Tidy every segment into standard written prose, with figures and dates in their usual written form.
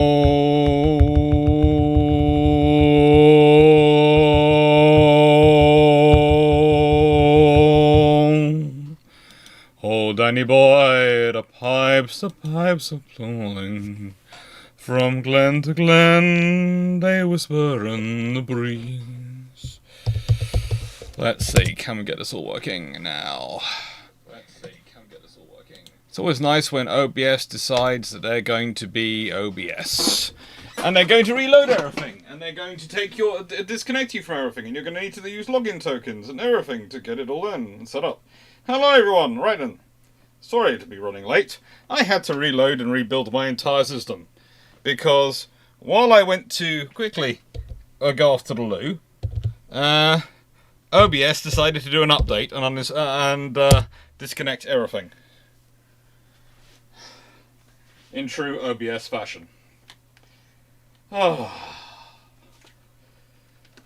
Oh, Danny boy, the pipes are blowing. From glen to glen, they whisper in the breeze. Let's see, can we get this all working now? It's always nice when OBS decides that they're going to be OBS. And they're going to reload everything. And they're going to disconnect you from everything. And you're going to need to use login tokens and everything to get it all in and set up. Hello everyone, right then. Sorry to be running late. I had to reload and rebuild my entire system. Because while I went to quickly go off to the loo, OBS decided to do an update and disconnect everything. In true OBS fashion. Oh.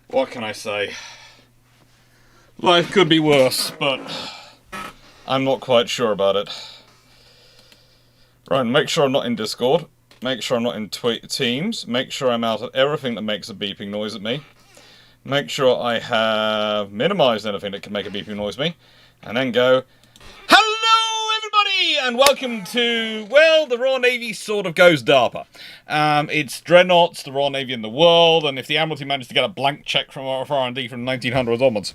What can I say? Life could be worse, but I'm not quite sure about it. Right, make sure I'm not in Discord. Make sure I'm not in Teams. Make sure I'm out of everything that makes a beeping noise at me. Make sure I have minimized anything that can make a beeping noise at me. And then go, hello everybody! And welcome to, well, the Royal Navy sort of goes DARPA. It's Dreadnoughts, the Royal Navy in the world, and if the Admiralty managed to get a blank check from R&D from 1900s onwards.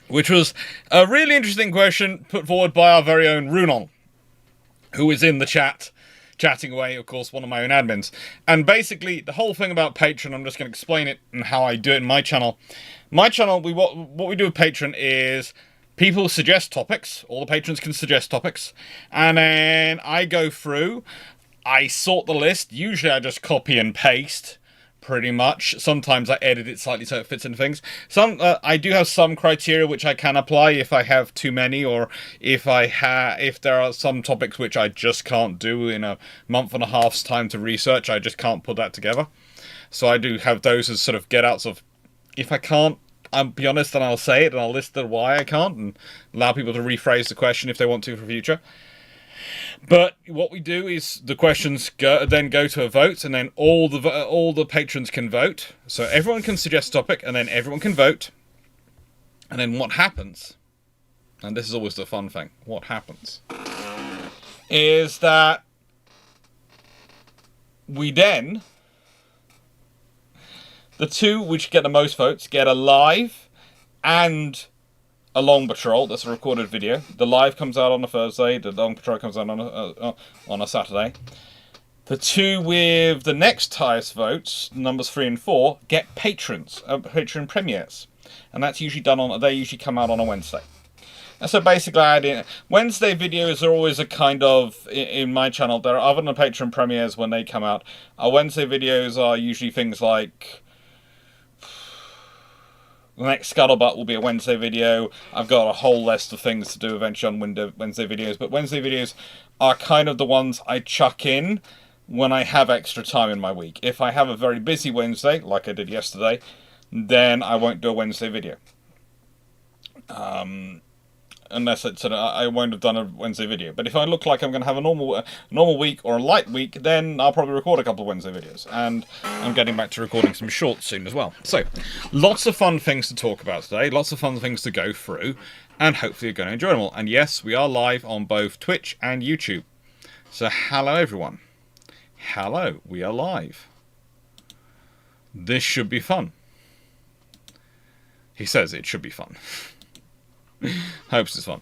Which was a really interesting question put forward by our very own Runon, who is in the chat. Chatting away, of course, one of my own admins. And basically, the whole thing about Patreon, I'm just going to explain it and how I do it in my channel. My channel, what we do with Patreon is people suggest topics. All the patrons can suggest topics. And then I go through, I sort the list. Usually I just copy and paste, pretty much. Sometimes I edit it slightly so it fits into things. I do have some criteria which I can apply if I have too many, or if there are some topics which I just can't do in a month and a half's time to research. I just can't put that together. So I do have those as sort of get-outs of, if I can't, I'll be honest and I'll say it and I'll list the why I can't and allow people to rephrase the question if they want to for future. But what we do is the questions then go to a vote, and then all the patrons can vote. So everyone can suggest a topic, and then everyone can vote. And then what happens, and this is always the fun thing, what happens is that we then, the two which get the most votes get a live and a long patrol. That's a recorded video. The live comes out on a Thursday. The long patrol comes out on a Saturday. The two with the next highest votes, numbers 3 and 4, get patron premieres, and that's usually done on. They usually come out on a Wednesday. And so basically, Wednesday videos are always a kind of in my channel. There are other than patron premieres when they come out. Our Wednesday videos are usually things like. The next Scuttlebutt will be a Wednesday video. I've got a whole list of things to do eventually on Wednesday videos. But Wednesday videos are kind of the ones I chuck in when I have extra time in my week. If I have a very busy Wednesday, like I did yesterday, then I won't do a Wednesday video. Unless it's I won't have done a Wednesday video. But if I look like I'm going to have a normal week or a light week, then I'll probably record a couple of Wednesday videos. And I'm getting back to recording some shorts soon as well. So, lots of fun things to talk about today. Lots of fun things to go through. And hopefully you're going to enjoy them all. And yes, we are live on both Twitch and YouTube. So, hello everyone. Hello, we are live. This should be fun. He says it should be fun. Hopes it's fun.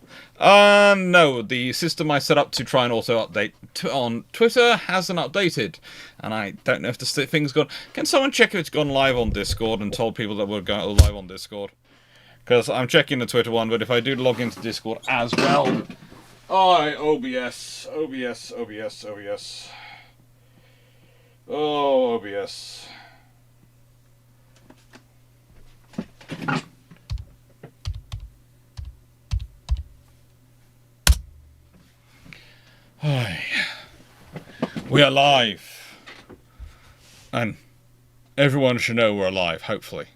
No, the system I set up to try and auto-update on Twitter hasn't updated. And I don't know if the thing's gone. Can someone check if it's gone live on Discord and told people that we're going live on Discord? Because I'm checking the Twitter one, but if I do log into Discord as well... OBS. Oh, OBS. We are live, and everyone should know we're alive, hopefully.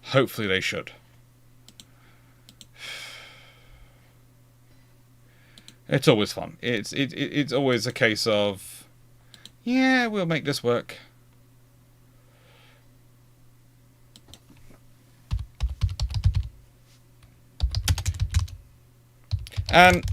Hopefully they should. It's always fun. It's always a case of Yeah, we'll make this work. And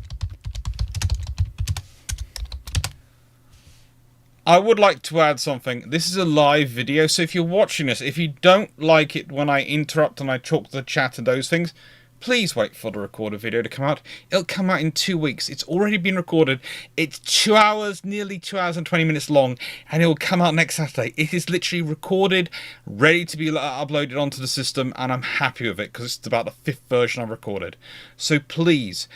I would like to add something. This is a live video, so if you're watching this, if you don't like it when I interrupt and I talk to the chat and those things, please wait for the recorded video to come out. It'll come out in 2 weeks. It's already been recorded. It's 2 hours, nearly 2 hours and 20 minutes long, and it will come out next Saturday. It is literally recorded, ready to be uploaded onto the system, and I'm happy with it because it's about the 5th version I've recorded. So please,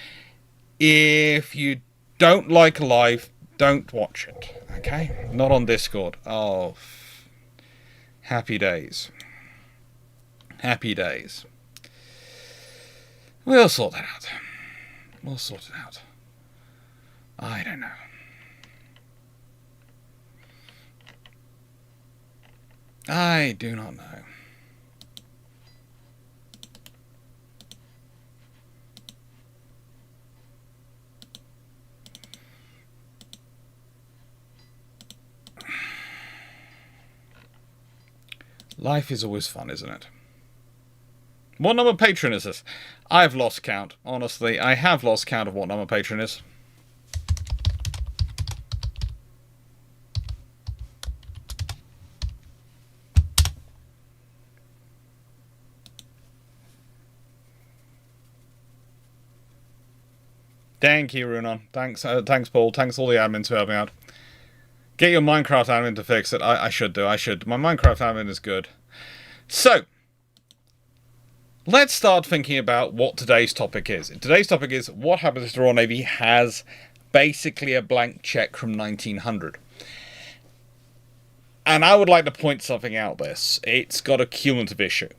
if you don't like live, don't watch it, okay? Not on Discord. Oh, happy days. Happy days. We'll sort that out. We'll sort it out. I don't know. I do not know. Life is always fun, isn't it? What number patron is this? I've lost count. Honestly, I have lost count of what number patron is. Thank you, Runon. Thanks, Paul. Thanks all the admins for helping out. Get your Minecraft admin to fix it. I should. My Minecraft admin is good. So, let's start thinking about what today's topic is. Today's topic is what happens if the Royal Navy has basically a blank check from 1900. And I would like to point something out this. It's got a cumulative issue,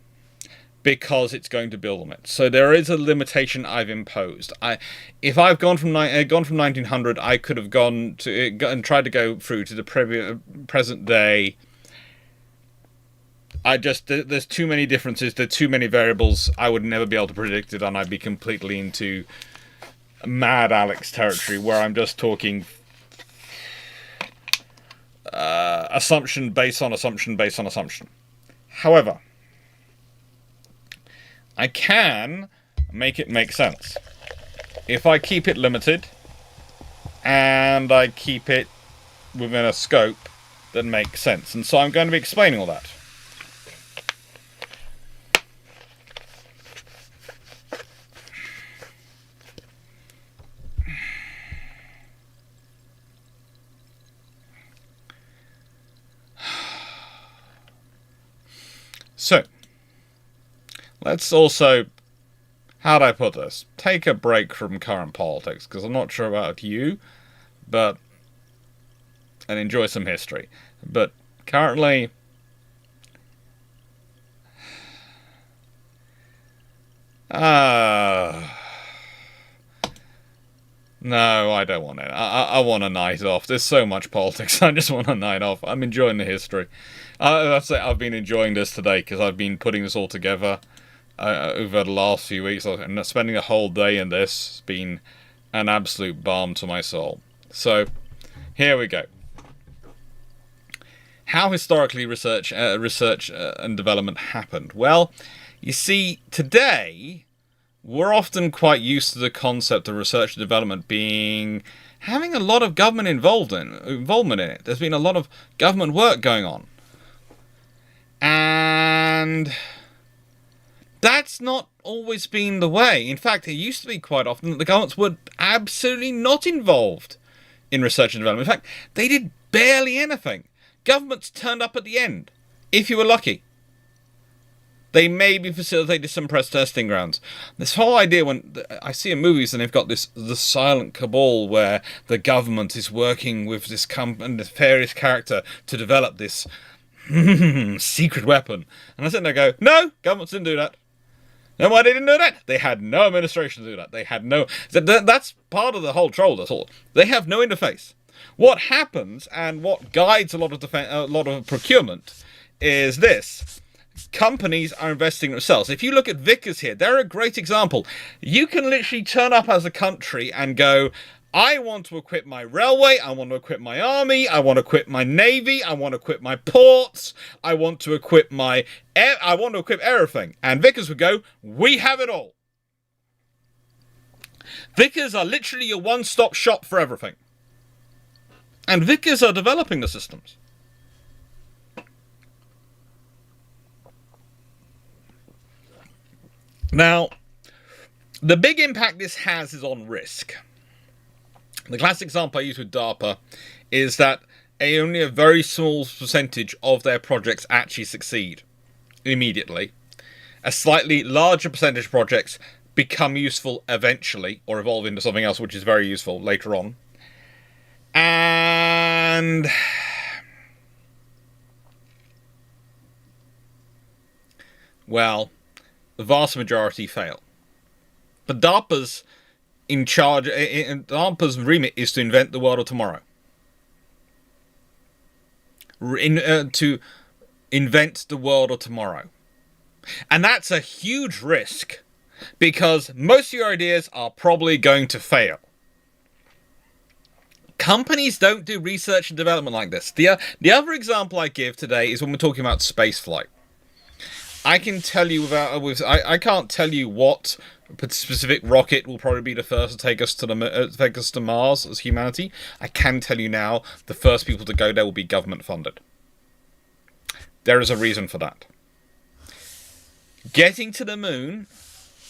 because it's going to build on it. So there is a limitation I've imposed. If I've gone from 1900, I could have gone to and tried to go through to the present day. There's too many differences. There's too many variables. I would never be able to predict it, and I'd be completely into Mad Alex territory, where I'm just talking assumption based on assumption based on assumption. However, I can make it make sense if I keep it limited and I keep it within a scope that makes sense. And so I'm going to be explaining all that. So, let's also, how do I put this? Take a break from current politics, because I'm not sure about you, and enjoy some history. But currently, no, I don't want it. I want a night off. There's so much politics. I just want a night off. I'm enjoying the history. That's it. I've been enjoying this today because I've been putting this all together over the last few weeks. And spending a whole day in this has been an absolute balm to my soul. So, here we go. How historically research and development happened? Well, you see, today we're often quite used to the concept of research and development having a lot of government involvement in it. There's been a lot of government work going on. And that's not always been the way. In fact, it used to be quite often that the governments were absolutely not involved in research and development. In fact, they did barely anything. Governments turned up at the end, if you were lucky. They maybe facilitated some press testing grounds. This whole idea, when I see in movies and they've got the silent cabal where the government is working with this nefarious character to develop this secret weapon. And I sit there and go, no, governments didn't do that. And why they didn't do that? They had no administration to do that. They had no... That's part of the whole troll, that's all. They have no interface. What happens, and what guides a lot of procurement, is this. Companies are investing in themselves. If you look at Vickers here, they're a great example. You can literally turn up as a country and go, I want to equip my railway, I want to equip my army, I want to equip my navy, I want to equip my ports, I want to equip my I want to equip everything. And Vickers would go, we have it all. Vickers are literally your one-stop shop for everything. And Vickers are developing the systems. Now, the big impact this has is on risk. The classic example I use with DARPA is that only a very small percentage of their projects actually succeed immediately. A slightly larger percentage of projects become useful eventually, or evolve into something else which is very useful later on. And well, the vast majority fail. But DARPA's DARPA's remit is to invent the world of tomorrow. To invent the world of tomorrow. And that's a huge risk, because most of your ideas are probably going to fail. Companies don't do research and development like this. The other example I give today is when we're talking about spaceflight. I can tell you I can't tell you what specific rocket will probably be the first to take us to Mars as humanity. I can tell you now, the first people to go there will be government funded. There is a reason for that. Getting to the moon,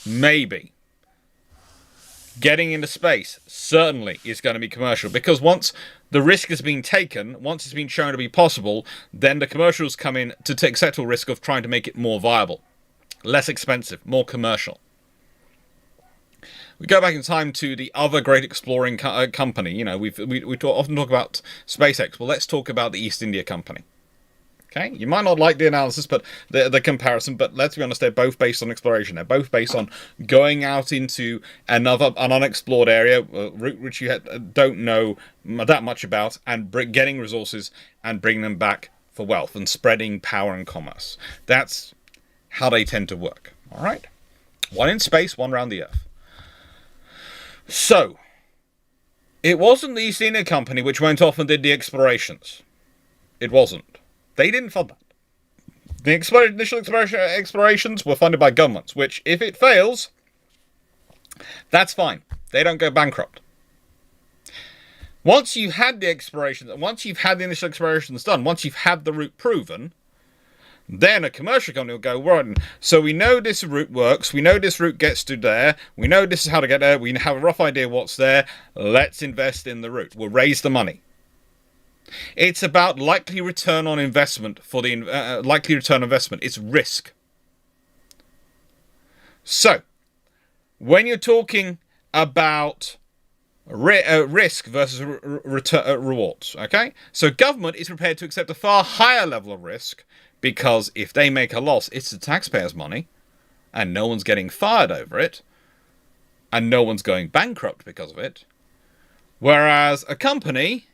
maybe. Getting into space, certainly, is going to be commercial. Because once the risk has been taken, once it's been shown to be possible, then the commercials come in to take settle risk of trying to make it more viable. Less expensive, more commercial. We go back in time to the other great exploring company. You know, we often talk about SpaceX. Well, let's talk about the East India Company. Okay, you might not like the analysis, but the comparison. But let's be honest, they're both based on exploration. They're both based on going out into an unexplored area, route which you don't know that much about, and getting resources and bringing them back for wealth and spreading power and commerce. That's how they tend to work. All right, one in space, one around the Earth. So, it wasn't the East India Company which went off and did the explorations. It wasn't. They didn't fund that. The initial explorations were funded by governments, which, if it fails, that's fine. They don't go bankrupt. Once you've had the explorations, once you've had the initial explorations done, once you've had the route proven, then a commercial company will go, right, so we know this route works, we know this route gets to there, we know this is how to get there, we have a rough idea what's there, let's invest in the route. We'll raise the money. It's about likely return on investment for the likely return on investment. It's risk. So, when you're talking about risk versus rewards, okay? So government is prepared to accept a far higher level of risk, because if they make a loss, it's the taxpayers' money, and no one's getting fired over it, and no one's going bankrupt because of it. Whereas a company,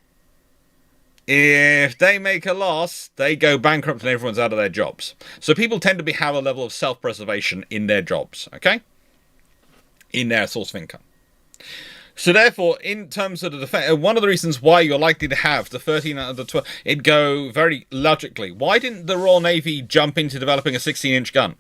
if they make a loss, they go bankrupt and everyone's out of their jobs. So people tend to have a level of self-preservation in their jobs, okay? In their source of income. So therefore, in terms of the defense, one of the reasons why you're likely to have the 13 out of the 12, it go very logically. Why didn't the Royal Navy jump into developing a 16-inch gun?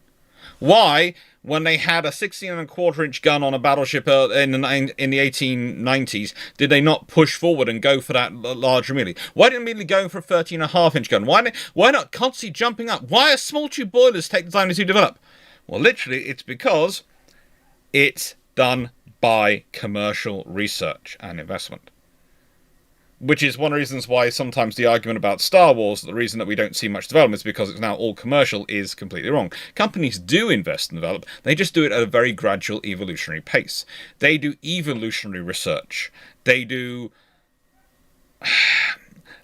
Why, when they had a 16-and-a-quarter-inch gun on a battleship in the 1890s, did they not push forward and go for that large immediately? Why didn't they immediately go for a 13.5-inch gun? Why not constantly jumping up? Why are small tube boilers take the time to develop? Well, literally, it's because it's done by commercial research and investment. Which is one of the reasons why sometimes the argument about Star Wars, the reason that we don't see much development is because it's now all commercial, is completely wrong. Companies do invest and develop, they just do it at a very gradual evolutionary pace. They do evolutionary research. They do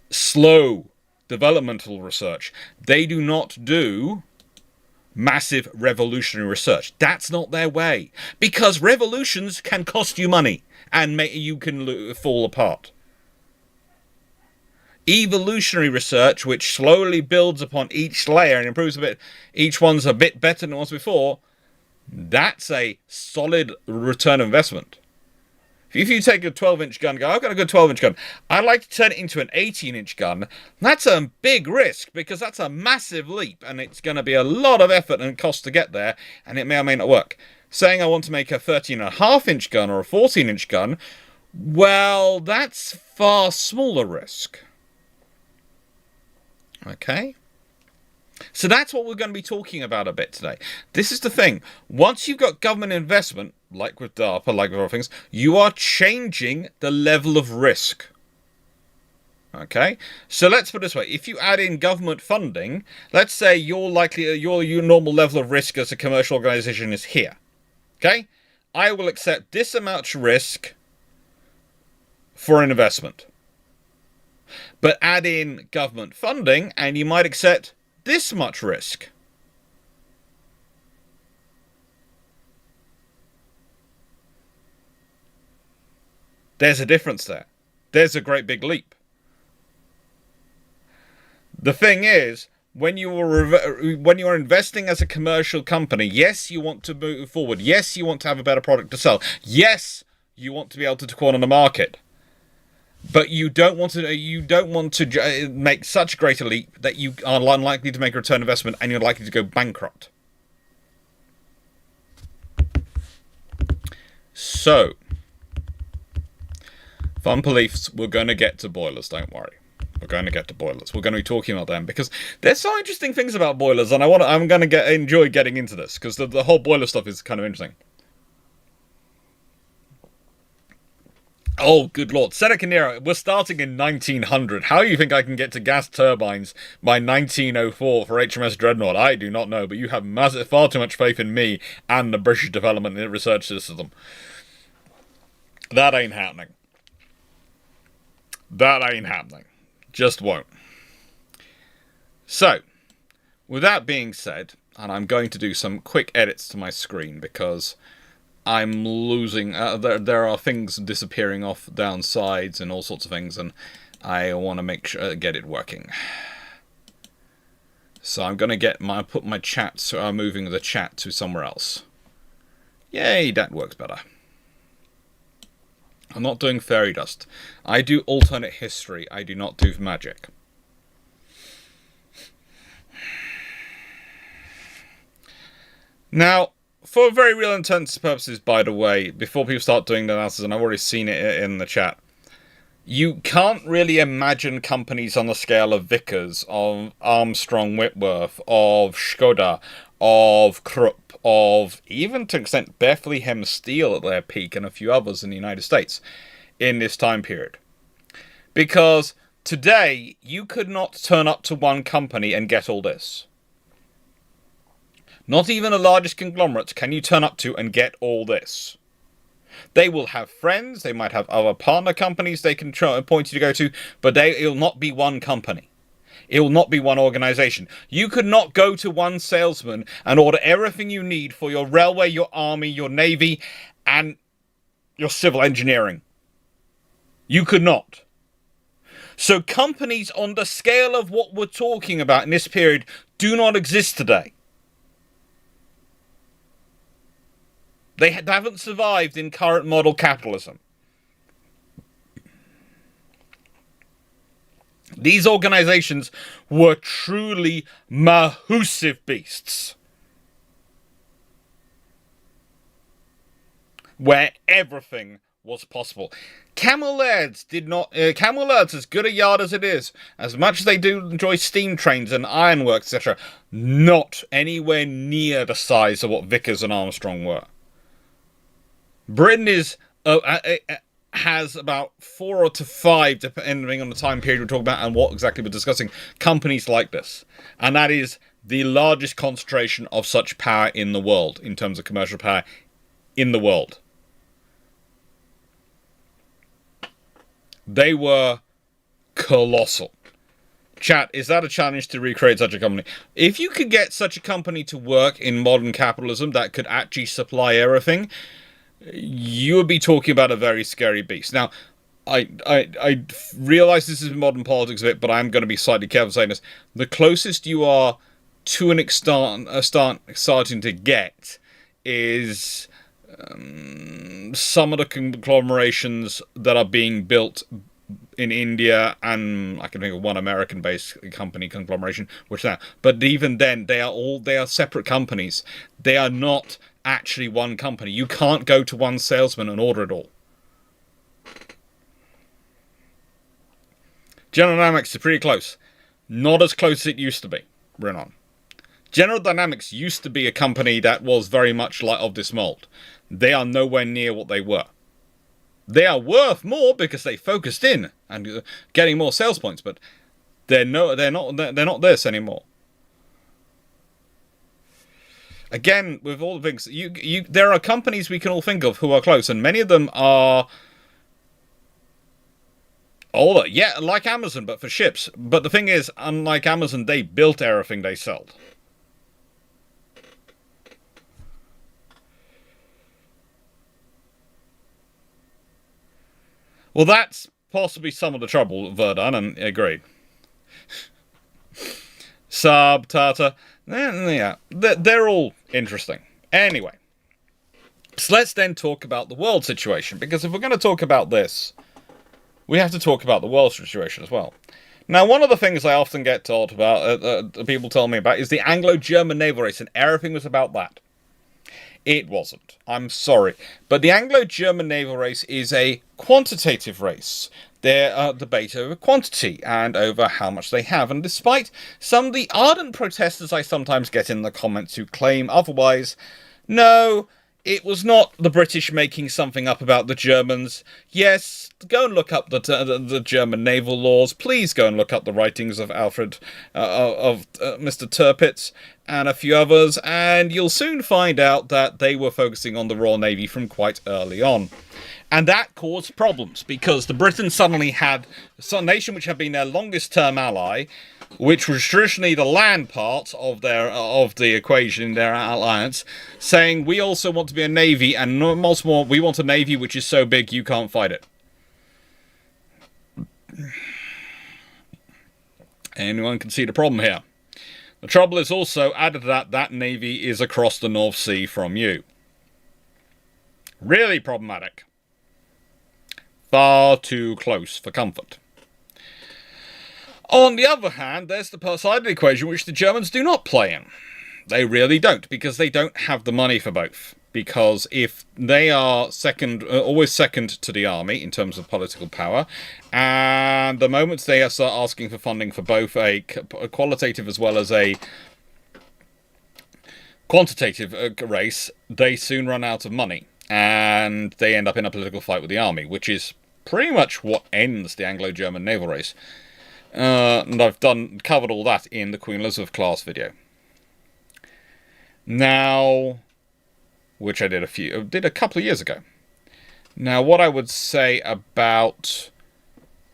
slow developmental research. They do not do massive revolutionary research. That's not their way. Because revolutions can cost you money and you can fall apart. Evolutionary research, which slowly builds upon each layer and improves a bit, each one's a bit better than it was before, that's a solid return on investment. If you take a 12-inch gun and go, I've got a good 12-inch gun, I'd like to turn it into an 18-inch gun, that's a big risk, because that's a massive leap, and it's going to be a lot of effort and cost to get there, and it may or may not work. Saying I want to make a 13.5-inch gun or a 14-inch gun, well, that's far smaller risk. Okay? So that's what we're going to be talking about a bit today. This is the thing. Once you've got government investment, like with DARPA, like with other things, you are changing the level of risk. Okay? So let's put it this way. If you add in government funding, let's say your normal level of risk as a commercial organization is here. Okay? I will accept this amount of risk for an investment. But add in government funding, and you might accept this much risk. There's a difference there. There's a great big leap. The thing is, when you are investing as a commercial company, yes, you want to move forward. Yes, you want to have a better product to sell. Yes, you want to be able to corner the market. But you don't want to make such a great leap that you are unlikely to make a return investment and you're likely to go bankrupt. So, fun beliefs, we're going to get to boilers, don't worry. We're going to get to boilers. We're going to be talking about them because there's some interesting things about boilers, and I'm going to enjoy getting into this because the whole boiler stuff is kind of interesting. Oh, good lord. Seneca Nero, we're starting in 1900. How do you think I can get to gas turbines by 1904 for HMS Dreadnought? I do not know, but you have far too much faith in me and the British development and research system. That ain't happening. That ain't happening. Just won't. So, with that being said, and I'm going to do some quick edits to my screen because I'm losing, there are things disappearing off down sides and all sorts of things, and I want to make sure get it working. So I'm going to put my chat, moving the chat to somewhere else. Yay, that works better. I'm not doing fairy dust. I do alternate history. I do not do magic. Now, for very real intents purposes, by the way, before people start doing the analysis, and I've already seen it in the chat, you can't really imagine companies on the scale of Vickers, of Armstrong Whitworth, of Skoda, of Krupp, of even to an extent Bethlehem Steel at their peak, and a few others in the United States in this time period. Because today, you could not turn up to one company and get all this. Not even the largest conglomerates can you turn up to and get all this. They will have friends, they might have other partner companies they can point you to go to, but it will not be one company. It will not be one organization. You could not go to one salesman and order everything you need for your railway, your army, your navy, and your civil engineering. You could not. So companies on the scale of what we're talking about in this period do not exist today. They haven't survived in current model capitalism. These organizations were truly massive beasts, where everything was possible. Camel Lairds Camel Lairds, as good a yard as it is, as much as they do enjoy steam trains and ironworks, etc., not anywhere near the size of what Vickers and Armstrong were. Britain has about 4 to 5, depending on the time period we're talking about and what exactly we're discussing, companies like this. And that is the largest concentration of such power in the world, in terms of commercial power in the world. They were colossal. Chat, is that a challenge to recreate such a company? If you could get such a company to work in modern capitalism that could actually supply everything, you would be talking about a very scary beast. Now, I realize this is modern politics a bit, but I'm going to be slightly careful saying this. The closest you are to an extent starting to get is some of the conglomerations that are being built in India, and I can think of one American-based company conglomeration, which now, but even then, they are separate companies. They are not actually one company. You can't go to one salesman and order it all. General Dynamics is pretty close. Not as close as it used to be. Renan. General Dynamics used to be a company that was very much like of this mold. They are nowhere near what they were. They are worth more because they focused in and getting more sales points, but they're not this anymore. Again, with all the things, there are companies we can all think of who are close, and many of them are older. Yeah, like Amazon, but for ships. But the thing is, unlike Amazon, they built everything they sold. Well, that's possibly some of the trouble, Verdun, and agreed. Saab, Tata, yeah, they're all interesting. Anyway, so let's then talk about the world situation, because if we're going to talk about this, we have to talk about the world situation as well. Now, one of the things I often get told about, people tell me about, is the Anglo-German naval race, and everything was about that. It wasn't. I'm sorry. But the Anglo-German naval race is a quantitative race. They're a debate over quantity and over how much they have. And despite some of the ardent protesters I sometimes get in the comments who claim otherwise, no, it was not the British making something up about the Germans. Yes, go and look up the German naval laws. Please go and look up the writings of Mr. Tirpitz and a few others, and you'll soon find out that they were focusing on the Royal Navy from quite early on. And that caused problems, because the Britain suddenly had a nation which had been their longest term ally, which was traditionally the land part of the equation in their alliance, saying, we also want to be a navy, and much more, we want a navy which is so big you can't fight it. Anyone can see the problem here. The trouble is also, added to that navy is across the North Sea from you. Really problematic. Far too close for comfort. On the other hand, there's the side of the equation which the Germans do not play in. They really don't, because they don't have the money for both. Because if they are always second to the army in terms of political power, and the moment they start asking for funding for both a qualitative as well as a quantitative race, they soon run out of money, and they end up in a political fight with the army, which is pretty much what ends the Anglo-German naval race. And I've covered all that in the Queen Elizabeth class video. Now, which I did a couple of years ago. Now, what I would say about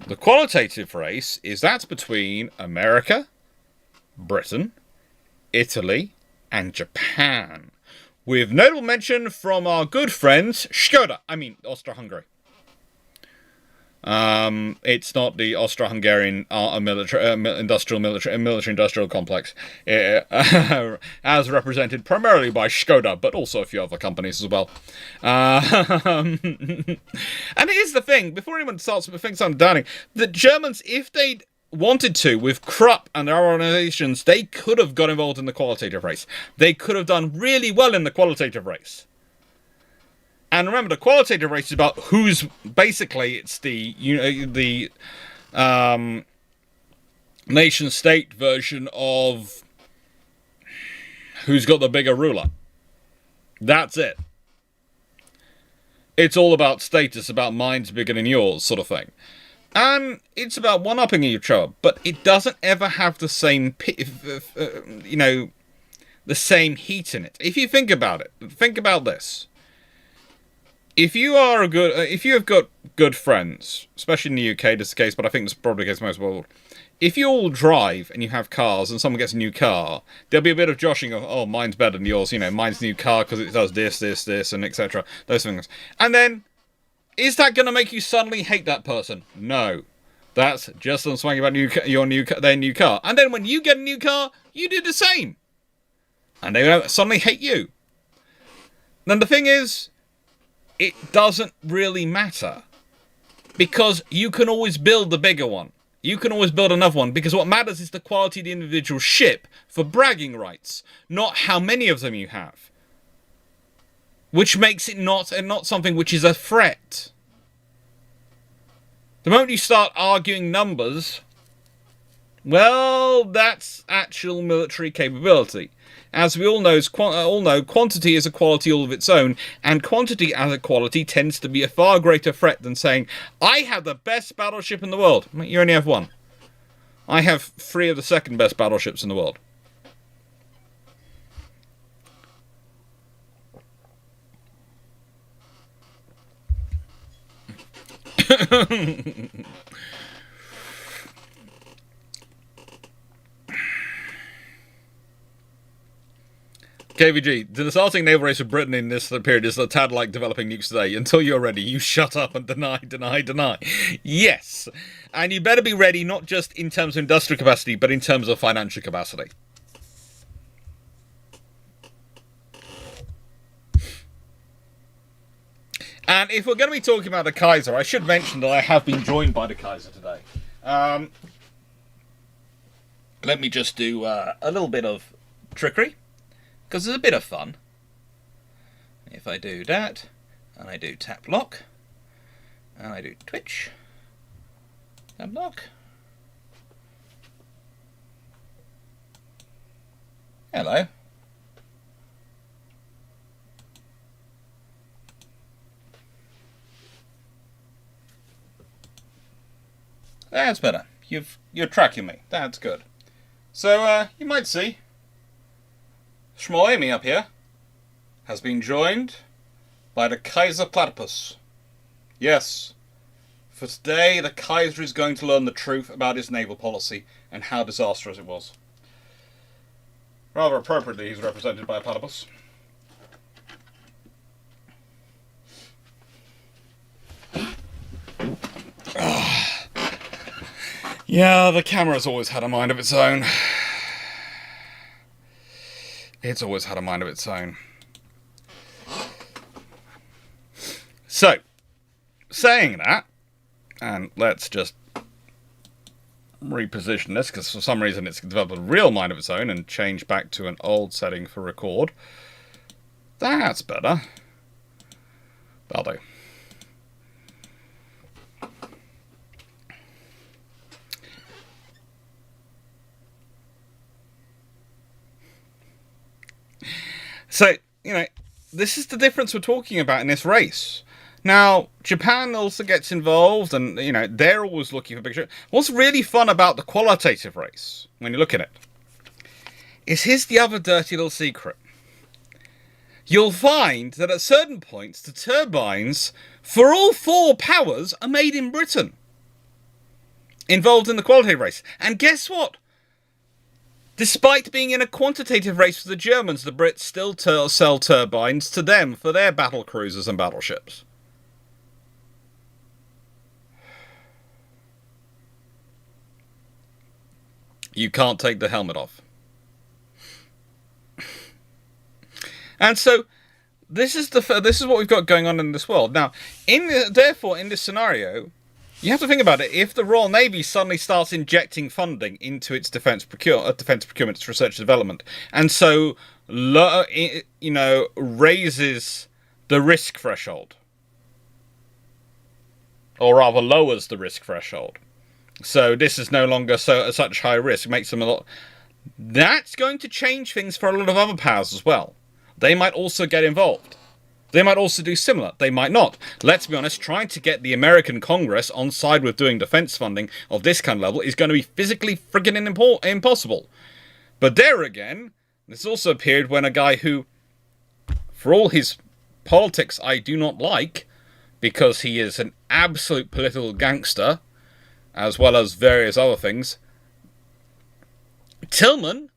the qualitative race is that's between America, Britain, Italy, and Japan, with notable mention from our good friends Austro-Hungary. It's not the Austro-Hungarian military-industrial complex, as represented primarily by Skoda, but also a few other companies as well. And here's the thing, before anyone starts to think I'm doubting, the Germans, if they'd wanted to, with Krupp and their organizations, they could have got involved in the qualitative race. They could have done really well in the qualitative race. And remember, the qualitative race is about who's basically, it's the nation-state version of who's got the bigger ruler. That's it. It's all about status, about mine's bigger than yours, sort of thing. And it's about one-upping each other, but it doesn't ever have the same, the same heat in it. If you think about it, think about this. If you have got good friends, especially in the UK, this is the case, but I think this is probably the case most of the world. If you all drive and you have cars and someone gets a new car, there'll be a bit of joshing of, oh, mine's better than yours, mine's new car because it does this, and etc. Those things. And then, is that going to make you suddenly hate that person? No. That's just them swanking about their new car. And then when you get a new car, you do the same. And they don't suddenly hate you. Then the thing is, it doesn't really matter. Because you can always build the bigger one. You can always build another one, because what matters is the quality of the individual ship for bragging rights, not how many of them you have. Which makes it not something which is a threat. The moment you start arguing numbers, well, that's actual military capability. As we all know, quantity is a quality all of its own, and quantity as a quality tends to be a far greater threat than saying, I have the best battleship in the world. You only have one. I have 3 of the second best battleships in the world. KVG, the starting naval race of Britain in this period is a tad like developing nukes today. Until you're ready, you shut up and deny. Yes. And you better be ready not just in terms of industrial capacity, but in terms of financial capacity. And if we're going to be talking about the Kaiser, I should mention that I have been joined by the Kaiser today. Let me just do a little bit of trickery. Because it's a bit of fun. If I do that, and I do tap lock, and I do Twitch, tap lock. Hello. That's better. You're tracking me. That's good. So you might see Small Amy up here has been joined by the Kaiser Platypus. Yes, for today the Kaiser is going to learn the truth about his naval policy and how disastrous it was. Rather appropriately, he's represented by a platypus. Yeah, the camera's always had a mind of its own. It's always had a mind of its own. So, saying that, and let's just reposition this, because for some reason it's developed a real mind of its own and change back to an old setting for record. That's better. That'll do. So, this is the difference we're talking about in this race. Now, Japan also gets involved, and, they're always looking for picture. What's really fun about the qualitative race, when you look at it, is here's the other dirty little secret. You'll find that at certain points, the turbines for all 4 powers are made in Britain. Involved in the qualitative race. And guess what? Despite being in a quantitative race with the Germans, the Brits still sell turbines to them for their battle cruisers and battleships. You can't take the helmet off. And so, this is what we've got going on in this world. Now, therefore, in this scenario, you have to think about it. If the Royal Navy suddenly starts injecting funding into its defence procurement, its research and development, and so raises the risk threshold, or rather lowers the risk threshold, so this is no longer such high risk, makes them a lot. That's going to change things for a lot of other powers as well. They might also get involved. They might also do similar. They might not. Let's be honest, trying to get the American Congress on side with doing defense funding of this kind of level is going to be physically friggin' impossible. But there again, this also a period when a guy who, for all his politics I do not like, because he is an absolute political gangster, as well as various other things, Tillman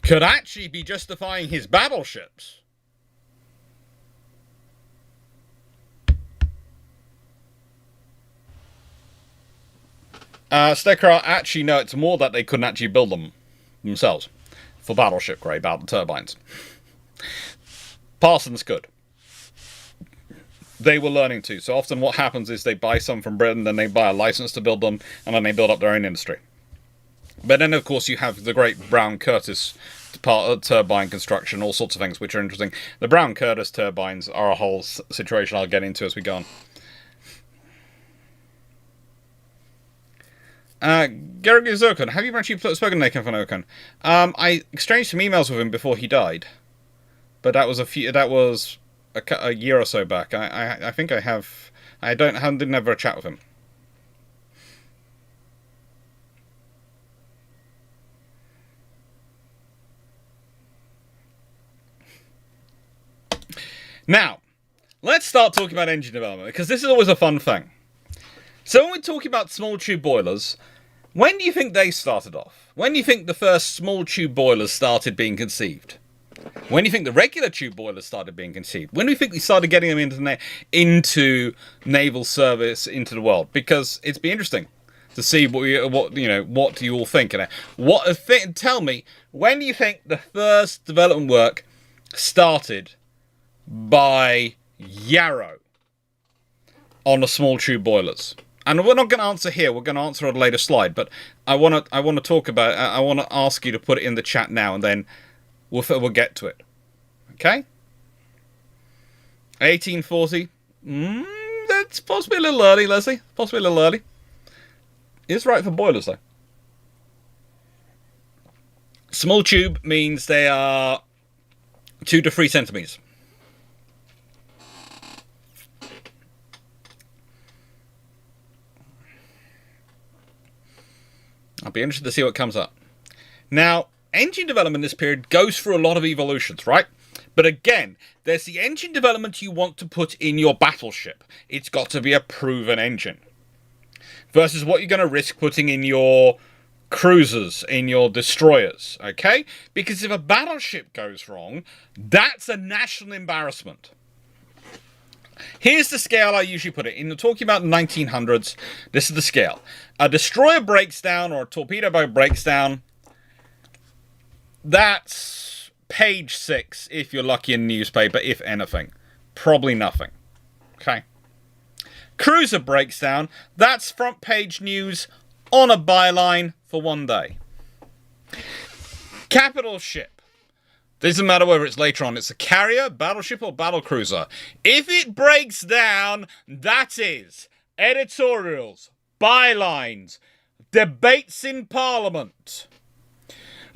could actually be justifying his battleships. Stecker actually no, it's more that they couldn't actually build them themselves for battleship grade battle turbines. Parsons could. they were learning to. So often what happens is they buy some from Britain, then they buy a license to build them, and then they build up their own industry. But then, of course, you have the great Brown Curtis part of turbine construction, all sorts of things which are interesting. The Brown Curtis turbines are a whole situation I'll get into as we go on. Gary Zirkon, have you actually spoken to Nathan van Oken? I exchanged some emails with him before he died, but that was a year or so back. I think I have. Didn't have a chat with him. Now, let's start talking about engine development, because this is always a fun thing. So when we're talking about small tube boilers, when do you think they started off? When do you think the first small tube boilers started being conceived? When do you think the regular tube boilers started being conceived? When do you think we started getting them into naval service, into the world? Because it'd be interesting to see what do you all think? Tell me, when do you think the first development work started by Yarrow on the small tube boilers? And we're not going to answer here. We're going to answer on a later slide. But I want to talk about. I want to ask you to put it in the chat now, and then we'll get to it. Okay. 1840. That's possibly a little early, Leslie. Possibly a little early. It's right for boilers though. Small tube means they are 2 to 3 centimeters. I'll be interested to see what comes up. Now, engine development in this period goes through a lot of evolutions, right? But again, there's the engine development you want to put in your battleship. It's got to be a proven engine. Versus what you're going to risk putting in your cruisers, in your destroyers, okay? Because if a battleship goes wrong, that's a national embarrassment. Here's the scale I usually put it in. Talking about 1900s, this is the scale. A destroyer breaks down or a torpedo boat breaks down. That's page 6 if you're lucky in the newspaper, if anything. Probably nothing. Okay. Cruiser breaks down. That's front page news on a byline for one day. Capital ship. Doesn't matter whether it's later on. It's a carrier, battleship, or battlecruiser. If it breaks down, that is editorials, bylines, debates in Parliament.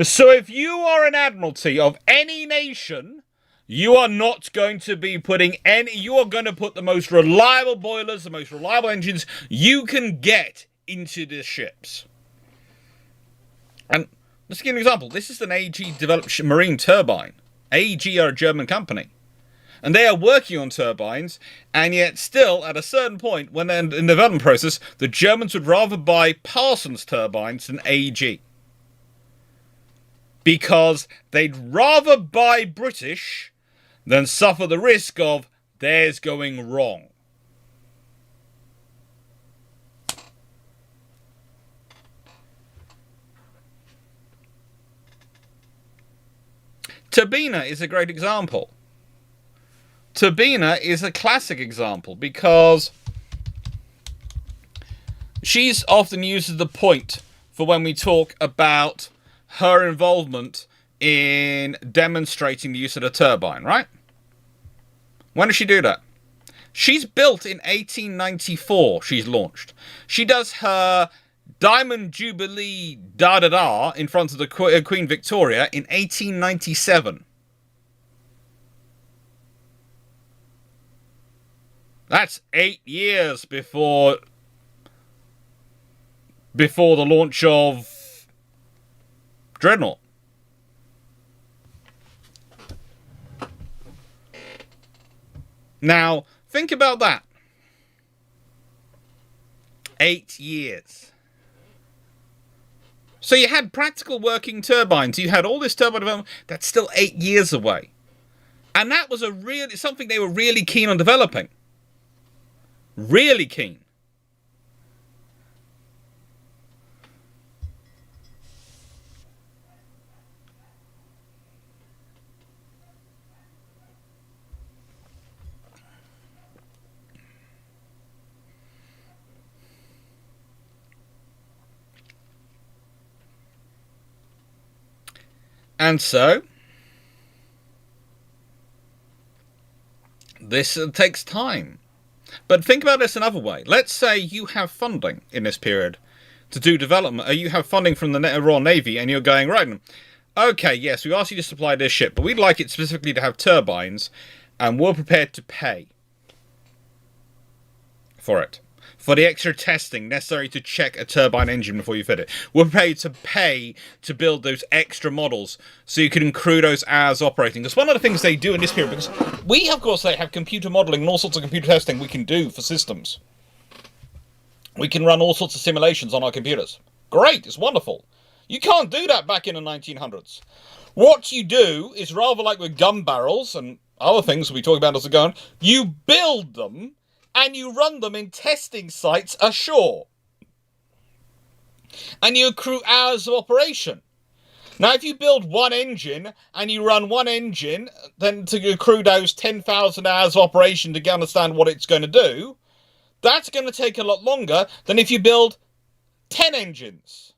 So if you are an admiralty of any nation, you are not going to be putting any... You are going to put the most reliable boilers, the most reliable engines you can get into the ships. And... let's give you an example. This is an AG-developed marine turbine. AG are a German company. And they are working on turbines, and yet still, at a certain point, when they're in the development process, the Germans would rather buy Parsons turbines than AG. Because they'd rather buy British than suffer the risk of theirs going wrong. Turbina is a great example. Turbina is a classic example because she's often used as the point for when we talk about her involvement in demonstrating the use of the turbine, right? When does she do that? She's built in 1894, she's launched. She does her Diamond Jubilee da-da-da in front of the Queen Victoria in 1897. That's 8 years before the launch of Dreadnought. Now, think about that. 8 years. So you had practical working turbines. You had all this turbine development. That's still 8 years away. And that was something they were really keen on developing. Really keen. And so, this takes time. But think about this another way. Let's say you have funding in this period to do development. You have funding from the Royal Navy, and you're going, right, okay, yes, we asked you to supply this ship, but we'd like it specifically to have turbines, and we're prepared to pay for it. For the extra testing necessary to check a turbine engine before you fit it. We're prepared to pay to build those extra models so you can accrue those hours operating. Because one of the things they do in this period, because we, of course, they have computer modeling and all sorts of computer testing we can do for systems. We can run all sorts of simulations on our computers. Great, it's wonderful. You can't do that back in the 1900s. What you do is, rather like with gun barrels and other things we talk about as a gun, you build them and you run them in testing sites ashore. And you accrue hours of operation. Now, if you build one engine and you run one engine, then to accrue those 10,000 hours of operation to understand what it's going to do, that's going to take a lot longer than if you build 10 engines.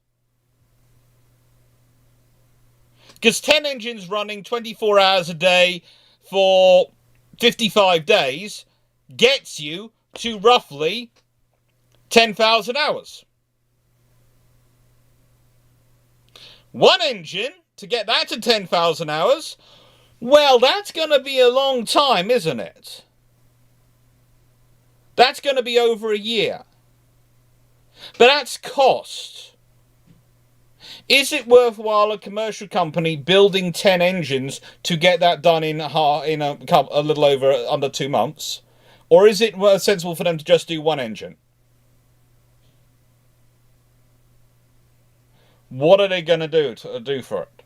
Because 10 engines running 24 hours a day for 55 days gets you to roughly 10,000 hours. One engine, to get that to 10,000 hours, well, that's going to be a long time, isn't it? That's going to be over a year. But that's cost. Is it worthwhile a commercial company building 10 engines to get that done in a little over under 2 months? Or is it sensible for them to just do one engine? What are they going to do for it?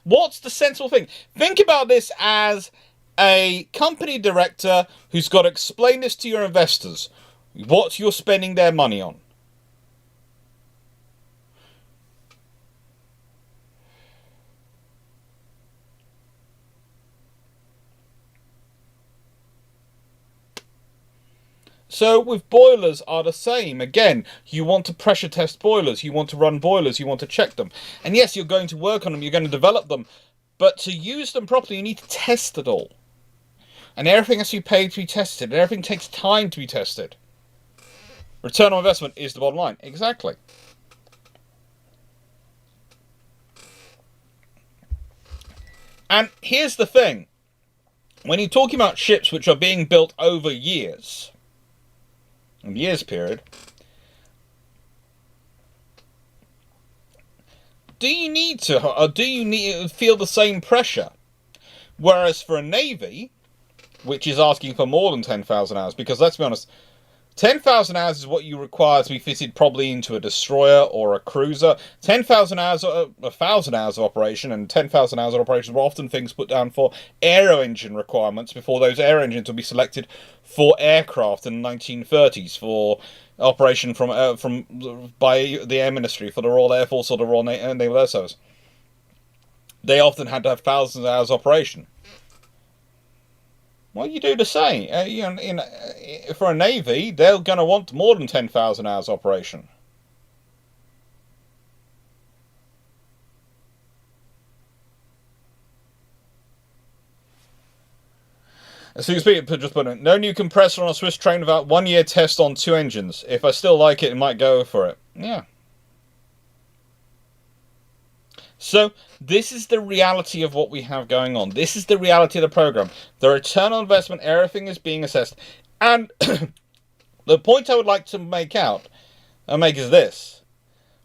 What's the sensible thing? Think about this as a company director who's got to explain this to your investors, what you're spending their money on. So with boilers are the same. Again, you want to pressure test boilers, you want to run boilers, you want to check them. And yes, you're going to work on them, you're going to develop them, but to use them properly, you need to test it all. And everything has to be paid to be tested, and everything takes time to be tested. Return on investment is the bottom line. Exactly. And here's the thing. When you're talking about ships which are being built over years, period, do you need to feel the same pressure? Whereas for a navy, which is asking for more than 10,000 hours, because let's be honest, 10,000 hours is what you require to be fitted probably into a destroyer or a cruiser. 10,000 hours, 1,000 hours of operation, and 10,000 hours of operation were often things put down for aero engine requirements before those aero engines would be selected for aircraft in the 1930s for operation by the Air Ministry for the Royal Air Force or the Royal Naval Air Service. They often had to have thousands of hours of operation. Well, you do the same. For a navy, they're going to want more than 10,000 hours operation. As soon as people just put in, no new compressor on a Swiss train without 1 year test on 2 engines. If I still like it, I might go for it. Yeah. So, this is the reality of what we have going on. This is the reality of the program. The return on investment, everything is being assessed. And the point I would like to make is this.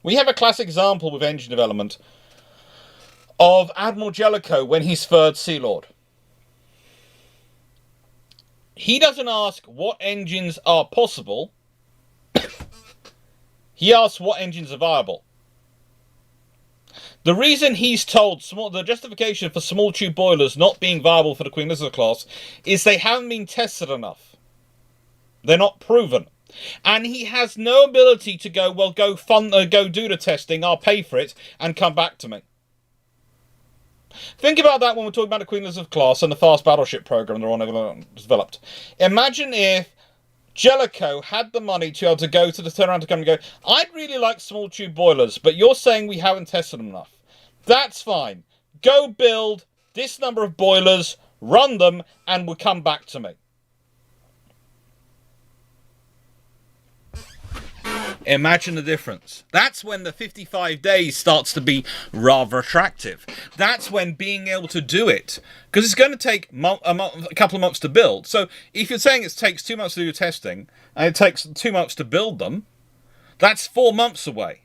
We have a classic example with engine development of Admiral Jellicoe when he's third Sea Lord. He doesn't ask what engines are possible. He asks what engines are viable. The reason he's told the justification for small tube boilers not being viable for the Queen Elizabeth class is they haven't been tested enough. They're not proven. And he has no ability to go, well, go do the testing, I'll pay for it, and come back to me. Think about that when we're talking about the Queen Elizabeth class and the fast battleship program the Royal Navy developed. Imagine if Jellicoe had the money to be able to go to the turnaround to come and go, I'd really like small tube boilers, but you're saying we haven't tested them enough. That's fine. Go build this number of boilers, run them, and we'll come back to me. Imagine the difference. That's when the 55 days starts to be rather attractive. That's when being able to do it, because it's going to take a couple of months to build. So if you're saying it takes 2 months to do testing, and it takes 2 months to build them, that's 4 months away.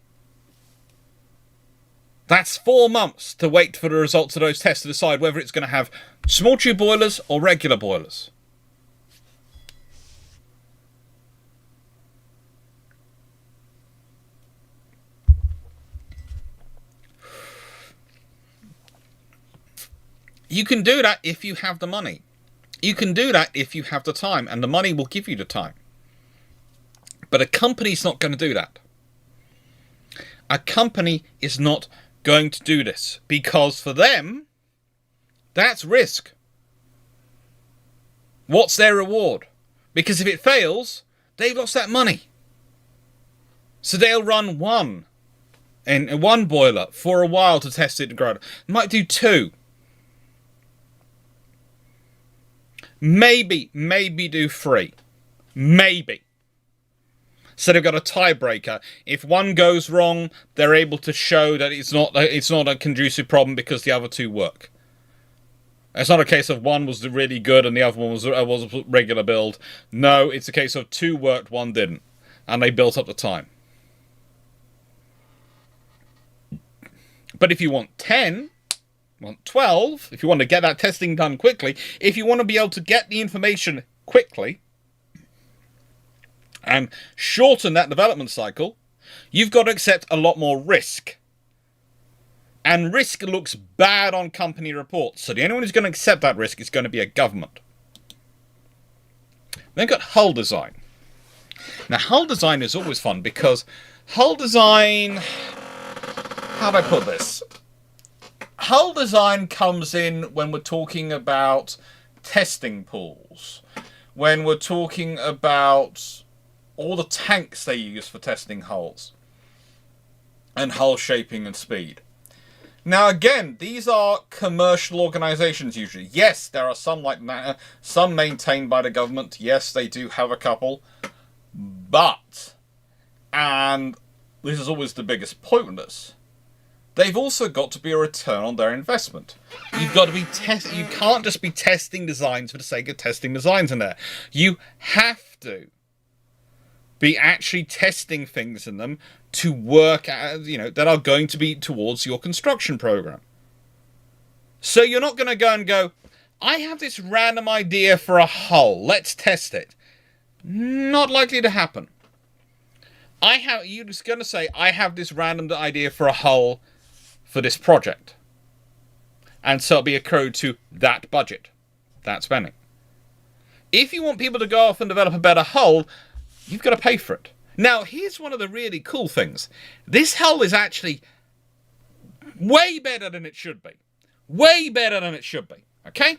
That's 4 months to wait for the results of those tests to decide whether it's going to have small tube boilers or regular boilers. You can do that if you have the money. You can do that if you have the time, and the money will give you the time. But a company's not going to do that. A company is not going to do this, because for them, that's risk. What's their reward? Because if it fails, they've lost that money. So they'll run one boiler for a while to test it and grow it. Might do 2. Maybe do 3. Maybe. So they've got a tiebreaker. If one goes wrong, they're able to show that it's not a conducive problem because the other 2 work. It's not a case of one was really good and the other one was a regular build. No, it's a case of 2 worked, 1 didn't. And they built up the time. But if you want 10... want 12, if you want to get that testing done quickly, if you want to be able to get the information quickly and shorten that development cycle, you've got to accept a lot more risk. And risk looks bad on company reports, so the only one who's going to accept that risk is going to be a government. Then got hull design. Now, hull design is always fun because hull design... how do I put this? Hull design comes in when we're talking about testing pools, when we're talking about all the tanks they use for testing hulls, and hull shaping and speed. Now again, these are commercial organisations usually. Yes, there are some like that, some maintained by the government. Yes, they do have a couple. But, and this is always the biggest point with this, they've also got to be a return on their investment. You've got to be you can't just be testing designs for the sake of testing designs in there. You have to be actually testing things in them to work, that are going to be towards your construction program. So you're not going to go and go, I have this random idea for a hull, let's test it. Not likely to happen. You're just going to say, I have this random idea for a hull for this project. And so it'll be accrued to that budget, that spending. If you want people to go off and develop a better hull, you've got to pay for it. Now, here's one of the really cool things. This hull is actually way better than it should be. Way better than it should be. Okay?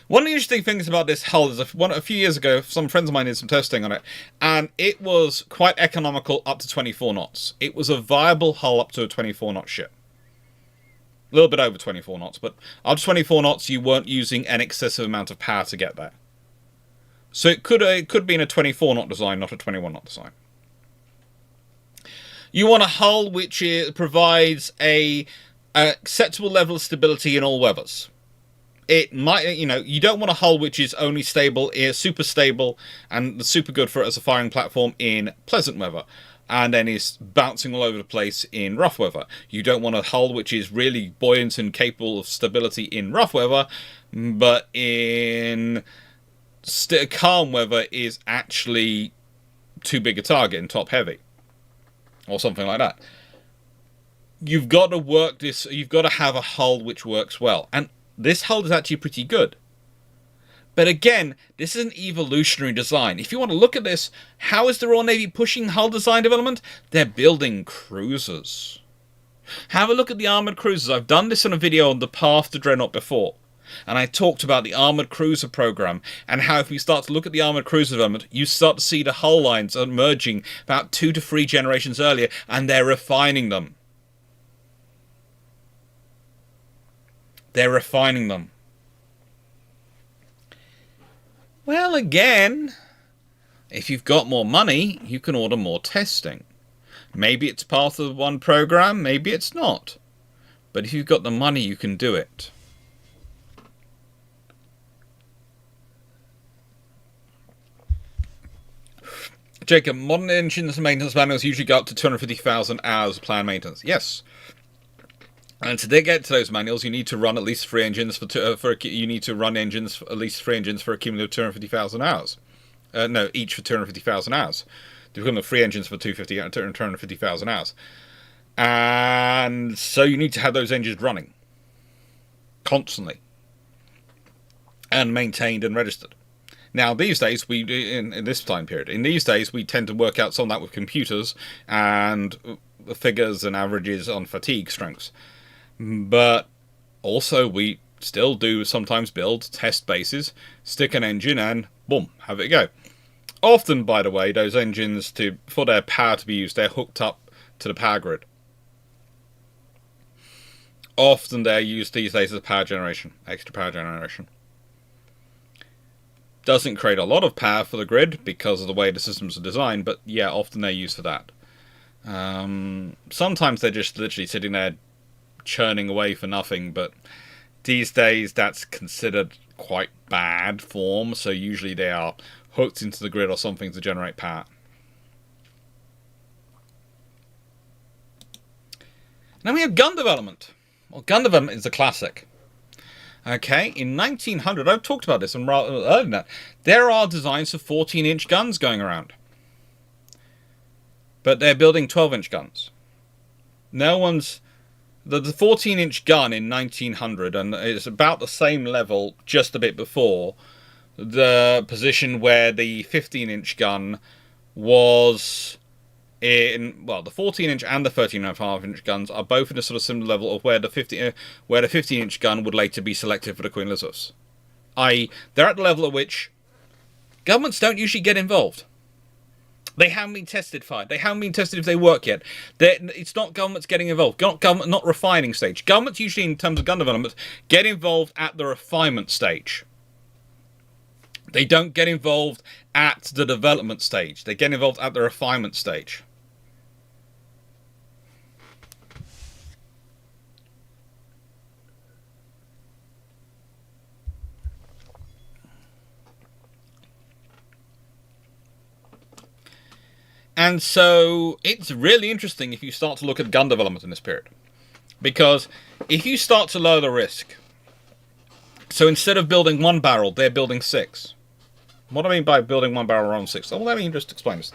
One of the interesting things about this hull is a few years ago, some friends of mine did some testing on it, and it was quite economical up to 24 knots. It was a viable hull up to a 24-knot ship. A little bit over 24 knots, but up to 24 knots, you weren't using an excessive amount of power to get there. So it could be in a 24-knot design, not a 21-knot design. You want a hull which provides a acceptable level of stability in all weathers. It might, you don't want a hull which is only stable, super stable, and super good for it as a firing platform in pleasant weather, and then is bouncing all over the place in rough weather. You don't want a hull which is really buoyant and capable of stability in rough weather, but in calm weather is actually too big a target and top heavy, or something like that. You've got to work this. You've got to have a hull which works well, and this hull is actually pretty good. But again, this is an evolutionary design. If you want to look at this, how is the Royal Navy pushing hull design development? They're building cruisers. Have a look at the armoured cruisers. I've done this in a video on the path to Dreadnought before. And I talked about the armoured cruiser program, and how if we start to look at the armoured cruiser development, you start to see the hull lines emerging about 2 to 3 generations earlier, and they're refining them. They're refining them. Well, again, if you've got more money, you can order more testing. Maybe it's part of one program, maybe it's not. But if you've got the money, you can do it. Jacob, modern engines maintenance manuals usually go up to 250,000 hours of planned maintenance. Yes. And to get to those manuals, you need to run at least 3 engines you need to run engines at least 3 engines for a cumulative 250,000 hours. No, each for 250,000 hours. The equivalent of 3 engines for 250,000 hours. And so you need to have those engines running constantly and maintained and registered. Now, these days, in this time period, we tend to work out some of that with computers and figures and averages on fatigue strengths. But also, we still do sometimes build test bases, stick an engine, and boom, have it go. Often, by the way, those engines, for their power to be used, they're hooked up to the power grid. Often they're used these days as power generation, extra power generation. Doesn't create a lot of power for the grid because of the way the systems are designed, but yeah, often they're used for that. Sometimes they're just literally sitting there churning away for nothing, but these days that's considered quite bad form, so usually they are hooked into the grid or something to generate power. Now we have gun development. Well, gun development is a classic. Okay, in 1900, I've talked about this, and rather earlier than that, there are designs for 14-inch guns going around. But they're building 12-inch guns. No one's... The 14-inch gun in 1900, and it's about the same level, just a bit before, the position where the 15-inch gun was... the 14-inch and the 13.5-inch guns are both in a sort of similar level of where the 15-inch gun would later be selected for the Queen Elizabeths. I.e., they're at the level at which governments don't usually get involved. They haven't been tested fine. They haven't been tested if they work yet. It's not governments getting involved. Not refining stage. Governments usually, in terms of gun development, get involved at the refinement stage. They don't get involved at the development stage. They get involved at the refinement stage. And so it's really interesting if you start to look at gun development in this period. Because if you start to lower the risk, so instead of building 1 barrel, they're building 6. What do I mean by building 1 barrel around 6? Well, let me just explain this.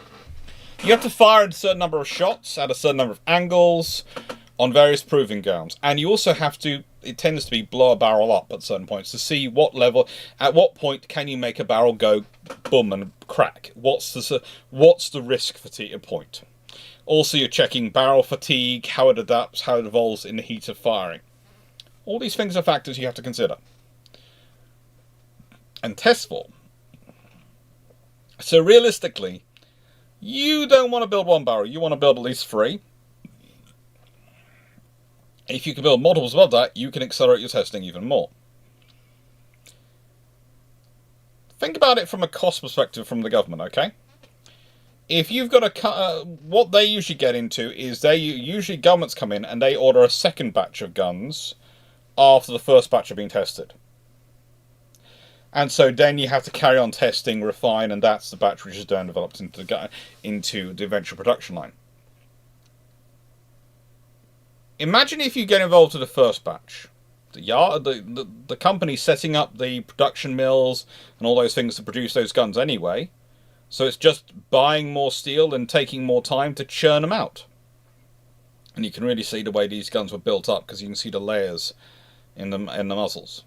You have to fire a certain number of shots at a certain number of angles on various proving grounds. And you also have to, it tends to be blow a barrel up at certain points to see what level, at what point can you make a barrel go boom and crack. What's the risk fatigue point? Also, you're checking barrel fatigue, how it adapts, how it evolves in the heat of firing. All these things are factors you have to consider and test for. So realistically, you don't want to build 1 barrel, you want to build at least 3. If you can build multiples above that, you can accelerate your testing even more. Think about it from a cost perspective from the government, okay? If you've got what they usually get into is usually governments come in and they order a second batch of guns after the first batch have been tested. And so then you have to carry on testing, refine, and that's the batch which is then developed into the eventual production line. Imagine if you get involved in the first batch. The company setting up the production mills and all those things to produce those guns anyway. So it's just buying more steel and taking more time to churn them out. And you can really see the way these guns were built up because you can see the layers in the muzzles.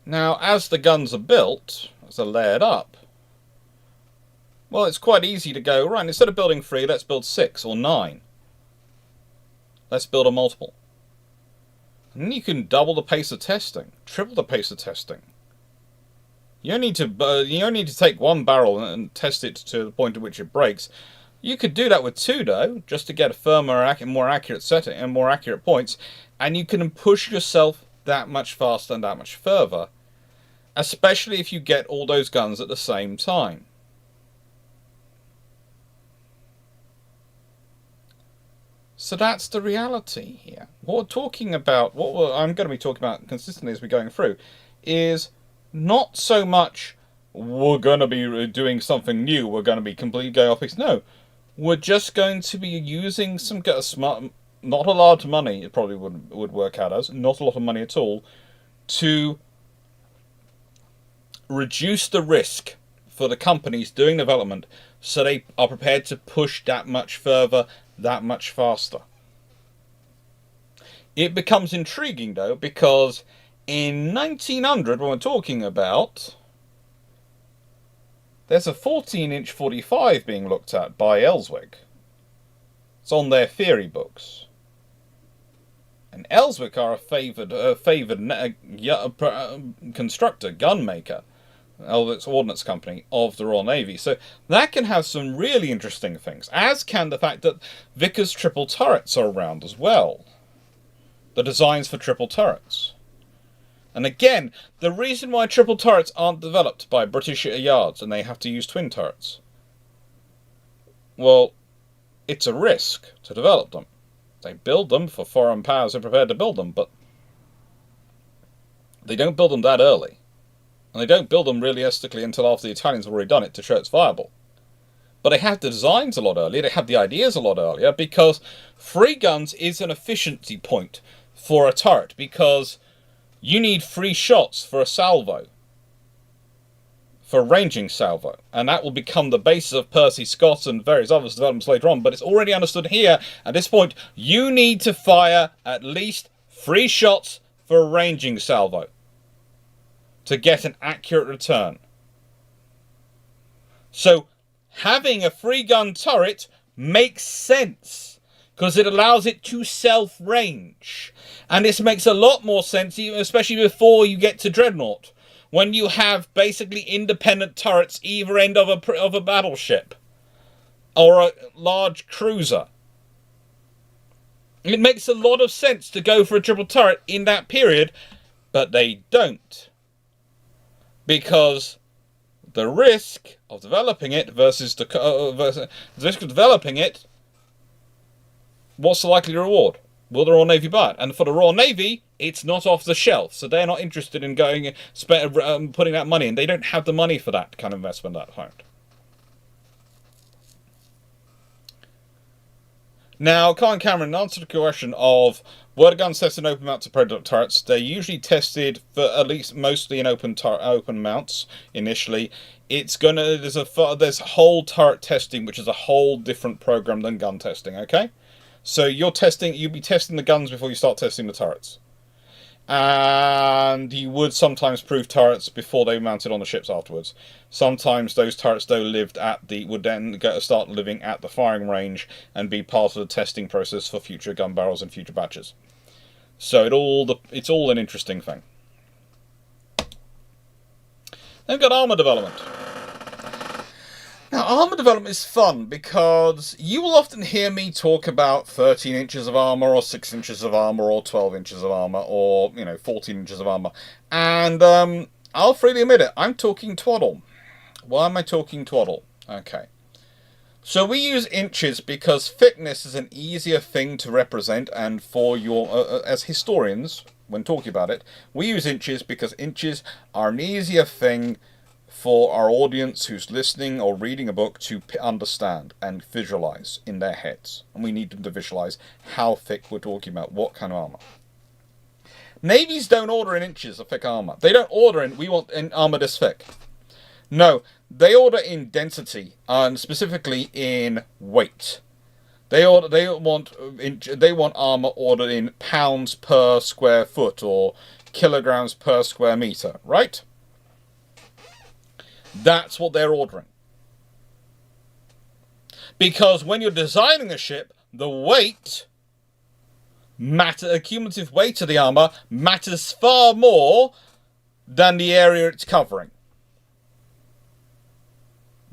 Now, as the guns are built, as they're layered up, well, it's quite easy to go, right, instead of building 3, let's build 6 or 9. Let's build a multiple. And you can double the pace of testing, triple the pace of testing. You only need to take one barrel and test it to the point at which it breaks. You could do that with two, though, just to get a firmer, more accurate setting and more accurate points, and you can push yourself that much faster and that much further, especially if you get all those guns at the same time. So that's the reality here. What we're talking about, I'm going to be talking about consistently as we're going through, is not so much we're going to be doing something new, we're going to be completely going off base. No, we're just going to be using some smart, not a lot of money, it probably would work out as, not a lot of money at all, to reduce the risk for the companies doing development so they are prepared to push that much further, that much faster. It becomes intriguing, though, because in 1900, when we're talking about, there's a 14-inch 45 being looked at by Ellswick. It's on their theory books. And Ellswick are a favoured constructor, gun maker, Ellswick's Ordnance Company of the Royal Navy. So that can have some really interesting things, as can the fact that Vickers triple turrets are around as well. The designs for triple turrets. And again, the reason why triple turrets aren't developed by British yards and they have to use twin turrets, well, it's a risk to develop them. They build them for foreign powers who are prepared to build them, but they don't build them that early. And they don't build them realistically until after the Italians have already done it to show it's viable. But they have the designs a lot earlier, they have the ideas a lot earlier, because free guns is an efficiency point for a turret, because you need 3 shots for a salvo, for a ranging salvo, and that will become the basis of Percy Scott and various other developments later on, but it's already understood here, at this point, you need to fire at least 3 shots for a ranging salvo to get an accurate return. So, having a 3-gun turret makes sense, because it allows it to self-range. And this makes a lot more sense, especially before you get to Dreadnought, when you have basically independent turrets either end of a battleship or a large cruiser. It makes a lot of sense to go for a triple turret in that period, but they don't. Because the risk of developing it versus the risk of developing it, what's the likely reward? Will the Royal Navy buy it? And for the Royal Navy, it's not off the shelf, so they're not interested in going putting that money in. They don't have the money for that kind of investment at home. Now, Colin Cameron, in answer to the question of were the guns tested in open mounts or Predator turrets, they're usually tested for at least mostly in open mounts initially. There's whole turret testing, which is a whole different program than gun testing. Okay, so you'll be testing the guns before you start testing the turrets, and you would sometimes prove turrets before they mounted on the ships afterwards. Sometimes those turrets though would then start living at the firing range and be part of the testing process for future gun barrels and future batches. So it's all an interesting thing. Then we've got armour development. Now, armour development is fun because you will often hear me talk about 13 inches of armour or 6 inches of armour or 12 inches of armour or, 14 inches of armour. And I'll freely admit it, I'm talking twaddle. Why am I talking twaddle? Okay. So we use inches because thickness is an easier thing to represent, and for as historians, when talking about it, we use inches because inches are an easier thing for our audience who's listening or reading a book to understand and visualize in their heads. And we need them to visualize how thick we're talking about, what kind of armor. Navies don't order in inches of thick armor. They don't order we want an armor this thick. No, they order in density, and specifically in weight. They want armor ordered in pounds per square foot or kilograms per square meter, right? That's what they're ordering. Because when you're designing a ship, the weight the cumulative weight of the armour matters far more than the area it's covering.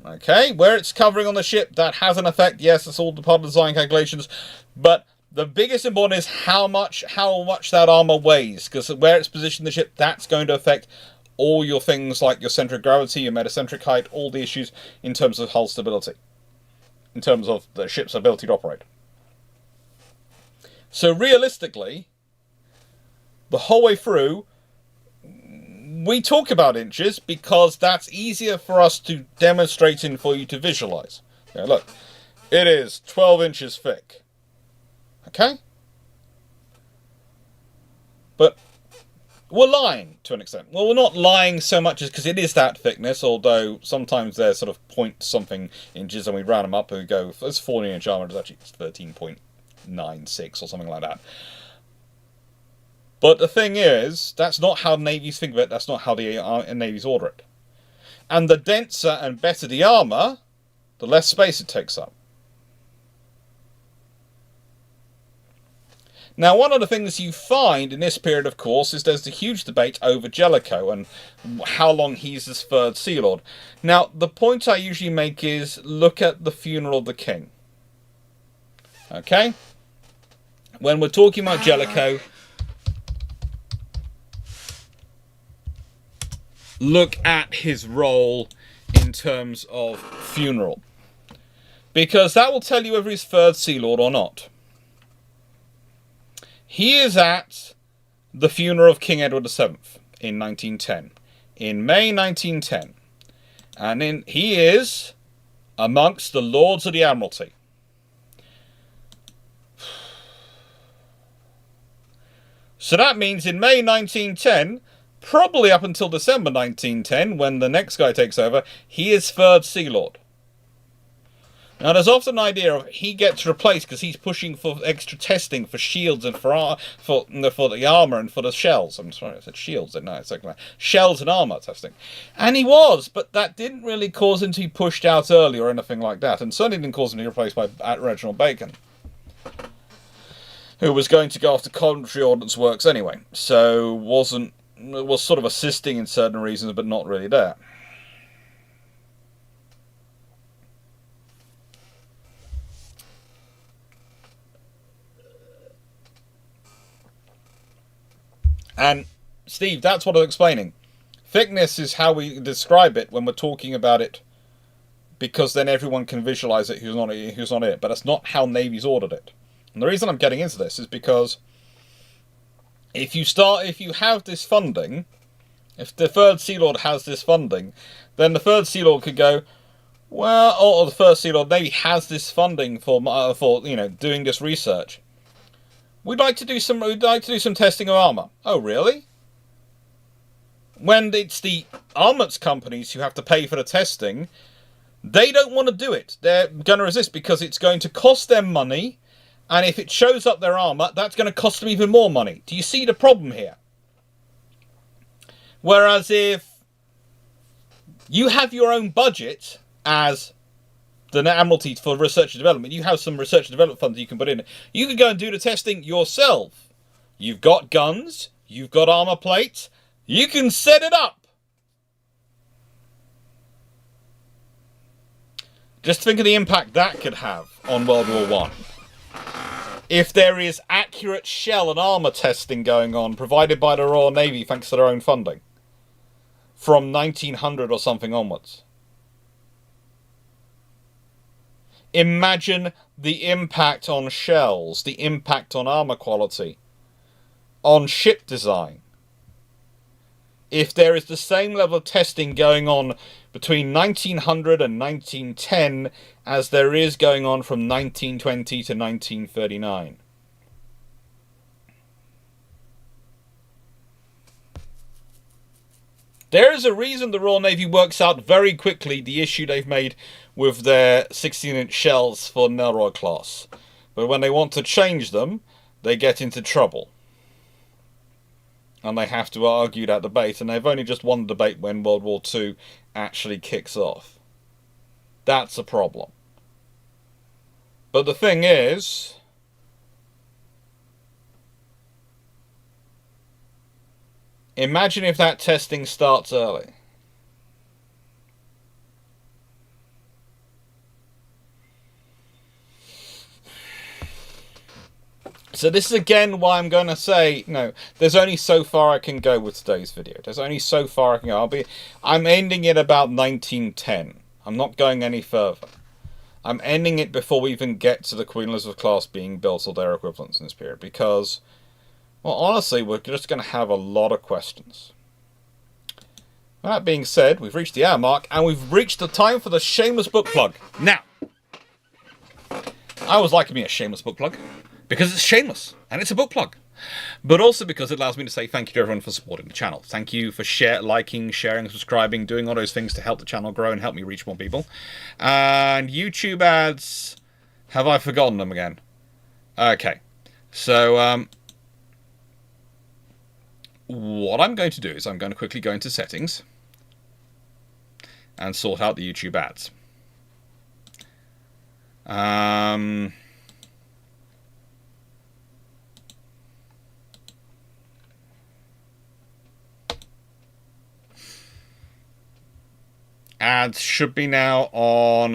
Okay, where it's covering on the ship, that has an effect. Yes, it's all part of the design calculations. But the biggest important is how much that armour weighs. Because where it's positioned in the ship, that's going to affect all your things like your centre of gravity, your metacentric height, all the issues in terms of hull stability. In terms of the ship's ability to operate. So realistically, the whole way through, we talk about inches because that's easier for us to demonstrate and for you to visualize. Okay, look, it is 12 inches thick. Okay? But we're lying to an extent. Well, we're not lying so much as because it is that thickness, although sometimes they're sort of point something inches and we round them up and we go, it's 14-inch armor, it's actually 13.96 or something like that. But the thing is, that's not how navies think of it, that's not how the navies order it. And the denser and better the armour, the less space it takes up. Now, one of the things you find in this period, of course, is there's a huge debate over Jellicoe and how long he's this third Sea Lord. Now, the point I usually make is, look at the funeral of the king. Okay? When we're talking about Jellicoe, look at his role in terms of funeral. Because that will tell you whether he's third Sea Lord or not. He is at the funeral of King Edward VII in 1910. In May 1910. And he is amongst the Lords of the Admiralty. So that means in May 1910, probably up until December 1910, when the next guy takes over, he is third Sea Lord. Now, there's often an idea of he gets replaced because he's pushing for extra testing for shields and for the armour and for the shells. I'm sorry, I said shields, no, it's like shells and armour testing. And he was, but that didn't really cause him to be pushed out early or anything like that. And certainly didn't cause him to be replaced by Reginald Bacon, who was going to go off to Coventry Ordnance Works anyway. So was sort of assisting in certain reasons, but not really there. And, Steve, that's what I was explaining. Thickness is how we describe it when we're talking about it, because then everyone can visualize it who's not it. But that's not how navies ordered it. And the reason I'm getting into this is because if you have this funding, if the third Sea Lord has this funding, then the third Sea Lord could go, well, or the first Sea Lord Navy has this funding for doing this research. We'd like to do some testing of armour. Oh, really? When it's the armaments companies who have to pay for the testing, they don't want to do it. They're going to resist because it's going to cost them money, and if it shows up their armour, that's going to cost them even more money. Do you see the problem here? Whereas if you have your own budget as the Admiralty for research and development, you have some research and development funds you can put in. You can go and do the testing yourself. You've got guns, you've got armour plates, you can set it up. Just think of the impact that could have on World War I. If there is accurate shell and armour testing going on, provided by the Royal Navy thanks to their own funding, from 1900 or something onwards. Imagine the impact on shells, the impact on armour quality, on ship design. If there is the same level of testing going on between 1900 and 1910 as there is going on from 1920 to 1939. There is a reason the Royal Navy works out very quickly the issue they've made with their 16-inch shells for Nelroy class. But when they want to change them, they get into trouble. And they have to argue that debate, and they've only just won the debate when World War II actually kicks off. That's a problem. But the thing is, Imagine if that testing starts early. So this is again why I'm going to say, no, there's only so far I can go with today's video. There's only so far I can go. I'm ending it about 1910. I'm not going any further. I'm ending it before we even get to the Queen Elizabeth class being built or their equivalents in this period. Because, well, honestly, we're just going to have a lot of questions. That being said, we've reached the hour mark, and we've reached the time for the shameless book plug. Now, I always like to be a shameless book plug. Because it's shameless, and it's a book plug. But also because it allows me to say thank you to everyone for supporting the channel. Thank you for liking, sharing, subscribing, doing all those things to help the channel grow and help me reach more people. And YouTube ads, have I forgotten them again? Okay, so what I'm going to do is I'm going to quickly go into settings and sort out the YouTube ads. Ads should be now on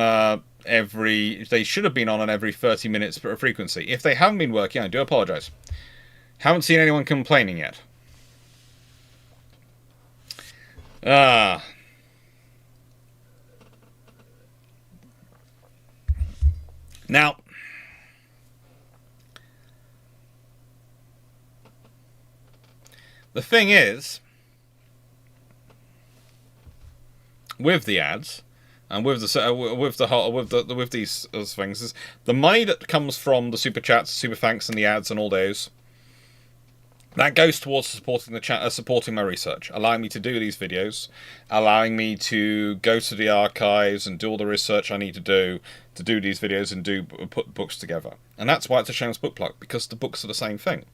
they should have been on every 30 minutes per frequency. If they haven't been working, I do apologize. Haven't seen anyone complaining yet. Now, the thing is, with the ads and with these things, is the money that comes from the super chats, super thanks, and the ads and all those, that goes towards supporting the supporting my research, allowing me to do these videos, allowing me to go to the archives and do all the research I need to do these videos and put books together. And that's why it's a shameless book plug, because the books are the same thing.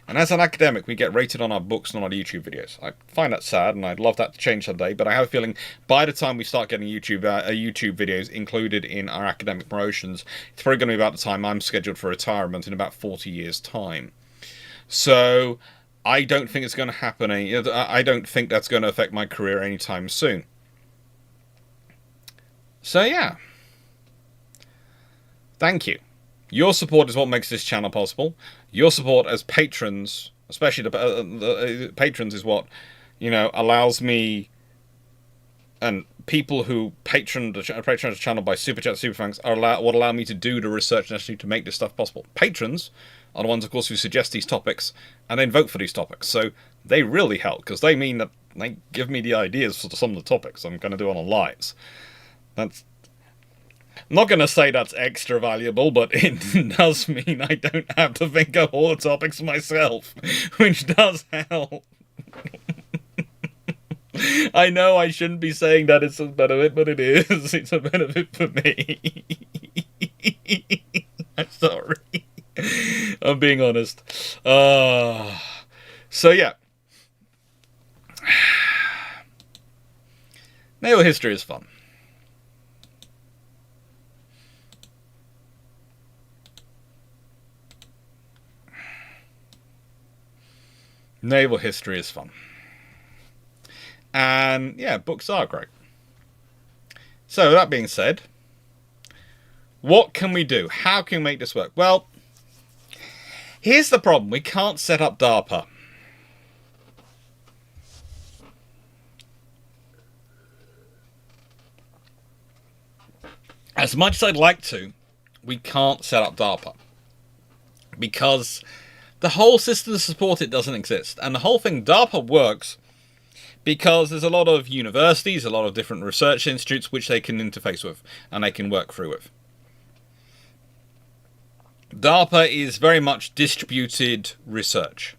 And as an academic, we get rated on our books, not on our YouTube videos. I find that sad, and I'd love that to change someday, but I have a feeling by the time we start getting YouTube videos included in our academic promotions, it's probably going to be about the time I'm scheduled for retirement in about 40 years' time. So I don't think it's going to happen. I don't think that's going to affect my career anytime soon. So yeah. Thank you. Your support is what makes this channel possible. Your support as patrons, especially the patrons, is what, allows me, and people who patron the channel by super chat, super thanks, what allow me to do the research necessary to make this stuff possible. Patrons are the ones, of course, who suggest these topics and then vote for these topics. So they really help, because they mean that they give me the ideas for some of the topics I'm going to do on the lives. I'm not going to say that's extra valuable, but it does mean I don't have to think of all the topics myself, which does help. I know I shouldn't be saying that it's a benefit, but it is. It's a benefit for me. I'm sorry. I'm being honest. So yeah. Naval history is fun. Naval history is fun. And yeah, books are great. So that being said, what can we do? How can we make this work? Well, here's the problem. We can't set up DARPA. As much as I'd like to, we can't set up DARPA. Because the whole system to support it doesn't exist. And the whole thing, DARPA works because there's a lot of universities, a lot of different research institutes which they can interface with and they can work through with. DARPA is very much distributed research.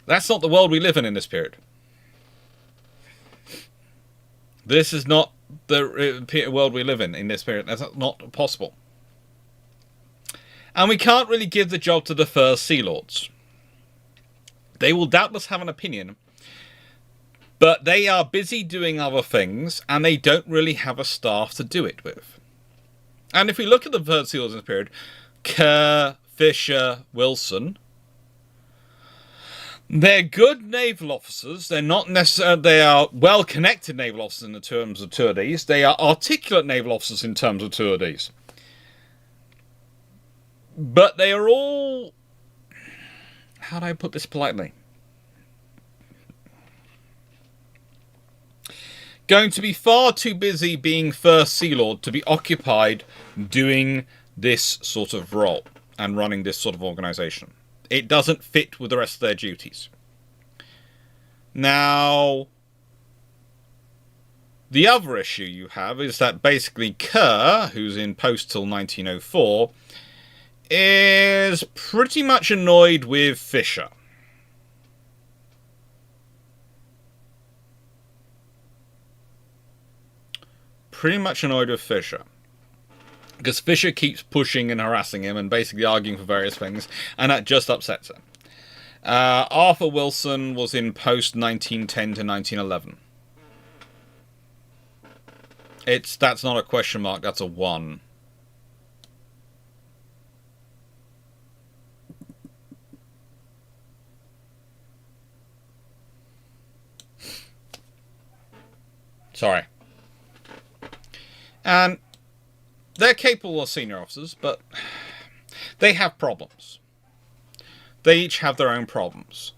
That's not the world we live in this period. This is not the world we live in this period. That's not possible. And we can't really give the job to the First Sea Lords. They will doubtless have an opinion, but they are busy doing other things, and they don't really have a staff to do it with. And if we look at the First Sea Lords in this period, Kerr, Fisher, Wilson, They're good naval officers. They're not necessarily. They are well-connected naval officers in the terms of tourdees. They are articulate naval officers in terms of tourdees. But they are all. How do I put this politely? Going to be far too busy being First Sea Lord to be occupied doing this sort of role and running this sort of organisation. It doesn't fit with the rest of their duties. Now, the other issue you have is that basically Kerr, who's in post till 1904, is pretty much annoyed with Fisher. Pretty much annoyed with Fisher. Because Fisher keeps pushing and harassing him and basically arguing for various things, and that just upsets him. Arthur Wilson was in post 1910 to 1911. That's not a question mark, that's a 1. Sorry. And they're capable of senior officers, but they have problems. They each have their own problems.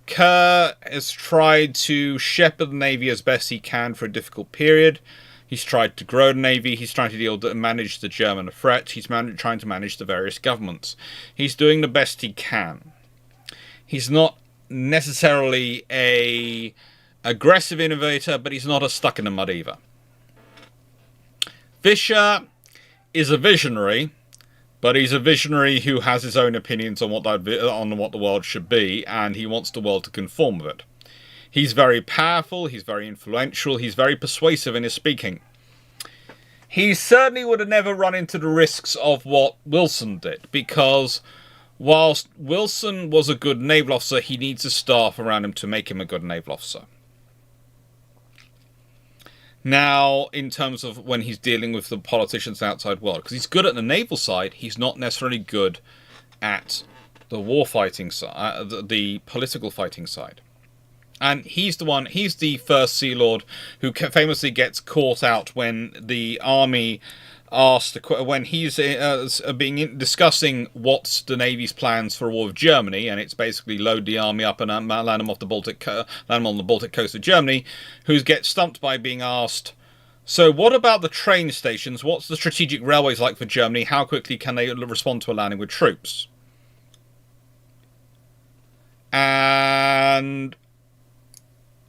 Kerr has tried to shepherd the Navy as best he can for a difficult period. He's tried to grow the Navy. He's trying to manage the German threat. He's trying to manage the various governments. He's doing the best he can. He's not necessarily a aggressive innovator, but he's not a stuck in the mud either. Fisher is a visionary, but he's a visionary who has his own opinions on what the world should be, and he wants the world to conform with it. He's very powerful, he's very influential, he's very persuasive in his speaking. He certainly would have never run into the risks of what Wilson did, because whilst Wilson was a good naval officer, he needs a staff around him to make him a good naval officer. Now, in terms of when he's dealing with the politicians outside world, because he's good at the naval side, he's not necessarily good at the war fighting side, the political fighting side. And he's the first Sea Lord who famously gets caught out when the army when he's discussing what's the Navy's plans for a war with Germany, and it's basically load the army up and land them on the Baltic coast of Germany, who gets stumped by being asked, so what about the train stations? What's the strategic railways like for Germany? How quickly can they respond to a landing with troops? And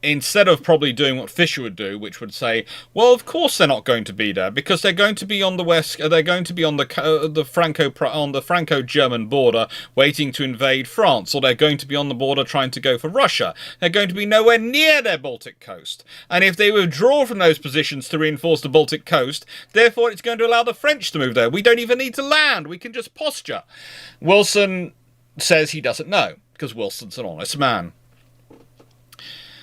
instead of probably doing what Fisher would do, which would say, well, of course they're not going to be there, because they're going to be on the west, they're going to be on the Franco-German border waiting to invade France, or they're going to be on the border trying to go for Russia. They're going to be nowhere near their Baltic coast. And if they withdraw from those positions to reinforce the Baltic coast, therefore it's going to allow the French to move there. We don't even need to land. We can just posture. Wilson says he doesn't know, because Wilson's an honest man.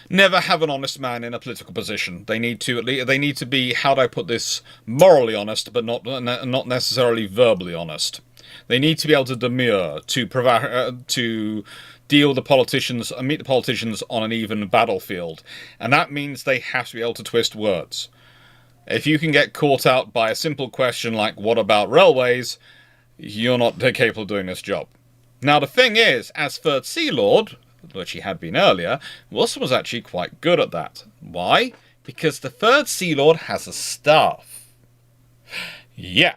Never have an honest man in a political position. They need to be, how do I put this, morally honest, but not necessarily verbally honest. They need to be able to demur, to deal with the politicians, and meet the politicians on an even battlefield. And that means they have to be able to twist words. If you can get caught out by a simple question like, what about railways? You're not capable of doing this job. Now the thing is, as Third Sea Lord, which he had been earlier, Wilson was actually quite good at that. Why? Because the Third Sea Lord has a staff. Yeah.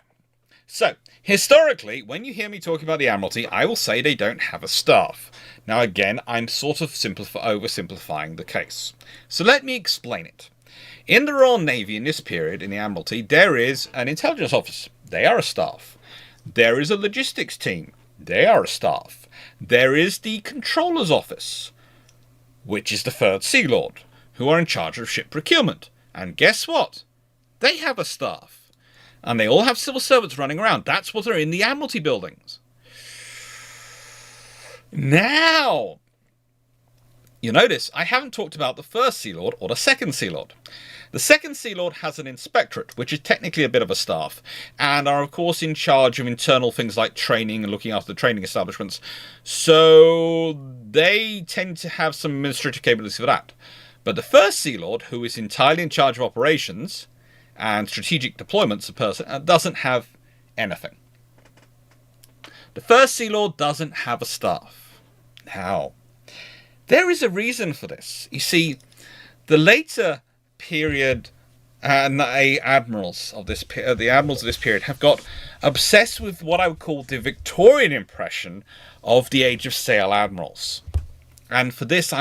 So, historically, when you hear me talking about the Admiralty, I will say they don't have a staff. Now again, I'm sort of oversimplifying the case. So let me explain it. In the Royal Navy in this period, in the Admiralty, there is an intelligence office. They are a staff. There is a logistics team. They are a staff. There is the Controller's Office, which is the Third Sea Lord, who are in charge of ship procurement. And guess what? They have a staff. And they all have civil servants running around. That's what are in the Admiralty buildings. Now, You'll notice I haven't talked about the first Sea Lord or the second Sea Lord. The second Sea Lord has an inspectorate, which is technically a bit of a staff, and are of course in charge of internal things like training and looking after the training establishments, so they tend to have some administrative capabilities for that. But the first Sea Lord, who is entirely in charge of operations and strategic deployments of person, doesn't have anything. The first Sea Lord doesn't have a staff. Now, there is a reason for this. You see, the later period and the admirals of this period have got obsessed with what I would call the Victorian impression of the Age of Sail admirals. And for this,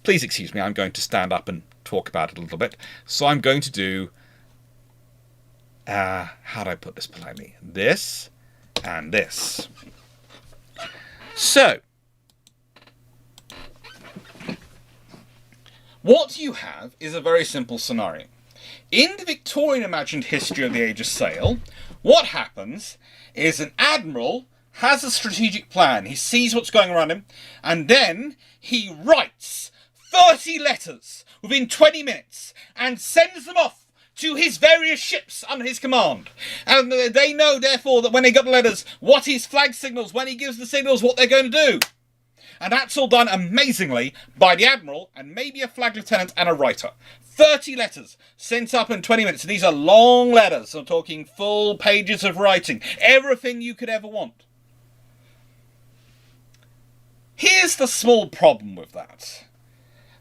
please excuse me, I'm going to stand up and talk about it a little bit. So I'm going to do, how do I put this politely? This and this. So, what you have is a very simple scenario. In the Victorian imagined history of the Age of Sail, what happens is an admiral has a strategic plan. He sees what's going around him, and then he writes 30 letters within 20 minutes and sends them off to his various ships under his command. And they know, therefore, that when they got the letters, what his flag signals, when he gives the signals, what they're going to do. And that's all done amazingly by the admiral and maybe a flag lieutenant and a writer. 30 letters sent up in 20 minutes. These are long letters. I'm talking full pages of writing. Everything you could ever want. Here's the small problem with that.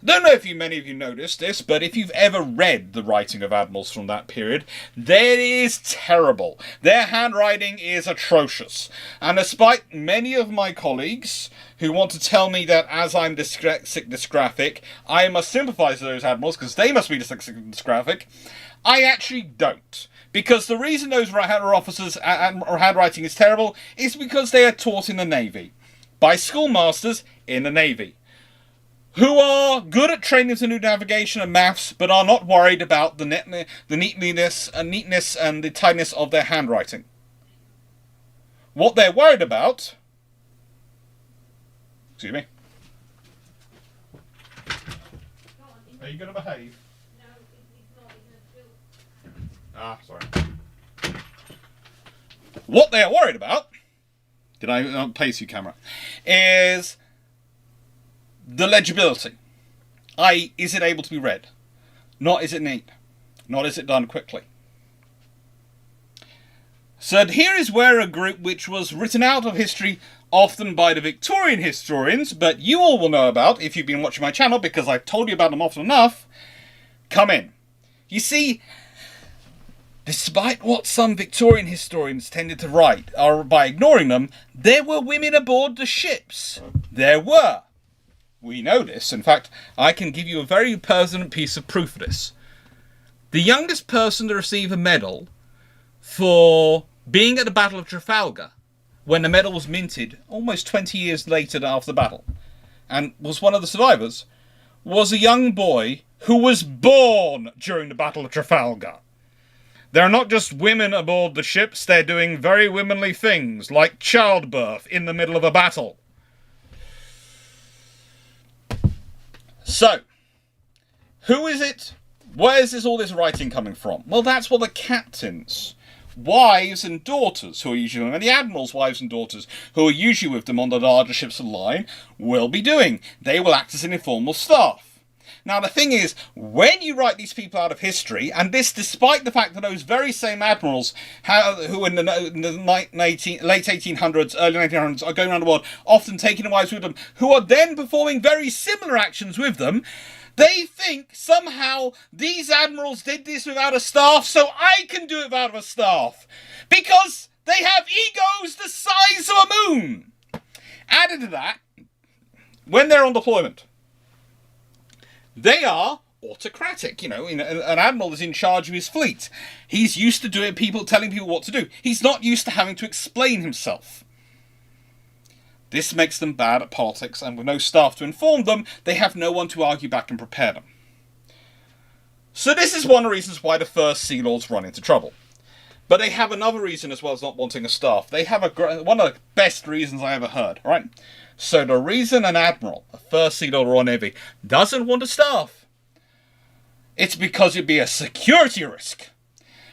I don't know if many of you noticed this, but if you've ever read the writing of admirals from that period, that is terrible. Their handwriting is atrocious. And despite many of my colleagues who want to tell me that as I'm dysgraphic, I must sympathise with those admirals because they must be dysgraphic, I actually don't. Because the reason those officers' handwriting is terrible is because they are taught in the Navy by schoolmasters in the Navy, who are good at training to new navigation and maths, but are not worried about the neatness and the tidiness of their handwriting. What they're worried about... Excuse me. Are you going to behave? No, he's not. Sorry. What they are worried about... Did I place you, camera? Is the legibility. I.e., is it able to be read? Not is it neat. Not is it done quickly. So here is where a group which was written out of history often by the Victorian historians, but you all will know about if you've been watching my channel because I've told you about them often enough, come in. You see, despite what some Victorian historians tended to write, or by ignoring them, there were women aboard the ships. There were. We know this. In fact, I can give you a very pertinent piece of proof of this. The youngest person to receive a medal for being at the Battle of Trafalgar, when the medal was minted almost 20 years later after the battle, and was one of the survivors, was a young boy who was born during the Battle of Trafalgar. There are not just women aboard the ships, they're doing very womanly things, like childbirth in the middle of a battle. So, who is it? Where is all this writing coming from? Well, that's what the captains, wives and daughters, who are usually with them, and the admirals' wives and daughters, who are usually with them on the larger ships of the line, will be doing. They will act as an informal staff. Now, the thing is, when you write these people out of history, and this despite the fact that those very same admirals who in the late 1800s, early 1900s are going around the world, often taking wives with them, who are then performing very similar actions with them, they think somehow these admirals did this without a staff, so I can do it without a staff. Because they have egos the size of a moon. Added to that, when they're on deployment, they are autocratic. You know, an admiral is in charge of his fleet. He's used to telling people what to do. He's not used to having to explain himself. This makes them bad at politics, and with no staff to inform them, they have no one to argue back and prepare them. So this is one of the reasons why the first Sea Lords run into trouble. But they have another reason as well as not wanting a staff. They have one of the best reasons I ever heard, right? So the reason an admiral, a First Sea Lord Royal Navy, doesn't want a staff, it's because it'd be a security risk.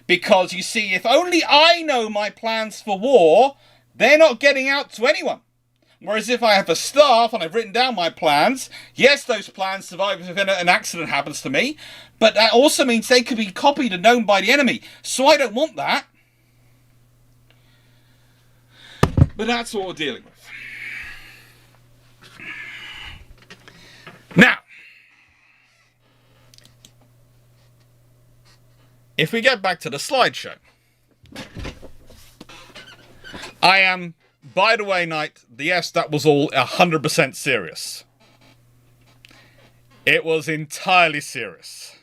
Because, you see, if only I know my plans for war, they're not getting out to anyone. Whereas if I have a staff and I've written down my plans, yes, those plans survive if an accident happens to me, but that also means they could be copied and known by the enemy. So I don't want that. But that's what we're dealing with. Now, if we get back to the slideshow, I am, by the way, Knight, yes, that was all 100% serious. It was entirely serious.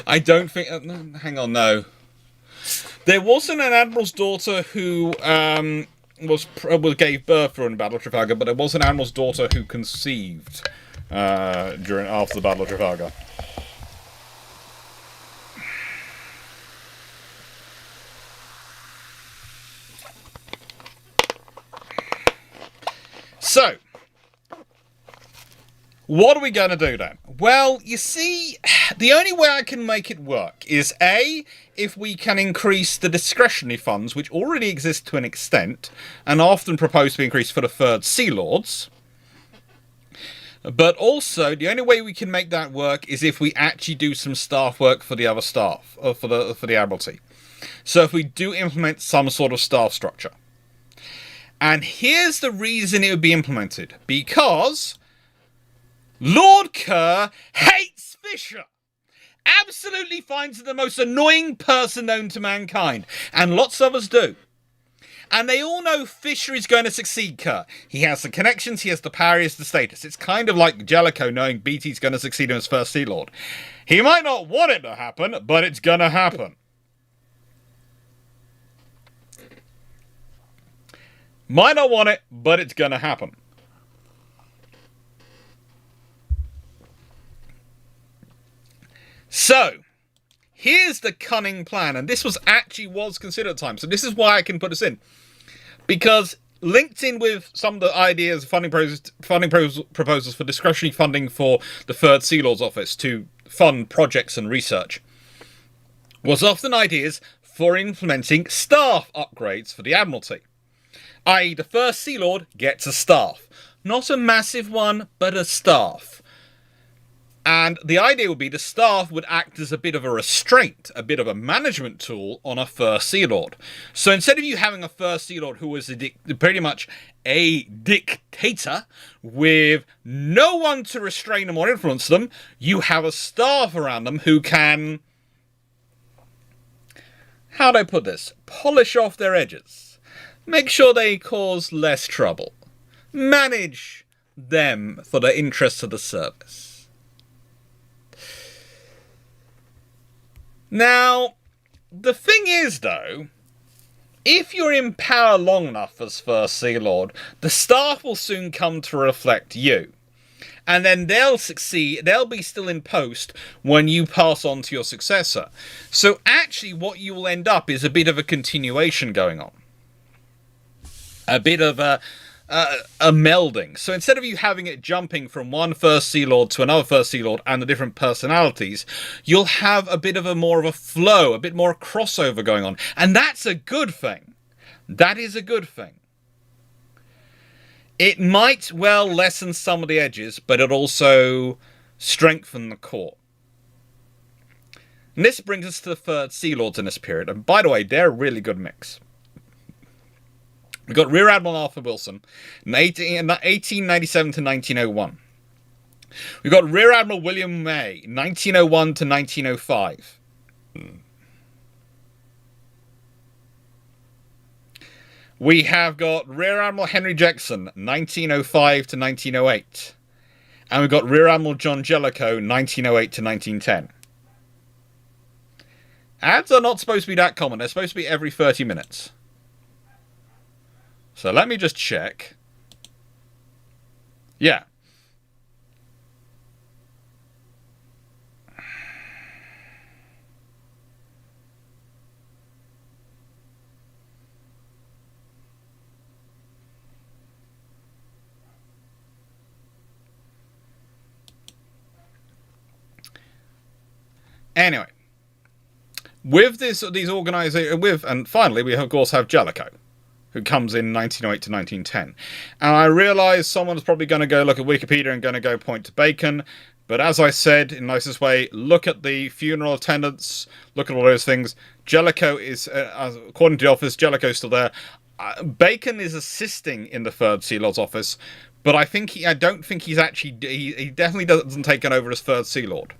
I don't think... hang on, no. There wasn't an admiral's daughter who gave birth during the Battle of Trafalgar, but there was an admiral's daughter who conceived after the Battle of Trafalgar. So, what are we going to do then? Well, you see, the only way I can make it work is A, if we can increase the discretionary funds, which already exist to an extent, and often proposed to be increased for the Third Sea Lords. But also, the only way we can make that work is if we actually do some staff work for the other staff, or for the Admiralty. So if we do implement some sort of staff structure. And here's the reason it would be implemented. Because Lord Kerr hates Fisher. Absolutely finds him the most annoying person known to mankind. And lots of us do. And they all know Fisher is going to succeed Kerr. He has the connections, he has the power, he has the status. It's kind of like Jellicoe knowing Beatty's going to succeed him as First Sea Lord. He might not want it to happen, but it's going to happen. Might not want it, but it's going to happen. So, here's the cunning plan, and this was considered at the time, so this is why I can put this in. Because linked in with some of the ideas, funding proposals for discretionary funding for the Third Sea Lord's Office to fund projects and research, was often ideas for implementing staff upgrades for the Admiralty. I.e., the First Sea Lord gets a staff. Not a massive one, but a staff. And the idea would be the staff would act as a bit of a restraint, a bit of a management tool on a First Sea Lord. So instead of you having a First Sea Lord who was pretty much a dictator with no one to restrain them or influence them, you have a staff around them who can, how do I put this, polish off their edges. Make sure they cause less trouble. Manage them for the interests of the service. Now, the thing is, though, if you're in power long enough as First Sea Lord, the staff will soon come to reflect you. And then they'll succeed, they'll be still in post when you pass on to your successor. So actually what you will end up is a bit of a continuation going on. A bit of a melding. So instead of you having it jumping from one First Sea Lord to another First Sea Lord and the different personalities, you'll have a bit of a more of a flow, a bit more crossover going on. And that's a good thing. That is a good thing. It might well lessen some of the edges, but it also strengthen the core. And this brings us to the Third Sea Lords in this period. And by the way, they're a really good mix. We've got Rear Admiral Arthur Wilson in 1897 to 1901. We've got Rear Admiral William May, 1901 to 1905. We have got Rear Admiral Henry Jackson, 1905 to 1908. And we've got Rear Admiral John Jellicoe, 1908 to 1910. Ads are not supposed to be that common. They're supposed to be every 30 minutes. So let me just check. Yeah. Anyway, with these organizations, and finally we of course have Jellicoe, who comes in 1908 to 1910. And I realise someone's probably going to go look at Wikipedia and going to go point to Bacon, but as I said in the nicest way, look at the funeral attendants, look at all those things. Jellicoe is, according to the office, Jellicoe's still there. Bacon is assisting in the Third Sea Lord's office, but I don't think he's actually, he definitely doesn't take it over as Third Sea Lord.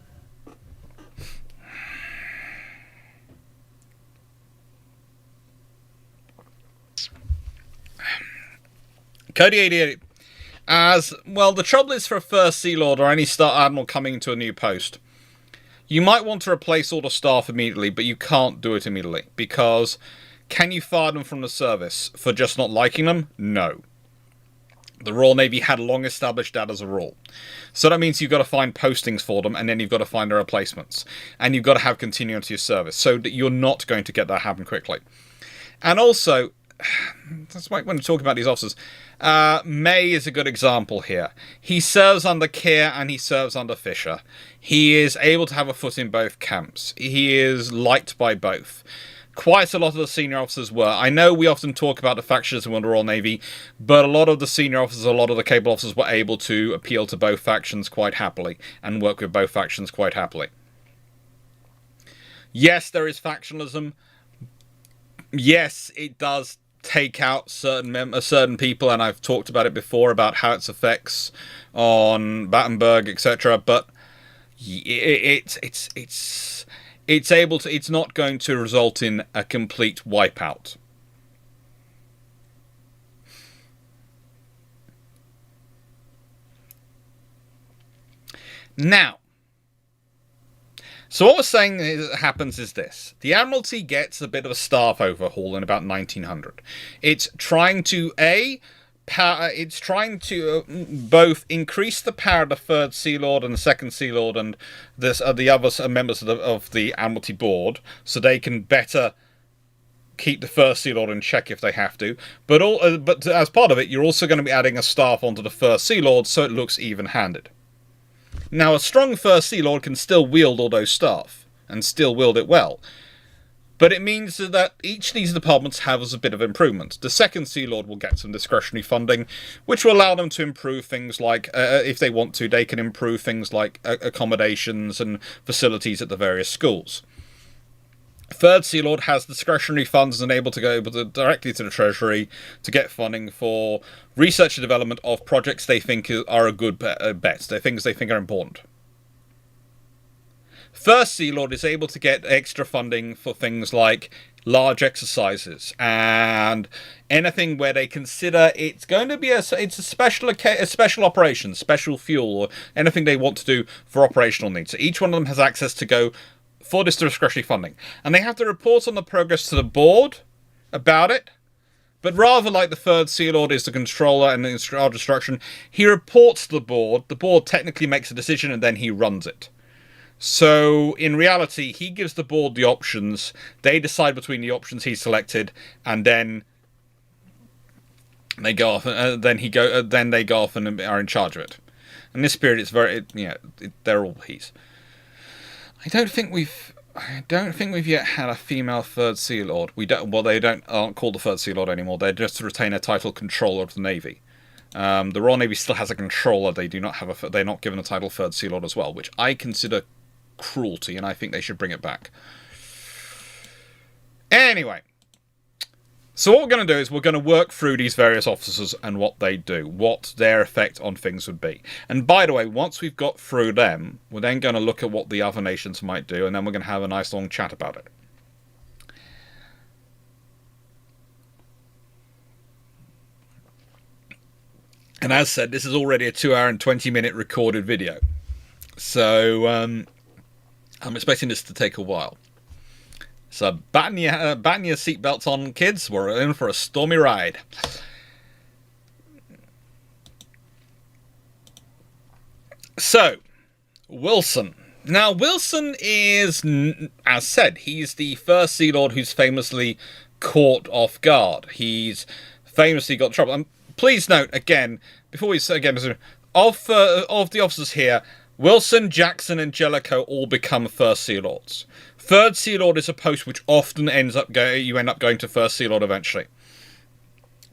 Cody 88. As well, the trouble is for a First Sea Lord or any Star Admiral coming into a new post, you might want to replace all the staff immediately, but you can't do it immediately, because can you fire them from the service for just not liking them? No. The Royal Navy had long established that as a rule. So that means you've got to find postings for them, and then you've got to find their replacements. And you've got to have continuity of service, so that you're not going to get that happen quickly. And also, that's why when we're talking about these officers, May is a good example here. He serves under Keir and he serves under Fisher. He is able to have a foot in both camps. He is liked by both. Quite a lot of the senior officers were. I know we often talk about the factionalism in the Royal Navy, but a lot of the senior officers, a lot of the cable officers were able to appeal to both factions quite happily and work with both factions quite happily. Yes, there is factionalism. Yes, it does take out certain people, and I've talked about it before about how its effects on Battenberg, etc. But it's not going to result in a complete wipeout. Now, so what we're saying happens is this. The Admiralty gets a bit of a staff overhaul in about 1900. It's trying to, both increase the power of the Third Sea Lord and the Second Sea Lord and the other members of the Admiralty Board, so they can better keep the First Sea Lord in check if they have to. But as part of it, you're also going to be adding a staff onto the First Sea Lord, so it looks even-handed. Now, a strong First Sea Lord can still wield all those staff, and still wield it well. But it means that each of these departments has a bit of improvement. The Second Sea Lord will get some discretionary funding, which will allow them to improve things like, if they want to, they can improve things like accommodations and facilities at the various schools. Third Sea Lord has discretionary funds and able to go directly to the Treasury to get funding for research and development of projects they think are a good bet, things they think are important. First Sea Lord is able to get extra funding for things like large exercises and anything where they consider it's going to be a special operation, special fuel, or anything they want to do for operational needs. So each one of them has access to go for this discretionary funding. And they have to report on the progress to the board about it. But rather like the Third Sea Lord is the controller and in charge of instruction, he reports to the board. The board technically makes a decision and then he runs it. So in reality, he gives the board the options. They decide between the options he selected, and then they go off. Then they go off and are in charge of it. In this period, it's very they're all he's. I don't think we've yet had a female Third Sea Lord. We don't. Well, aren't called the Third Sea Lord anymore. They just retain a title Controller of the Navy. The Royal Navy still has a controller. They do not have they're not given a title Third Sea Lord as well, which I consider cruelty, and I think they should bring it back. Anyway, so what we're going to do is we're going to work through these various officers and what they do, what their effect on things would be. And by the way, once we've got through them, we're then going to look at what the other nations might do, and then we're going to have a nice long chat about it. And as said, this is already a 2 hour and 20-minute recorded video. So I'm expecting this to take a while. So batten your seatbelts on, kids. We're in for a stormy ride. So, Wilson. Now, Wilson is, as said, he's the first Sea Lord who's famously caught off guard. He's famously got trouble. And please note, again, before we say again, of the officers here, Wilson, Jackson, and Jellicoe all become First Sea Lords. Third Sea Lord is a post which often you end up going to First Sea Lord eventually.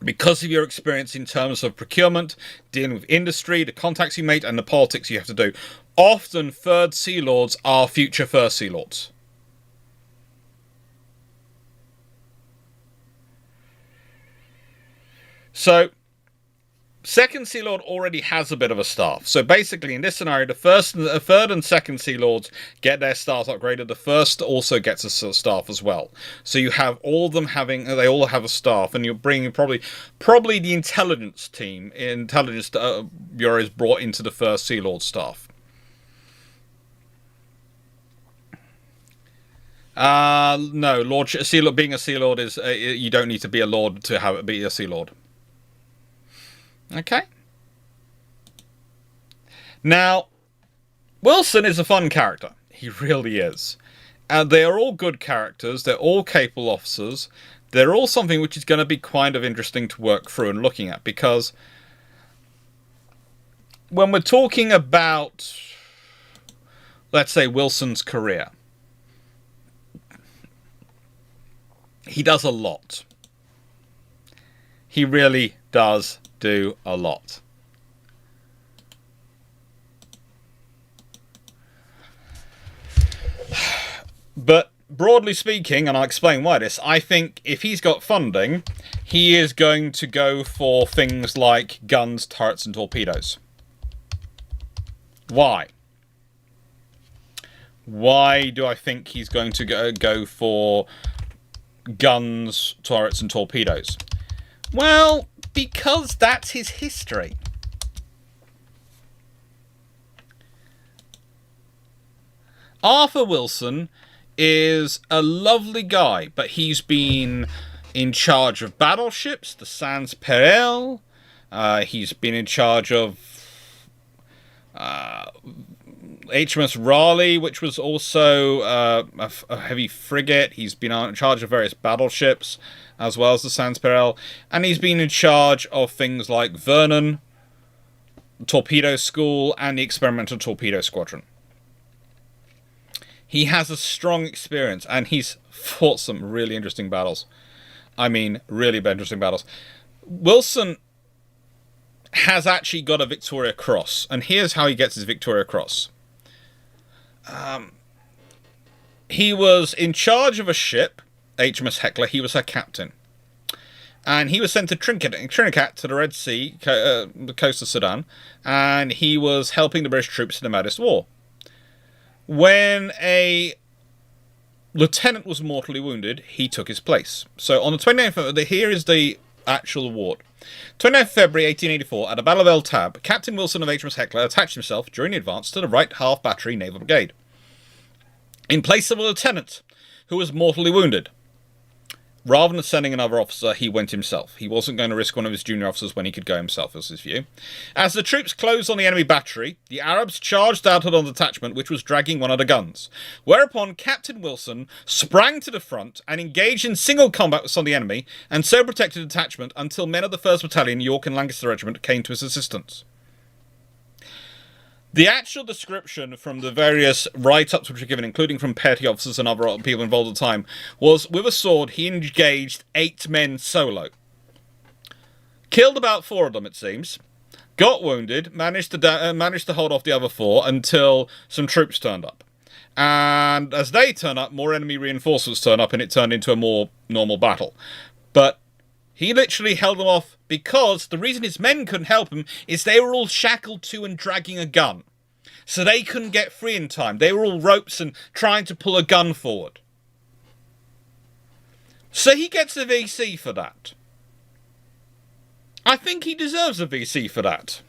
Because of your experience in terms of procurement, dealing with industry, the contacts you make, and the politics you have to do. Often, Third Sea Lords are future First Sea Lords. So, Second Sea Lord already has a bit of a staff. So basically, in this scenario, the third and second Sea Lords get their staff upgraded. The first also gets a staff as well. So you have all of them they all have a staff, and you're bringing probably the intelligence team, intelligence bureau is brought into the first Sea Lord staff. No, being a Sea Lord is you don't need to be a Lord to be a Sea Lord. Okay. Now, Wilson is a fun character. He really is. And they are all good characters. They're all capable officers. They're all something which is going to be kind of interesting to work through and looking at. Because when we're talking about, let's say, Wilson's career, he does a lot. He really does do a lot. But broadly speaking, and I'll explain why this, I think if he's got funding, he is going to go for things like guns, turrets, and torpedoes. Why? Why do I think he's going to go for guns, turrets, and torpedoes? Well, because that's his history. Arthur Wilson is a lovely guy, but he's been in charge of battleships, the Sans Perel. He's been in charge of HMS Raleigh, which was also a heavy frigate. He's been in charge of various battleships, as well as the Sans Perel, and he's been in charge of things like Vernon, Torpedo School, and the Experimental Torpedo Squadron. He has a strong experience, and he's fought some really interesting battles. I mean, really interesting battles. Wilson has actually got a Victoria Cross, and here's how he gets his Victoria Cross. He was in charge of a ship, HMS Heckler. He was her captain. And he was sent to Trinidad to the Red Sea, the coast of Sudan, and he was helping the British troops in the Mahdist War. When a lieutenant was mortally wounded, he took his place. So on the 29th, here is the actual award. 29th February 1884, at the Battle of El Tab, Captain Wilson of HMS Heckler attached himself during the advance to the right half battery naval brigade, in place of a lieutenant who was mortally wounded. Rather than sending another officer, he went himself. He wasn't going to risk one of his junior officers when he could go himself, was his view. As the troops closed on the enemy battery, the Arabs charged out on the detachment, which was dragging one of the guns. Whereupon Captain Wilson sprang to the front and engaged in single combat with some of the enemy, and so protected the detachment until men of the 1st Battalion, York and Lancaster Regiment, came to his assistance. The actual description from the various write-ups which were given, including from petty officers and other people involved at the time, was, with a sword, he engaged 8 men solo. Killed about 4 of them, it seems. Got wounded, managed to hold off the other 4 until some troops turned up. And as they turned up, more enemy reinforcements turned up, and it turned into a more normal battle. But he literally held them off because the reason his men couldn't help him is they were all shackled to and dragging a gun. So they couldn't get free in time. They were all ropes and trying to pull a gun forward. So he gets a VC for that. I think he deserves a VC for that.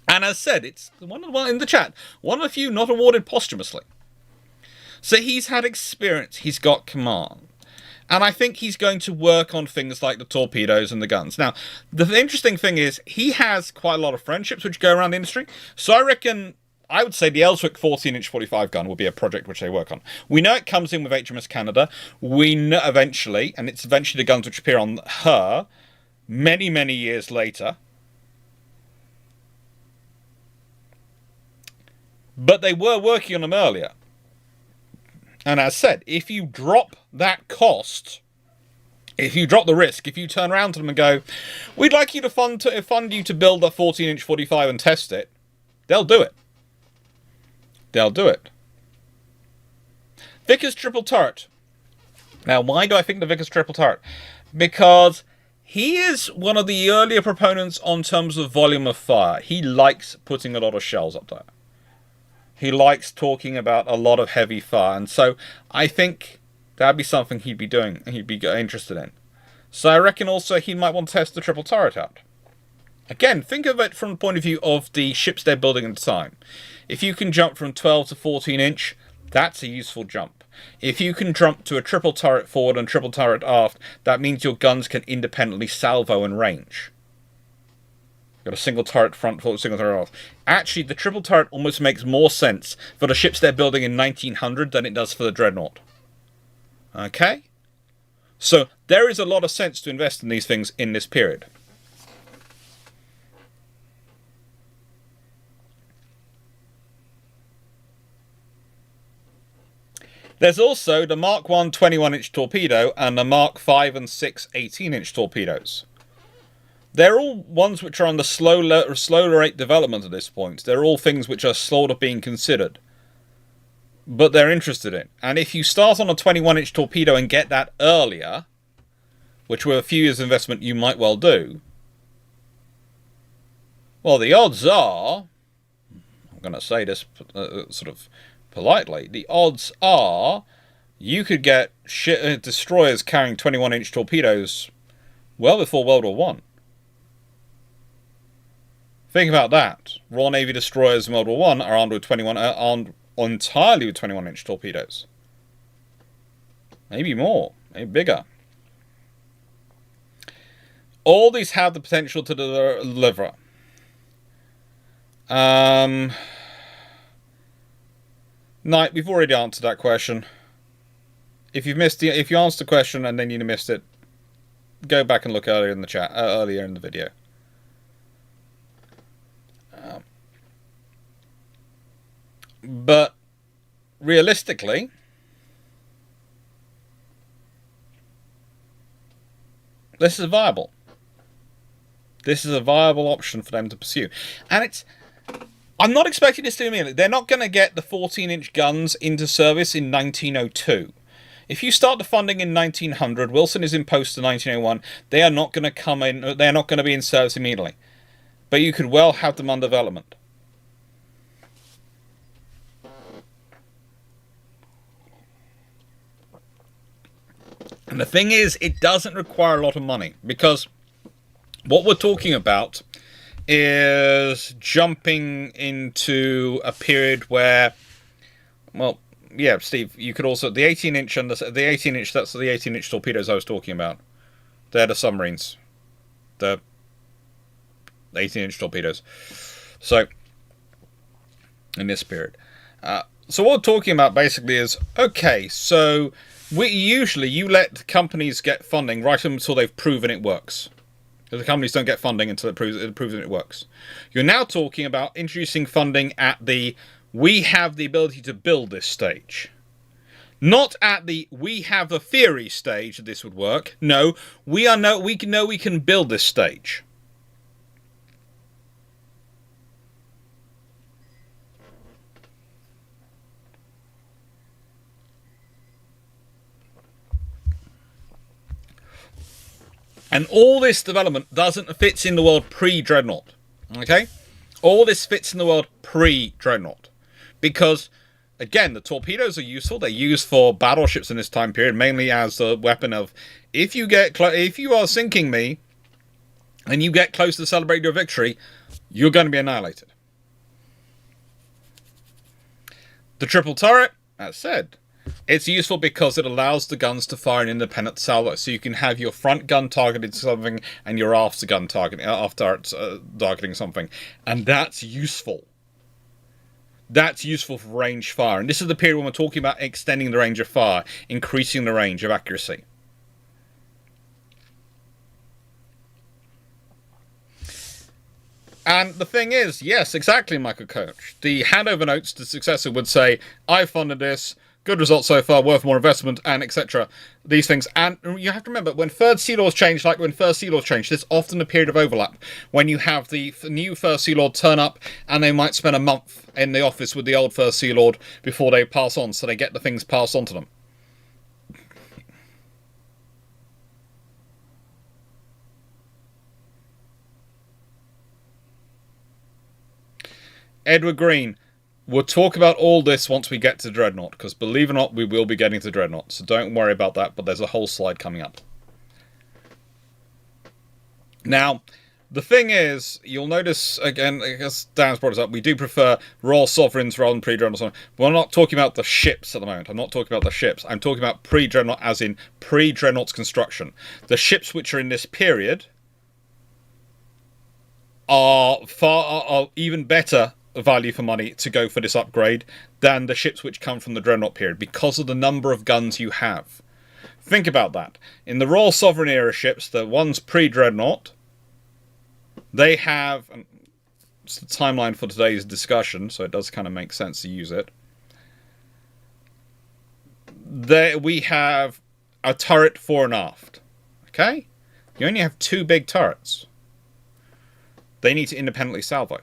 And as said, it's one in the chat, one of the few not awarded posthumously. So he's had experience. He's got command. And I think he's going to work on things like the torpedoes and the guns. Now, the interesting thing is he has quite a lot of friendships which go around the industry. So I would say the Ellswick 14-inch 45 gun will be a project which they work on. We know it comes in with HMS Canada. We know eventually, and it's eventually the guns which appear on her many, many years later. But they were working on them earlier. And as said, if you drop that cost, if you drop the risk, if you turn around to them and go, we'd like you to fund you to build a 14-inch 45 and test it, they'll do it. They'll do it. Vickers triple turret. Now, why do I think the Vickers triple turret? Because he is one of the earlier proponents on terms of volume of fire. He likes putting a lot of shells up there. He likes talking about a lot of heavy fire, and so I think that'd be something he'd be doing, he'd be interested in. So I reckon also he might want to test the triple turret out. Again, think of it from the point of view of the ships they're building at the time. If you can jump from 12 to 14 inch, that's a useful jump. If you can jump to a triple turret forward and triple turret aft, that means your guns can independently salvo and range. Got a single turret front, forward, single turret aft. Actually, the triple turret almost makes more sense for the ships they're building in 1900 than it does for the Dreadnought. Okay? So, there is a lot of sense to invest in these things in this period. There's also the Mark 1 21-inch torpedo and the Mark 5 and 6 18-inch torpedoes. They're all ones which are on the slow rate development at this point. They're all things which are sort of being considered. But they're interested in. And if you start on a 21-inch torpedo and get that earlier, which with a few years' investment you might well do, well, the odds are, I'm going to say this sort of politely, the odds are you could get destroyers carrying 21-inch torpedoes well before World War One. Think about that. Royal Navy destroyers in World War One are armed entirely with 21-inch torpedoes. Maybe more, maybe bigger. All these have the potential to deliver. Knight, we've already answered that question. If you answered the question and then you missed it, go back and look earlier in the chat, earlier in the video. But realistically, this is viable. This is a viable option for them to pursue. And I'm not expecting this to be immediately. They're not going to get the 14-inch guns into service in 1902. If you start the funding in 1900, Wilson is in post to 1901, they are not going to come in, they're not going to be in service immediately. But you could well have them on development. And the thing is, it doesn't require a lot of money, because what we're talking about is jumping into a period where, well, yeah, Steve, you could also, the 18-inch and the 18-inch, that's the 18-inch torpedoes I was talking about. They're the submarines. The 18-inch torpedoes. So, in this period. So what we're talking about basically is, okay, so you let companies get funding right until they've proven it works. Because the companies don't get funding until it proves that it works. You're now talking about introducing funding at the we have the ability to build this stage. Not at the we have a theory stage that this would work. No, we know we can build this stage. And all this development fits in the world pre-Dreadnought. Okay? All this fits in the world pre-Dreadnought. Because, again, the torpedoes are useful. They're used for battleships in this time period, mainly as a weapon of, if you are sinking me, and you get close to celebrating your victory, you're going to be annihilated. The triple turret, as said, It's useful because it allows the guns to fire an independent salvo, so you can have your front gun targeting something and your after gun targeting something, and that's useful. That's useful for range fire, and this is the period when we're talking about extending the range of fire, increasing the range of accuracy. And the thing is, yes, exactly, Michael Coach. The handover notes to the successor would say, I funded this, good results so far, worth more investment, and etc. These things. And you have to remember, when third Sea Lords change, like when first Sea Lords change, there's often a period of overlap. When you have the new first Sea Lord turn up, and they might spend a month in the office with the old first Sea Lord before they pass on, so they get the things passed on to them. Edward Green, we'll talk about all this once we get to Dreadnought, because believe it or not, we will be getting to Dreadnought, so don't worry about that, but there's a whole slide coming up. Now, the thing is, you'll notice, again, I guess Dan's brought us up, we do prefer Royal Sovereigns rather than pre-Dreadnought. We're not talking about the ships at the moment. I'm not talking about the ships. I'm talking about pre-Dreadnought as in pre-Dreadnought's construction. The ships which are in this period are even better value for money to go for this upgrade than the ships which come from the Dreadnought period, because of the number of guns you have. Think about that. In the Royal Sovereign era ships, the ones pre-Dreadnought, they have, and it's the timeline for today's discussion, so it does kind of make sense to use it. There we have a turret fore and aft. Okay? You only have 2 big turrets. They need to independently salvo.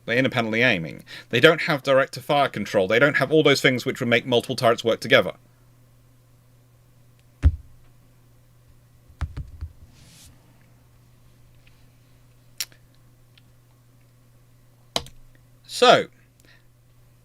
They're independently aiming. They don't have direct-to-fire control. They don't have all those things which would make multiple turrets work together. So,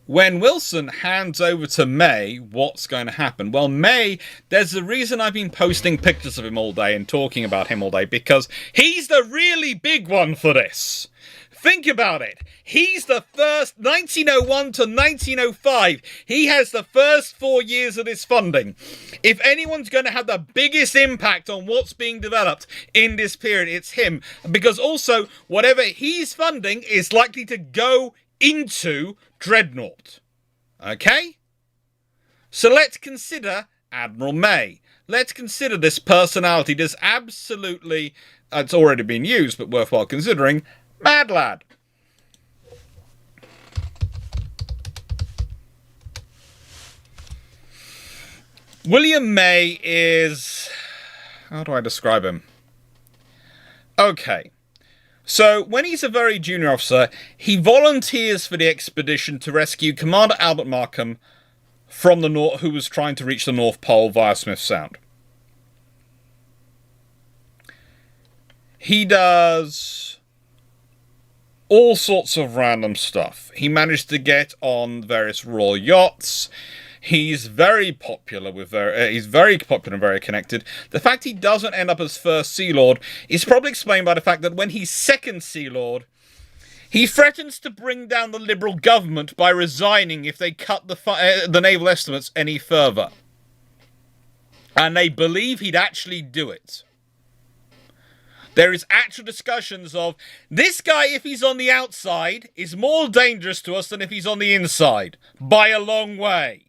when Wilson hands over to May, what's going to happen? Well, May, there's a reason I've been posting pictures of him all day and talking about him all day, because he's the really big one for this. Think about it. He's the first, 1901 to 1905. He has the first 4 years of this funding. If anyone's going to have the biggest impact on what's being developed in this period, it's him. Because also, whatever he's funding is likely to go into Dreadnought. Okay? So let's consider Admiral May. Let's consider this personality, this absolutely, it's already been used, but worthwhile considering, Mad Lad. William May is... how do I describe him? Okay. So, when he's a very junior officer, he volunteers for the expedition to rescue Commander Albert Markham from the North, who was trying to reach the North Pole via Smith Sound. He does all sorts of random stuff. He managed to get on various royal yachts. He's very popular he's very popular and very connected. The fact he doesn't end up as first Sea Lord is probably explained by the fact that when he's second Sea Lord, he threatens to bring down the Liberal government by resigning if they cut the naval estimates any further. And they believe he'd actually do it. There is actual discussions of, this guy, if he's on the outside, is more dangerous to us than if he's on the inside. By a long way.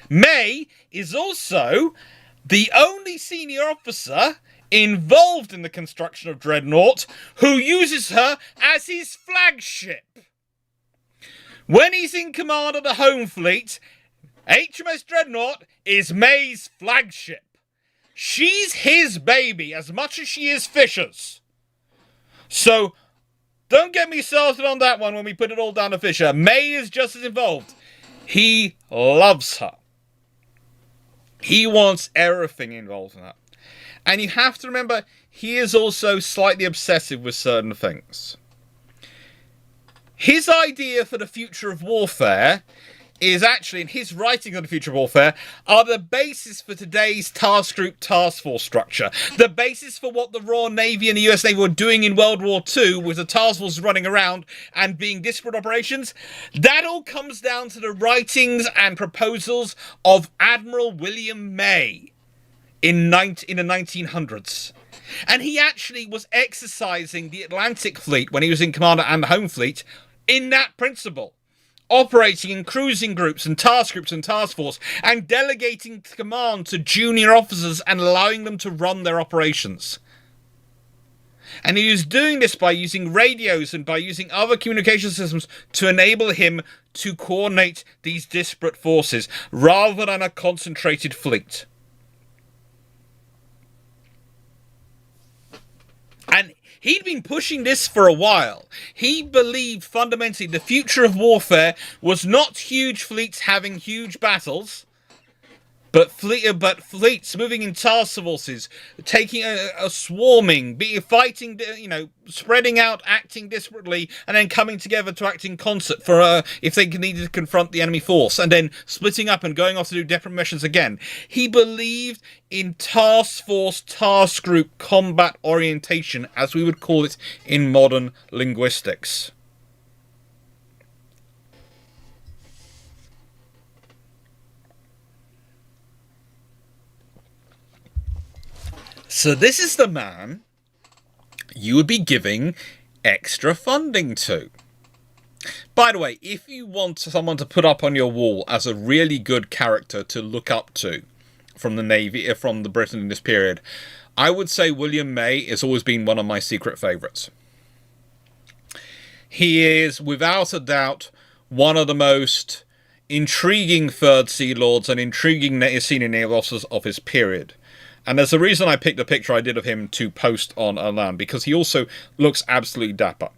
May is also the only senior officer involved in the construction of Dreadnought who uses her as his flagship. When he's in command of the home fleet, HMS Dreadnought is May's flagship. She's his baby as much as she is Fisher's. So, don't get me started on that one when we put it all down to Fisher. May is just as involved. He loves her. He wants everything involved in that. And you have to remember, he is also slightly obsessive with certain things. His idea for the future of warfare is actually, in his writing on the future of warfare, are the basis for today's task group task force structure. The basis for what the Royal Navy and the US Navy were doing in World War II with the task force running around and being disparate operations. That all comes down to the writings and proposals of Admiral William May in the 1900s. And he actually was exercising the Atlantic Fleet when he was in command and the Home Fleet in that principle. Operating in cruising groups and task force and delegating command to junior officers and allowing them to run their operations. And he was doing this by using radios and by using other communication systems to enable him to coordinate these disparate forces rather than a concentrated fleet. And he'd been pushing this for a while. He believed fundamentally the future of warfare was not huge fleets having huge battles, but fleets moving in task forces, taking a swarming, fighting, spreading out, acting disparately, and then coming together to act in concert for if they needed to confront the enemy force, and then splitting up and going off to do different missions again. He believed in task force, task group combat orientation, as we would call it in modern linguistics. So this is the man you would be giving extra funding to. By the way, if you want someone to put up on your wall as a really good character to look up to from the Navy, from the Britain in this period, I would say William May has always been one of my secret favourites. He is, without a doubt, one of the most intriguing Third Sea Lords and intriguing senior naval officers of his period. And there's a reason I picked the picture I did of him to post on Alarm, because he also looks absolutely dapper.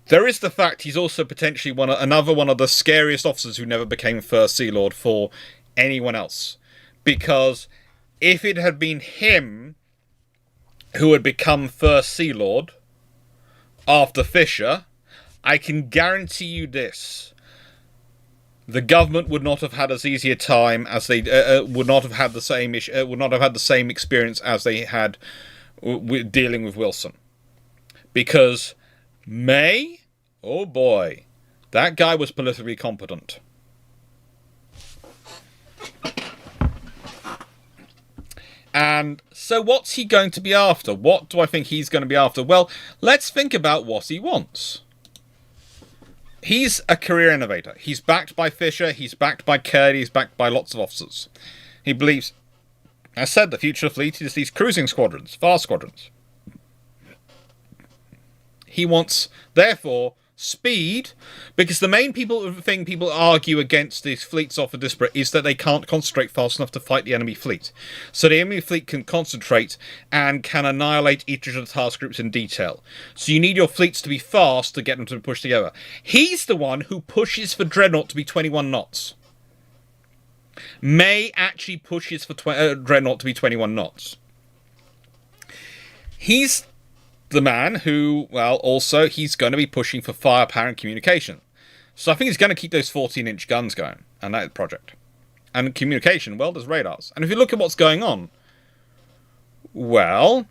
There is the fact he's also potentially another one of the scariest officers who never became First Sea Lord for anyone else. Because if it had been him who had become First Sea Lord after Fisher, I can guarantee you this. The government would not have had as easy a time as they would not have had the same issue, would not have had the same experience as they had with dealing with Wilson, because May, oh boy, that guy was politically competent. And so, what's he going to be after? What do I think he's going to be after? Well, let's think about what he wants. He's a career innovator. He's backed by Fisher, he's backed by Curdy, he's backed by lots of officers. He believes, as said, the future of the fleet is these cruising squadrons, fast squadrons. He wants, therefore, speed, because the main thing people argue against these fleets off of disparate is that they can't concentrate fast enough to fight the enemy fleet. So the enemy fleet can concentrate and can annihilate each of the task groups in detail. So you need your fleets to be fast to get them to push together. He's the one who pushes for Dreadnought to be 21 knots. May actually pushes for Dreadnought to be 21 knots. He's the man who, well, also, he's going to be pushing for firepower and communication. So I think he's going to keep those 14-inch guns going, and that project. And communication, well, there's radars. And if you look at what's going on, well,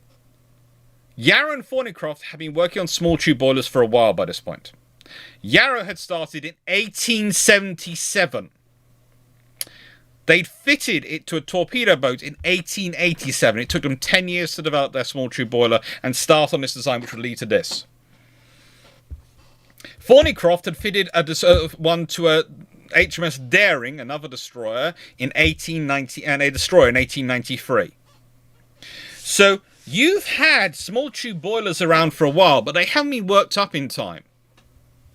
Yarrow and Thornycroft have been working on small tube boilers for a while by this point. Yarrow had started in 1877. They'd fitted it to a torpedo boat in 1887. It took them 10 years to develop their small tube boiler and start on this design, which would lead to this. Thornycroft had fitted one to a HMS Daring, another destroyer, in 1890, and a destroyer in 1893. So you've had small tube boilers around for a while, but they haven't been worked up in time.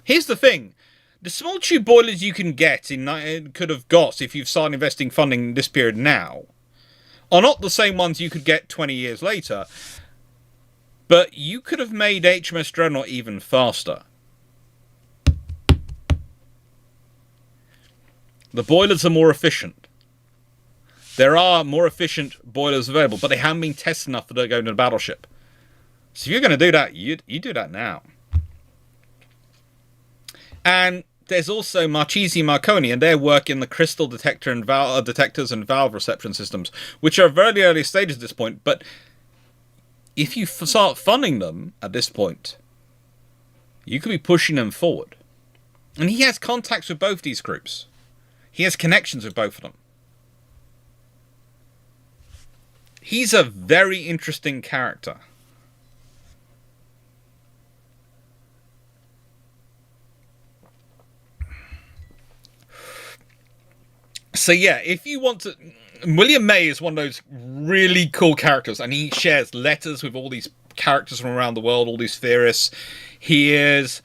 Here's the thing. The small tube boilers you can get could have got if you've started investing funding in this period now are not the same ones you could get 20 years later, but you could have made HMS Dreadnought even faster. The boilers are more efficient. There are more efficient boilers available, but they haven't been tested enough to go into the battleship. So if you're going to do that, you do that now. And there's also Marchese Marconi and their work in the crystal detector and detectors and valve reception systems, which are very early stages at this point. But if you start funding them at this point, you could be pushing them forward. And he has contacts with both these groups. He has connections with both of them. He's a very interesting character. So yeah, if you want to... William May is one of those really cool characters, and he shares letters with all these characters from around the world, all these theorists. He is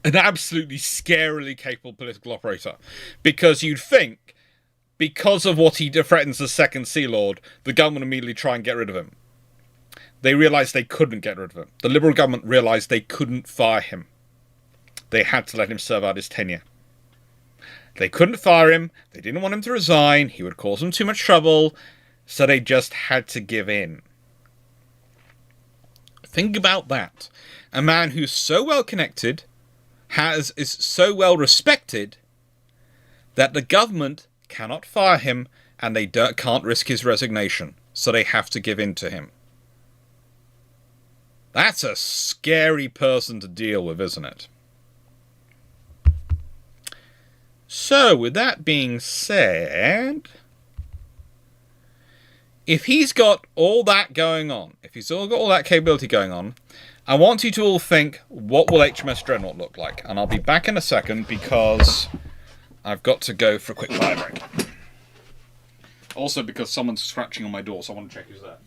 an absolutely scarily capable political operator, because you'd think, because of what he threatens as Second Sea Lord, the government immediately try and get rid of him. They realised they couldn't get rid of him. The Liberal government realised they couldn't fire him. They had to let him serve out his tenure. They couldn't fire him, they didn't want him to resign, he would cause them too much trouble, so they just had to give in. Think about that. A man who's so well connected, is so well respected, that the government cannot fire him, and they can't risk his resignation, so they have to give in to him. That's a scary person to deal with, isn't it? So, with that being said, if he's got all that going on, if he's all got all that capability going on, I want you to all think, what will HMS Dreadnought look like? And I'll be back in a second, because I've got to go for a quick fire break. Also because someone's scratching on my door, so I want to check who's there.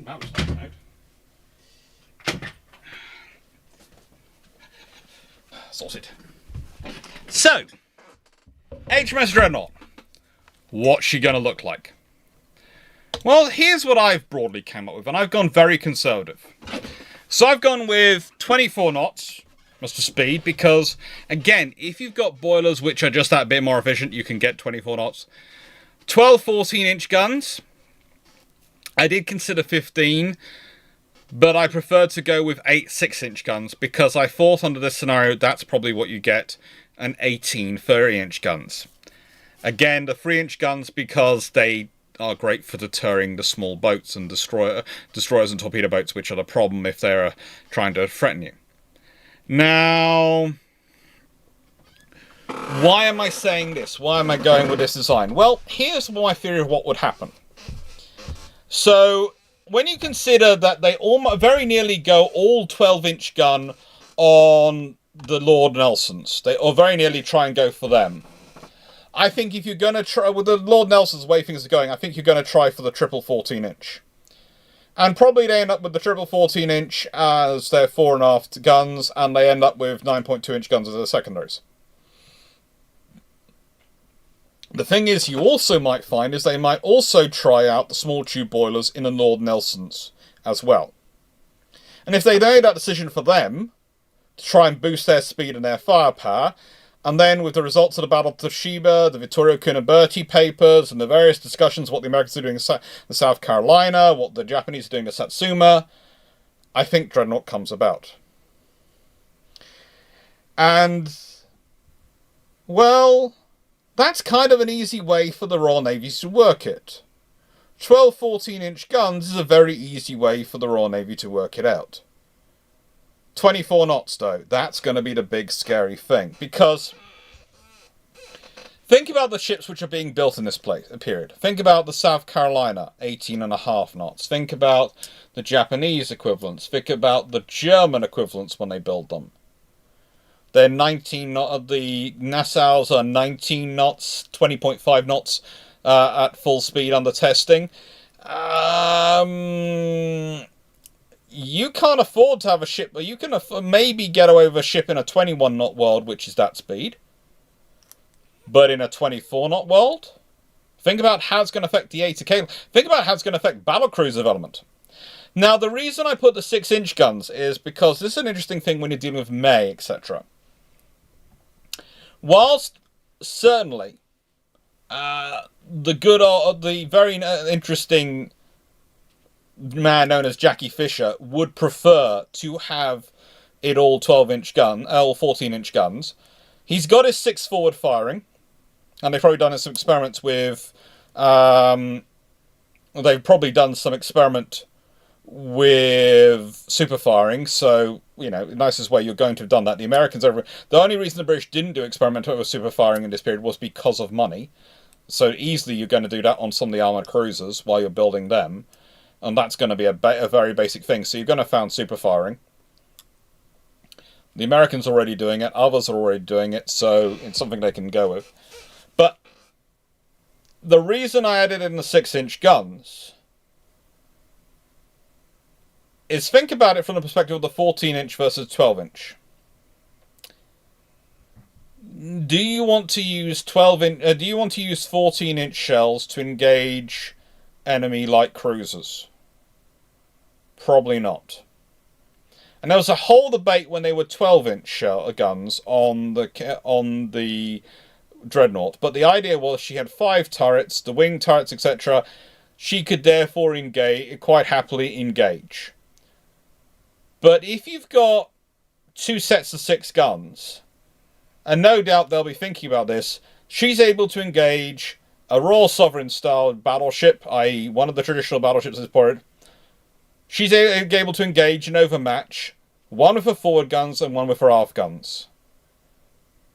That was not right. Sorted. So, HMS Dreadnought. What's she going to look like? Well, here's what I've broadly come up with, and I've gone very conservative. So I've gone with 24 knots, Mr. Speed, because, again, if you've got boilers which are just that bit more efficient, you can get 24 knots. 12 14-inch guns. I did consider 15, but I preferred to go with 8 6-inch guns, because I thought under this scenario that's probably what you get, and 18 30-inch guns. Again, the 3-inch guns, because they are great for deterring the small boats and destroyers and torpedo boats, which are the problem if they're trying to threaten you. Now, why am I saying this? Why am I going with this design? Well, here's my theory of what would happen. So, when you consider that they very nearly go all 12-inch gun on the Lord Nelsons, or very nearly try and go for them. I think if you're going to try, with the Lord Nelsons, the way things are going, I think you're going to try for the triple 14-inch. And probably they end up with the triple 14-inch as their 4.5 guns, and they end up with 9.2-inch guns as their secondaries. The thing is, you also might find is they might also try out the small tube boilers in the Lord Nelsons as well. And if they made that decision for them, to try and boost their speed and their firepower, and then with the results of the Battle of Toshiba, the Vittorio Cuniberti papers, and the various discussions what the Americans are doing in South Carolina, what the Japanese are doing at Satsuma, I think Dreadnought comes about. And, well, that's kind of an easy way for the Royal Navy to work it. 12 14-inch guns is a very easy way for the Royal Navy to work it out. 24 knots, though, that's going to be the big scary thing. Because think about the ships which are being built in this period. Think about the South Carolina, 18.5 knots. Think about the Japanese equivalents. Think about the German equivalents when they build them. They're 19 knots. The Nassau's are 19 knots, 20.5 knots at full speed under testing. You can't afford to have a ship, but you can maybe get away with a ship in a 21 knot world, which is that speed. But in a 24 knot world, think about how it's going to affect the A-to-K. Think about how it's going to affect battlecruiser development. Now, the reason I put the 6-inch guns is because this is an interesting thing when you're dealing with May, etc. Whilst certainly the very interesting man known as Jackie Fisher would prefer to have it all 12-inch gun, all 14-inch guns. He's got his 6 forward firing, and they've probably done some experiments with. They've probably done some experiment with super firing, so you know, the nicest way you're going to have done that. The Americans over. The only reason the British didn't do experimental with super firing in this period was because of money. So easily you're going to do that on some of the armoured cruisers while you're building them. And that's going to be a very basic thing. So you're going to found super firing. The Americans are already doing it. Others are already doing it. So it's something they can go with. But the reason I added in the 6-inch guns is think about it from the perspective of the 14-inch versus 12-inch. Do you want to use 12-inch? Do you want to use 14-inch shells to engage enemy light cruisers? Probably not. And there was a whole debate when they were 12-inch guns on the Dreadnought. But the idea was she had 5 turrets, the wing turrets, etc. She could therefore quite happily engage. But if you've got 2 sets of 6 guns, and no doubt they'll be thinking about this, she's able to engage a Royal Sovereign style battleship, i.e. one of the traditional battleships is ported. She's able to engage and overmatch, one with her forward guns and one with her aft guns.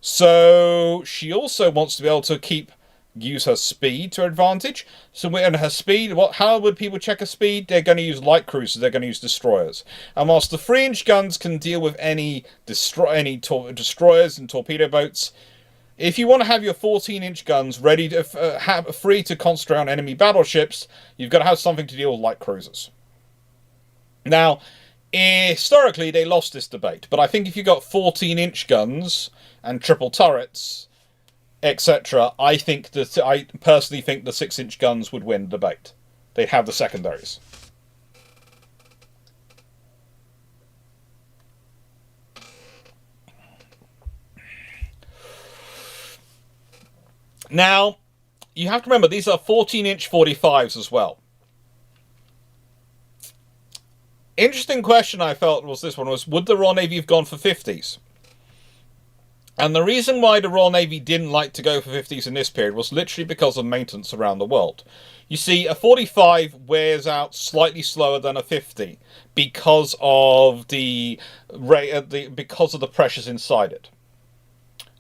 So she also wants to be able to use her speed to her advantage. So and her speed, how would people check her speed? They're going to use light cruisers, they're going to use destroyers. And whilst the 3-inch guns can deal with any destroyers and torpedo boats, if you want to have your 14-inch guns ready to free to concentrate on enemy battleships, you've got to have something to deal with light cruisers. Now, historically, they lost this debate, but I think if you got 14-inch guns and triple turrets, etc., I personally think the 6-inch guns would win the debate. They'd have the secondaries. Now, you have to remember, these are 14-inch 45s as well. Interesting question I felt was this one was, would the Royal Navy have gone for 50s? And the reason why the Royal Navy didn't like to go for 50s in this period was literally because of maintenance around the world. You see, a 45 wears out slightly slower than a 50 because of the pressures inside it.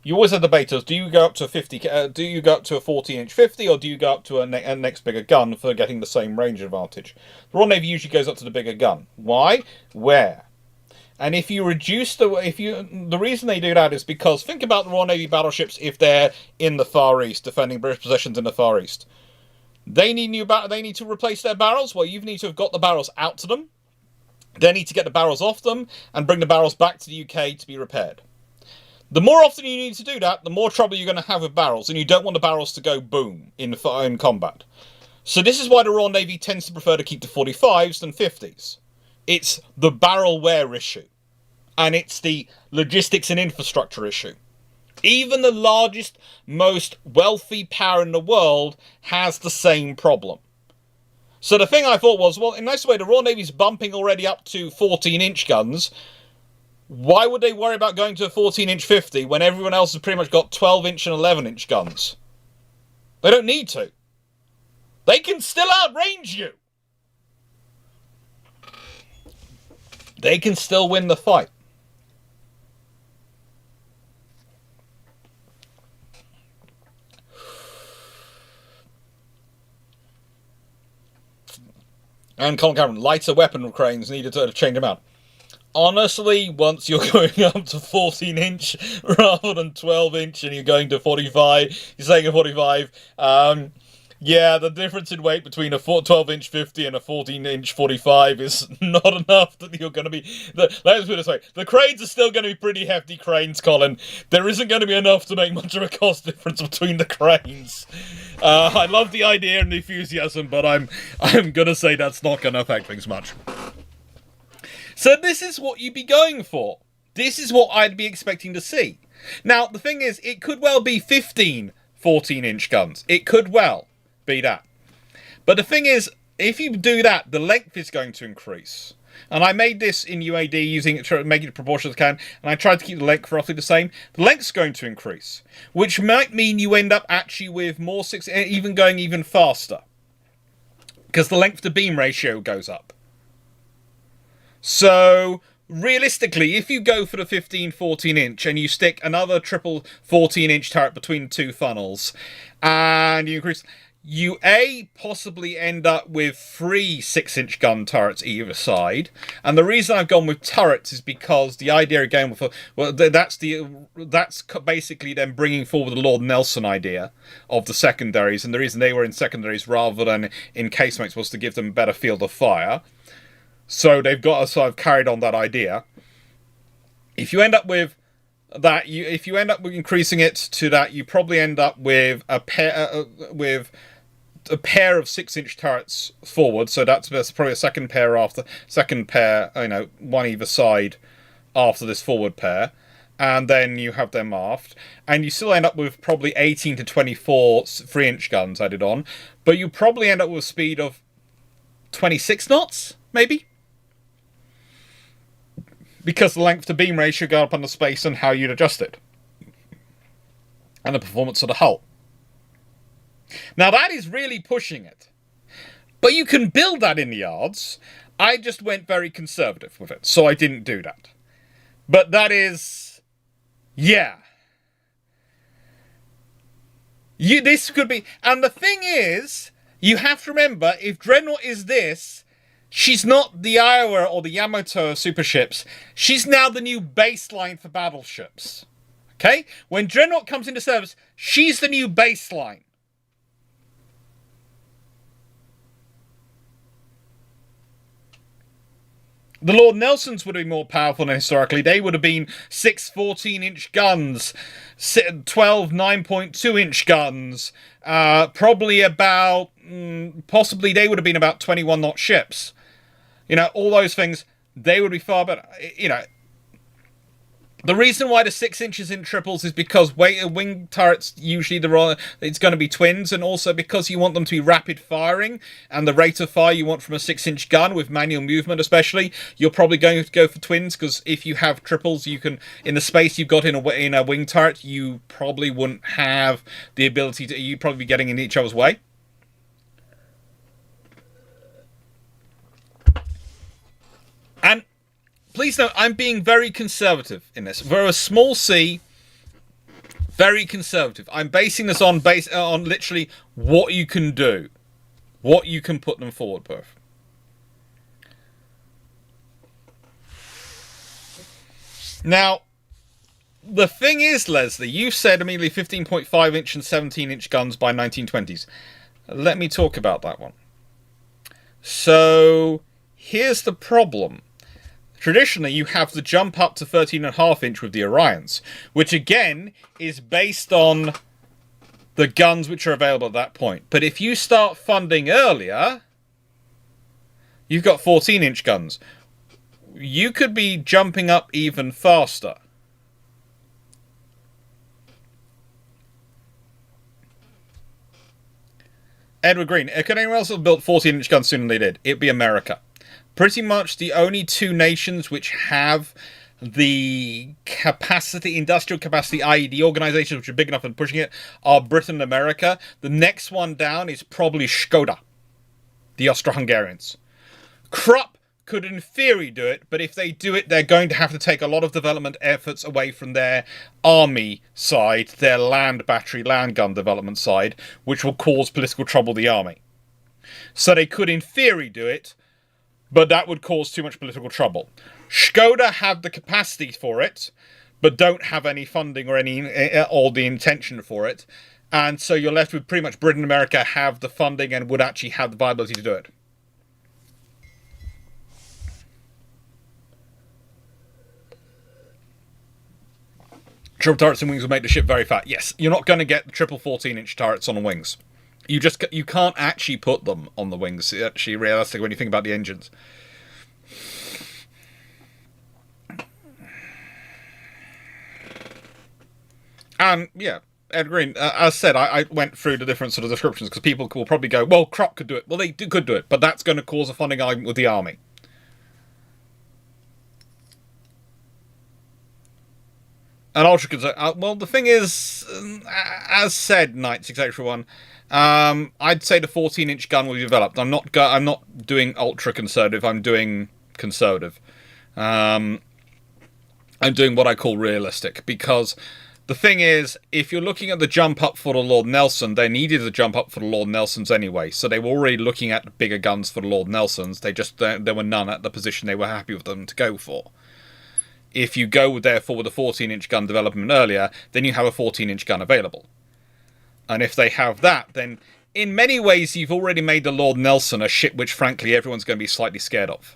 You always have debaters, do you go up to a 50? Do you go up to a 14-inch 50, or do you go up to a next bigger gun for getting the same range advantage? The Royal Navy usually goes up to the bigger gun. Why? Where? And if you reduce the reason they do that is because think about the Royal Navy battleships if they're in the Far East, defending British possessions in the Far East. They need to replace their barrels. Well, you need to have got the barrels out to them. They need to get the barrels off them and bring the barrels back to the UK to be repaired. The more often you need to do that, the more trouble you're going to have with barrels, and you don't want the barrels to go boom in combat. So this is why the Royal Navy tends to prefer to keep the 45s than 50s. It's the barrel wear issue, and it's the logistics and infrastructure issue. Even the largest, most wealthy power in the world has the same problem. So the thing I thought was, well, in a nice way, the Royal Navy's bumping already up to 14-inch guns. Why would they worry about going to a 14-inch 50 when everyone else has pretty much got 12-inch and 11-inch guns? They don't need to. They can still outrange you. They can still win the fight. And Colin Cameron, lighter weapon cranes needed to change them out. Honestly, once you're going up to 14-inch rather than 12-inch and you're going to 45, you're saying a 45, yeah, the difference in weight between a 12-inch 50 and a 14-inch 45 is not enough that you're going to be... Let's put it this way. The cranes are still going to be pretty hefty cranes, Colin. There isn't going to be enough to make much of a cost difference between the cranes. I love the idea and the enthusiasm, but I'm going to say that's not going to affect things much. So this is what you'd be going for. This is what I'd be expecting to see. Now, the thing is, it could well be 15 14-inch guns. It could well be that. But the thing is, if you do that, the length is going to increase. And I made this in UAD using it to make it proportional as I can, and I tried to keep the length roughly the same. The length's going to increase, which might mean you end up actually with more even going even faster. Because the length to beam ratio goes up. So, realistically, if you go for the 14-inch and you stick another triple 14-inch turret between two funnels, and you increase, you possibly end up with 3 6-inch gun turrets either side. And the reason I've gone with turrets is because the idea again, that's basically them bringing forward the Lord Nelson idea of the secondaries, and the reason they were in secondaries rather than in casemates was to give them a better field of fire. So they've got to sort of carried on that idea. If you end up with that, if you end up with increasing it to that, you probably end up with a pair of 6-inch turrets forward. So that's probably a second pair, one either side after this forward pair, and then you have them aft, and you still end up with probably 18 to 24 3-inch guns added on, but you probably end up with a speed of 26 knots, maybe. Because the length to beam ratio go up on the space and how you'd adjust it. And the performance of the hull. Now that is really pushing it. But you can build that in the yards. I just went very conservative with it, so I didn't do that. But that is... yeah. This could be... and the thing is, you have to remember, if Dreadnought is this... she's not the Iowa or the Yamato super ships. She's now the new baseline for battleships. Okay? When Dreadnought comes into service, she's the new baseline. The Lord Nelsons would have been more powerful than historically. They would have been 6 14-inch guns, 12 9.2-inch guns, probably about... possibly they would have been about 21-knot ships. You know, all those things, they would be far better. You know, the reason why the 6 inches in triples is because wing turrets, usually it's going to be twins, and also because you want them to be rapid firing, and the rate of fire you want from a 6-inch gun with manual movement especially, you're probably going to go for twins, because if you have triples, you can, in the space you've got in a wing turret, you probably wouldn't have the ability to, you'd probably be getting in each other's way. And please note, I'm being very conservative in this. For a small C, very conservative. I'm basing this on literally what you can do, what you can put them forward with. Now, the thing is, Leslie, you said immediately 15.5-inch and 17-inch guns by 1920s. Let me talk about that one. So, here's the problem. Traditionally, you have the jump up to 13.5-inch with the Orions, which again is based on the guns which are available at that point. But if you start funding earlier, you've got 14-inch guns. You could be jumping up even faster. Edward Green, could anyone else have built 14-inch guns sooner than they did? It'd be America. Pretty much the only two nations which have the capacity, industrial capacity, i.e. the organizations which are big enough and pushing it, are Britain and America. The next one down is probably Skoda, the Austro-Hungarians. Krupp could in theory do it, but if they do it, they're going to have to take a lot of development efforts away from their army side, their land battery, land gun development side, which will cause political trouble to the army. So they could in theory do it, but that would cause too much political trouble. Skoda have the capacity for it, but don't have any funding or the intention for it. And so you're left with pretty much Britain and America have the funding and would actually have the viability to do it. Triple turrets and wings will make the ship very fat. Yes, you're not going to get the triple 14-inch turrets on the wings. You can't actually put them on the wings, actually, realistically, when you think about the engines. Yeah, Ed Green, as said, I went through the different sort of descriptions, because people will probably go, well, Krupp could do it. Well, they could do it, but that's going to cause a funding argument with the army. And Ultra could say, well, the thing is, as said, Knight 681, I'd say the 14-inch gun will be developed. I'm not doing ultra conservative. I'm doing conservative. I'm doing what I call realistic, because the thing is, if you're looking at the jump up for the Lord Nelson, they needed a jump up for the Lord Nelsons anyway. So they were already looking at bigger guns for the Lord Nelsons. There were none at the position they were happy with them to go for. If you go, therefore, with a 14-inch gun development earlier, then you have a 14-inch gun available. And if they have that, then in many ways you've already made the Lord Nelson a ship which, frankly, everyone's going to be slightly scared of.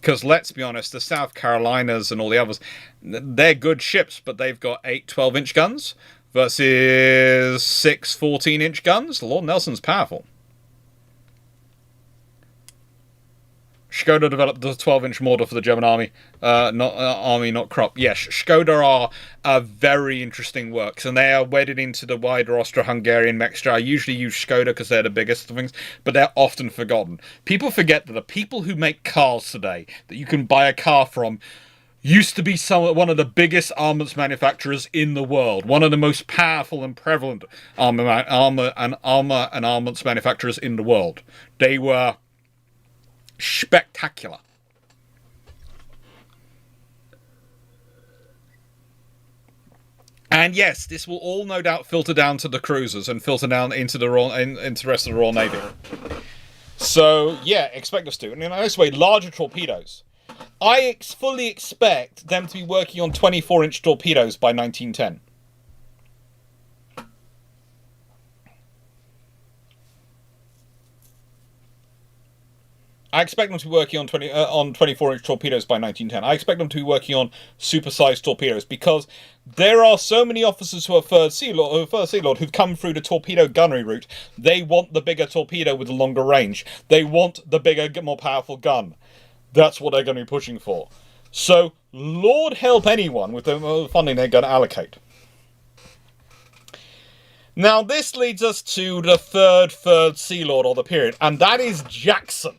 Because, let's be honest, the South Carolinas and all the others, they're good ships, but they've got 8 12-inch guns versus 6 14-inch guns. The Lord Nelson's powerful. Skoda developed the 12-inch mortar for the German army, not Krupp. Yes, Skoda are a very interesting works, and they are wedded into the wider Austro-Hungarian mixture. I usually use Skoda because they're the biggest of things, but they're often forgotten. People forget that the people who make cars today, that you can buy a car from, used to be one of the biggest armaments manufacturers in the world, one of the most powerful and prevalent armaments manufacturers in the world. They were spectacular. And yes, this will all no doubt filter down to the cruisers and filter down into the rest of the Royal Navy. So yeah, expect us to. And in this way, larger torpedoes. I fully expect them to be working on 24-inch torpedoes by 1910. I expect them to be working on 24-inch torpedoes by 1910. I expect them to be working on super-sized torpedoes, because there are so many officers who are First Sea Lord who've come through the torpedo gunnery route. They want the bigger torpedo with the longer range. They want the bigger, more powerful gun. That's what they're going to be pushing for. So, Lord help anyone with the funding they're going to allocate. Now, this leads us to the third Sea Lord of the period, and that is Jackson.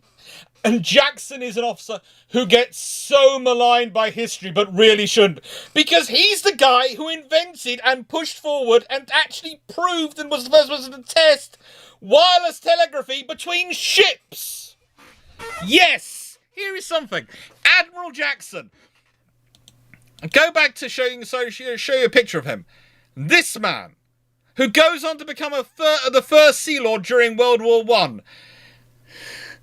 And Jackson is an officer who gets so maligned by history, but really shouldn't. Because he's the guy who invented and pushed forward and actually proved and was the first person to test wireless telegraphy between ships. Yes! Here is something. Admiral Jackson. Go back to show you a picture of him. This man, who goes on to become the first Sea Lord during World War I,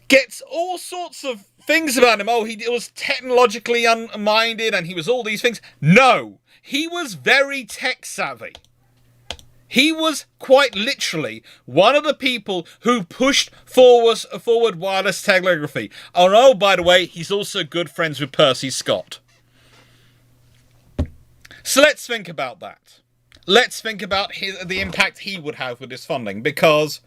gets all sorts of things about him. Oh, he was technologically unminded and he was all these things. No, he was very tech savvy. He was quite literally one of the people who pushed forward wireless telegraphy. Oh, by the way, he's also good friends with Percy Scott. So let's think about that. Let's think about the impact he would have with this funding, because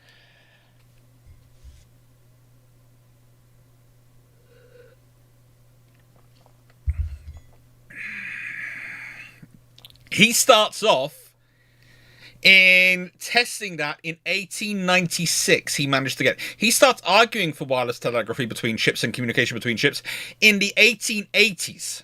he starts off in testing that in 1896. He managed to get. He starts arguing for wireless telegraphy between ships and communication between ships in the 1880s.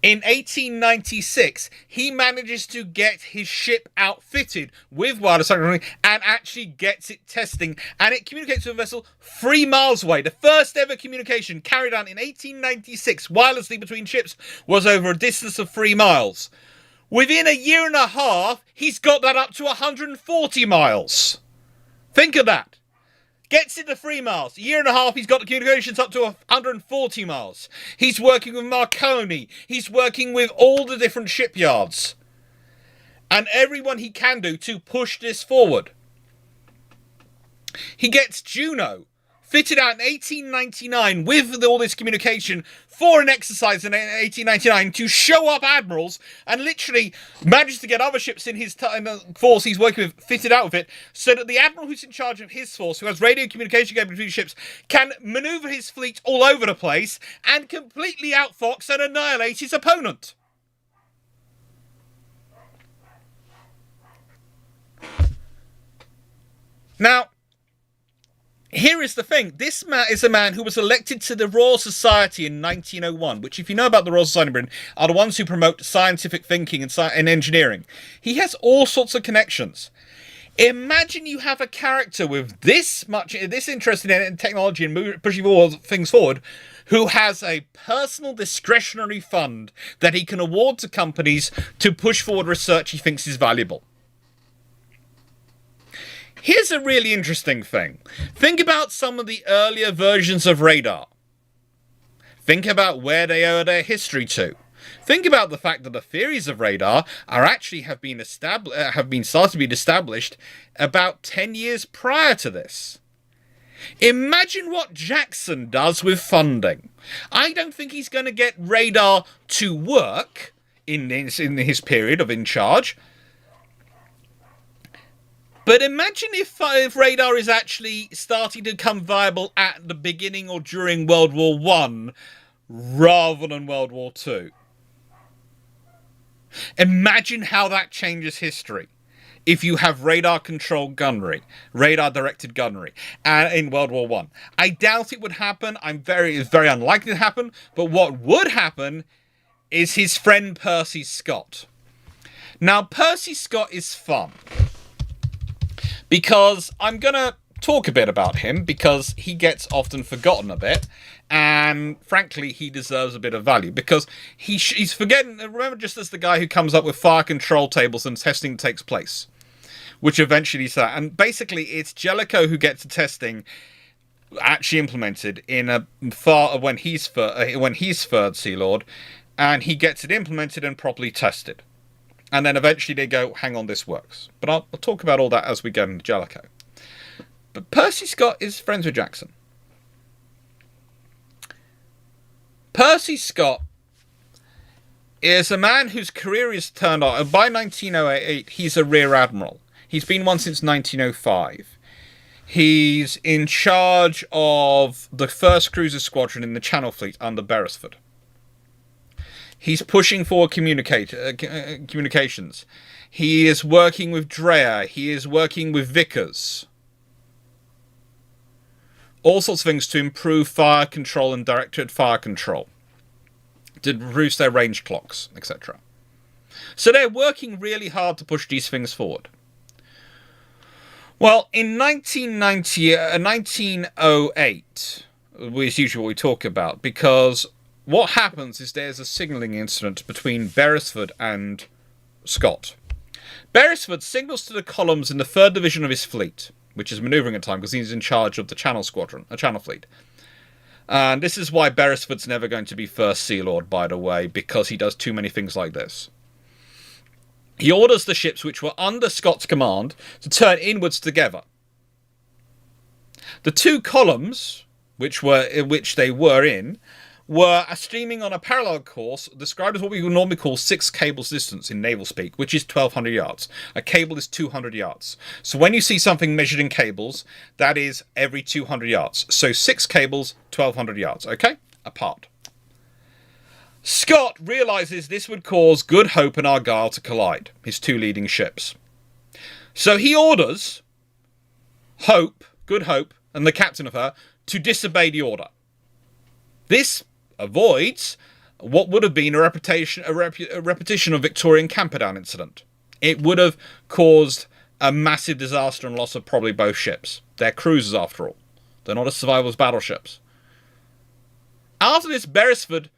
In 1896, he manages to get his ship outfitted with wireless technology and actually gets it testing, and it communicates with a vessel 3 miles away. The first ever communication carried out in 1896 wirelessly between ships was over a distance of 3 miles. Within a year and a half, he's got that up to 140 miles. Think of that. Gets it to 3 miles. A year and a half, he's got the communications up to 140 miles. He's working with Marconi. He's working with all the different shipyards. And everyone he can do to push this forward. He gets Juno fitted out in 1899 with all this communication for an exercise in 1899 to show up admirals, and literally manages to get other ships in his force he's working with fitted out with it, so that the admiral who's in charge of his force, who has radio communication going between ships, can maneuver his fleet all over the place and completely outfox and annihilate his opponent. Now, here is the thing. This man is a man who was elected to the Royal Society in 1901, which, if you know about the Royal Society in Britain, are the ones who promote scientific thinking and engineering. He has all sorts of connections. Imagine you have a character with this interest in technology and pushing all things forward, who has a personal discretionary fund that he can award to companies to push forward research he thinks is valuable. Here's a really interesting thing. Think about some of the earlier versions of radar. Think about where they owe their history to. Think about the fact that the theories of radar have been started to be established about 10 years prior to this. Imagine what Jackson does with funding. I don't think he's going to get radar to work in his period of in charge. But imagine if radar is actually starting to become viable at the beginning or during World War I rather than World War II. Imagine how that changes history if you have radar-controlled gunnery, radar-directed gunnery in World War I. I doubt it would happen. It's very unlikely to happen. But what would happen is his friend Percy Scott. Now, Percy Scott is fun, because I'm going to talk a bit about him, because he gets often forgotten a bit, and frankly, he deserves a bit of value, because he's forgetting, remember, just as the guy who comes up with fire control tables and testing takes place, which eventually is that. And basically, it's Jellicoe who gets the testing actually implemented in when he's third Sea Lord, and he gets it implemented and properly tested. And then eventually they go, hang on, this works. But I'll talk about all that as we get into Jellicoe. But Percy Scott is friends with Jackson. Percy Scott is a man whose career is turned on. By 1908, he's a rear admiral. He's been one since 1905. He's in charge of the first cruiser squadron in the Channel Fleet under Beresford. He's pushing forward communications. He is working with Dreyer. He is working with Vickers. All sorts of things to improve fire control and directed fire control, to reduce their range clocks, etc. So they're working really hard to push these things forward. Well, in 1908, is usually what we talk about, because what happens is there's a signalling incident between Beresford and Scott. Beresford signals to the columns in the 3rd Division of his fleet, which is manoeuvring at the time because he's in charge of the Channel Squadron, a Channel Fleet. And this is why Beresford's never going to be First Sea Lord, by the way, because he does too many things like this. He orders the ships which were under Scott's command to turn inwards together. The 2 columns, which they were in, were streaming on a parallel course described as what we would normally call 6 cables distance in naval speak, which is 1,200 yards. A cable is 200 yards. So when you see something measured in cables, that is every 200 yards. So 6 cables, 1,200 yards, okay? Apart. Scott realizes this would cause Good Hope and Argyle to collide, his 2 leading ships. So he orders Good Hope, and the captain of her, to disobey the order. This avoids what would have been a repetition of Victorian Camperdown incident. It would have caused a massive disaster and loss of probably both ships. They're cruisers, after all. They're not as survivors battleships. After this, Beresford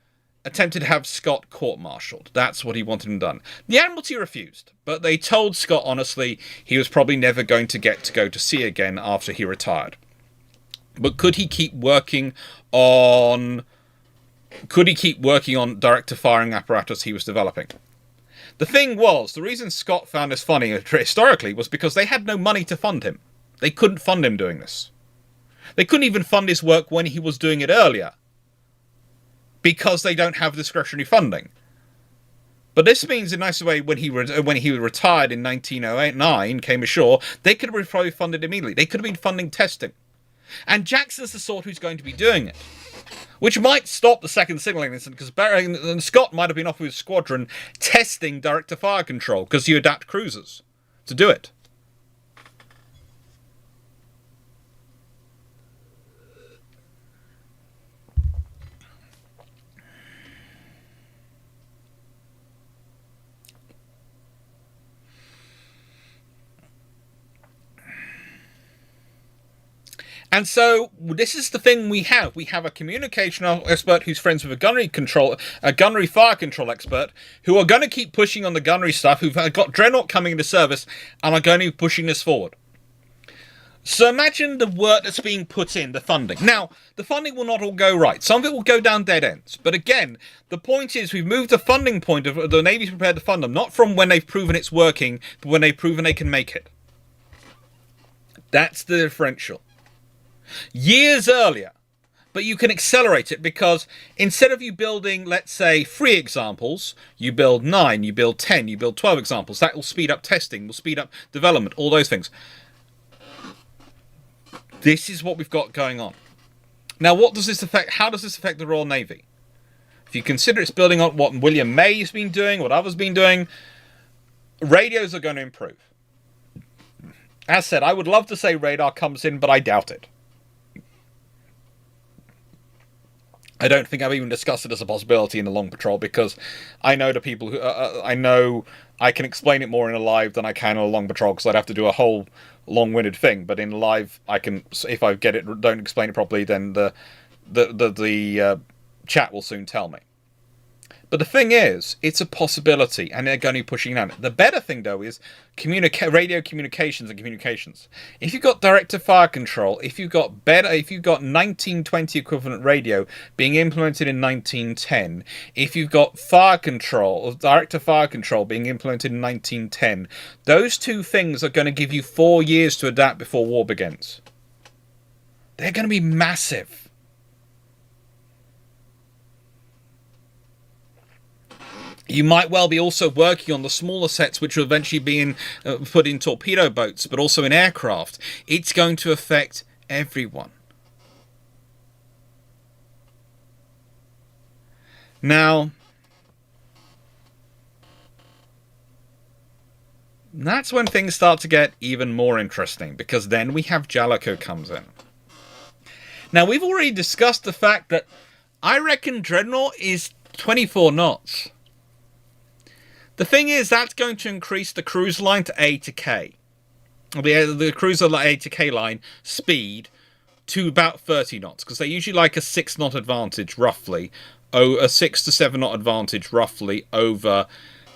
attempted to have Scott court-martialed. That's what he wanted him done. The Admiralty refused, but they told Scott honestly he was probably never going to get to go to sea again after he retired. But could he keep working on director firing apparatus he was developing? The thing was, the reason Scott found this funny historically was because they had no money to fund him. They couldn't fund him doing this. They couldn't even fund his work when he was doing it earlier, because they don't have discretionary funding. But this means, in a nice way, when he retired in 1909, came ashore, they could have probably funded immediately. They could have been funding testing. And Jackson's the sort who's going to be doing it, which might stop the second signalling incident, because Scott might have been off with his squadron testing direct-to-fire control, because you adapt cruisers to do it. And so this is the thing we have. We have a communication expert who's friends with a gunnery fire control expert, who are going to keep pushing on the gunnery stuff, who've got Dreadnought coming into service and are going to be pushing this forward. So imagine the work that's being put in, the funding. Now, the funding will not all go right. Some of it will go down dead ends. But again, the point is we've moved the funding point of the Navy's prepared to fund them, not from when they've proven it's working, but when they've proven they can make it. That's the differential. Years earlier, but you can accelerate it, because instead of you building, let's say, 3 examples, you build 9, you build 10, you build 12 examples. That will speed up testing, will speed up development, all those things. This is what we've got going on. Now, what does this affect? How does this affect the Royal Navy? If you consider it's building on what William May's been doing, what others been doing, radios are going to improve. As said, I would love to say radar comes in, but I doubt it. I don't think I've even discussed it as a possibility in the long patrol, because I know the people who I know I can explain it more in a live than I can in a long patrol, because I'd have to do a whole long-winded thing. But in live, I can, if I get it, don't explain it properly, then the chat will soon tell me. But the thing is, it's a possibility, and they're going to be pushing on it. The better thing, though, is radio communications and communications. If you've got direct-to-fire control, if you've got 1920 equivalent radio being implemented in 1910, if you've got fire control, direct-to-fire control being implemented in 1910, those two things are going to give you 4 years to adapt before war begins. They're going to be massive. You might well be also working on the smaller sets, which will eventually be put in torpedo boats, but also in aircraft. It's going to affect everyone. Now, that's when things start to get even more interesting, because then we have Jellicoe comes in. Now, we've already discussed the fact that I reckon Dreadnought is 24 knots. The thing is, that's going to increase the cruise line to A to K. The cruiser A to K line speed to about 30 knots, because they usually like a 6 knot advantage, roughly. A 6 to 7 knot advantage, roughly, over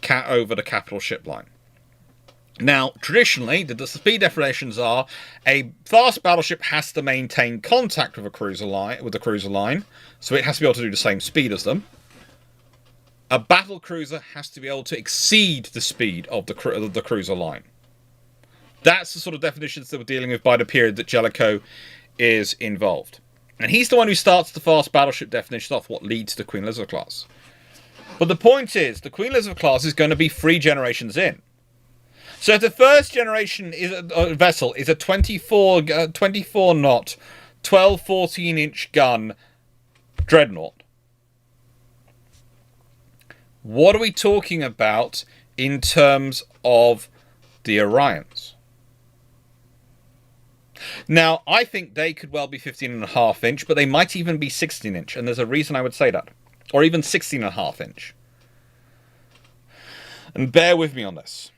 the capital ship line. Now, traditionally, the speed definitions are a fast battleship has to maintain contact with the cruiser line, so it has to be able to do the same speed as them. A battle cruiser has to be able to exceed the speed of the cruiser line. That's the sort of definitions that we're dealing with by the period that Jellicoe is involved. And he's the one who starts the fast battleship definition off, what leads to Queen Elizabeth class. But the point is, the Queen Elizabeth class is going to be 3 generations in. So if the first generation vessel is a 24 knot, 14-inch gun dreadnought, what are we talking about in terms of the Orions? Now, I think they could well be 15.5-inch, but they might even be 16-inch, and there's a reason I would say that. or even 16.5 inch. And bear with me on this.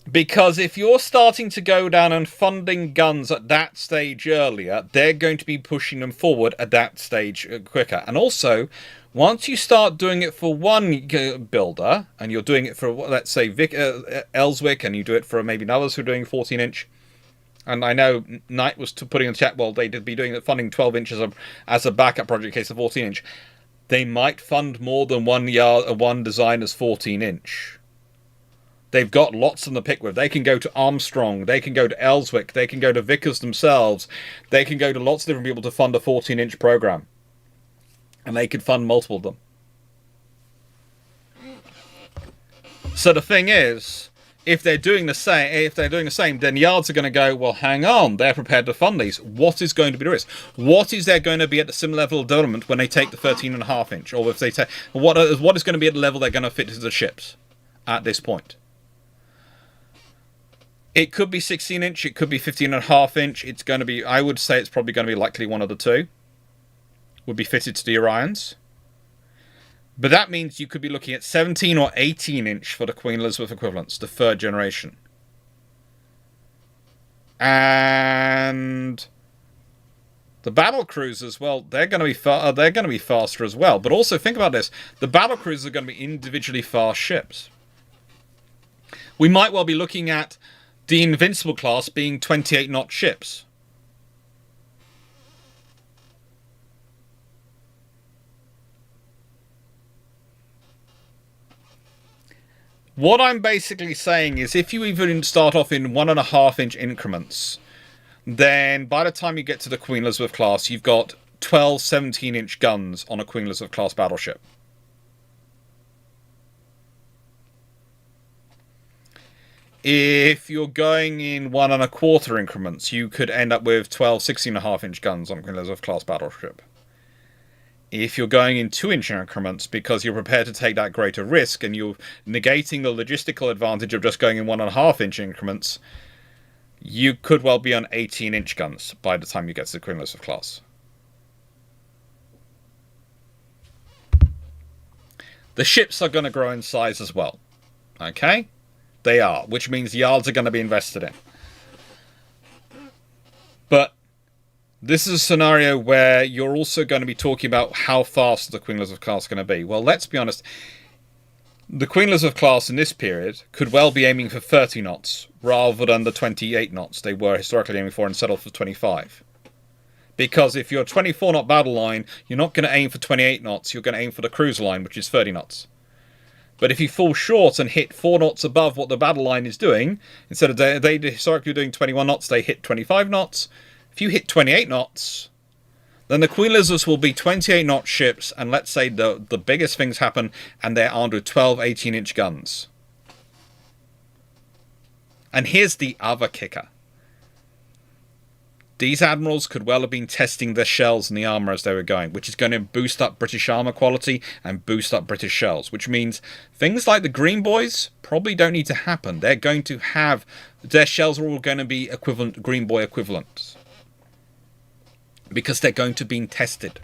Because if you're starting to go down and funding guns at that stage earlier, they're going to be pushing them forward at that stage quicker. And also, once you start doing it for one builder, and you're doing it for, let's say, Ellswick, and you do it for maybe others who are doing 14-inch, and I know Knight was putting in the chat, well, they'd be doing funding 12 inches as a backup project in case of 14-inch. They might fund more than one design as 14-inch. They've got lots on the pick with. They can go to Armstrong. They can go to Ellswick. They can go to Vickers themselves. They can go to lots of different people to fund a 14-inch program. And they could fund multiple of them. So the thing is, if they're doing the same, then yards are going to go, well, hang on, they're prepared to fund these. What is going to be the risk? What is there going to be at the sim level of development when they take the 13.5 inch? Or if they take what is going to be at the level they're going to fit into the ships at this point? It could be 16-inch, it could be 15.5-inch. It's going to be, I would say it's probably going to be likely one of the two. Would be fitted to the Orions. But that means you could be looking at 17 or 18-inch for the Queen Elizabeth equivalents, the third generation. And the battle cruisers, well, they're going to be faster as well. But also think about this: the battle cruisers are going to be individually fast ships. We might well be looking at the Invincible class being 28-knot ships. What I'm basically saying is if you even start off in 1.5-inch increments, then by the time you get to the Queen Elizabeth class, you've got 12 17-inch guns on a Queen Elizabeth class battleship. If you're going in 1.25 increments, you could end up with 12 16.5-inch guns on a Queen Elizabeth class battleship. If you're going in 2-inch increments because you're prepared to take that greater risk and you're negating the logistical advantage of just going in 1.5-inch increments, you could well be on 18-inch guns by the time you get to the Queen Elizabeth class. The ships are going to grow in size as well. Okay? They are, which means yards are going to be invested in. But this is a scenario where you're also going to be talking about how fast the Queen Elizabeth class is going to be. Well, let's be honest. The Queen Elizabeth class in this period could well be aiming for 30 knots rather than the 28 knots they were historically aiming for and settled for 25. Because if you're a 24-knot battle line, you're not going to aim for 28 knots. You're going to aim for the cruiser line, which is 30 knots. But if you fall short and hit 4 knots above what the battle line is doing, instead of they historically doing 21 knots, they hit 25 knots. If you hit 28 knots, then the Queen Elizabeths will be 28-knot ships, and let's say the biggest things happen, and they're armed with 12 18-inch guns. And here's the other kicker. These admirals could well have been testing their shells and the armour as they were going, which is going to boost up British armour quality and boost up British shells, which means things like the Green Boys probably don't need to happen. They're going to have, their shells are all going to be equivalent, Green Boy equivalents, because they're going to be tested.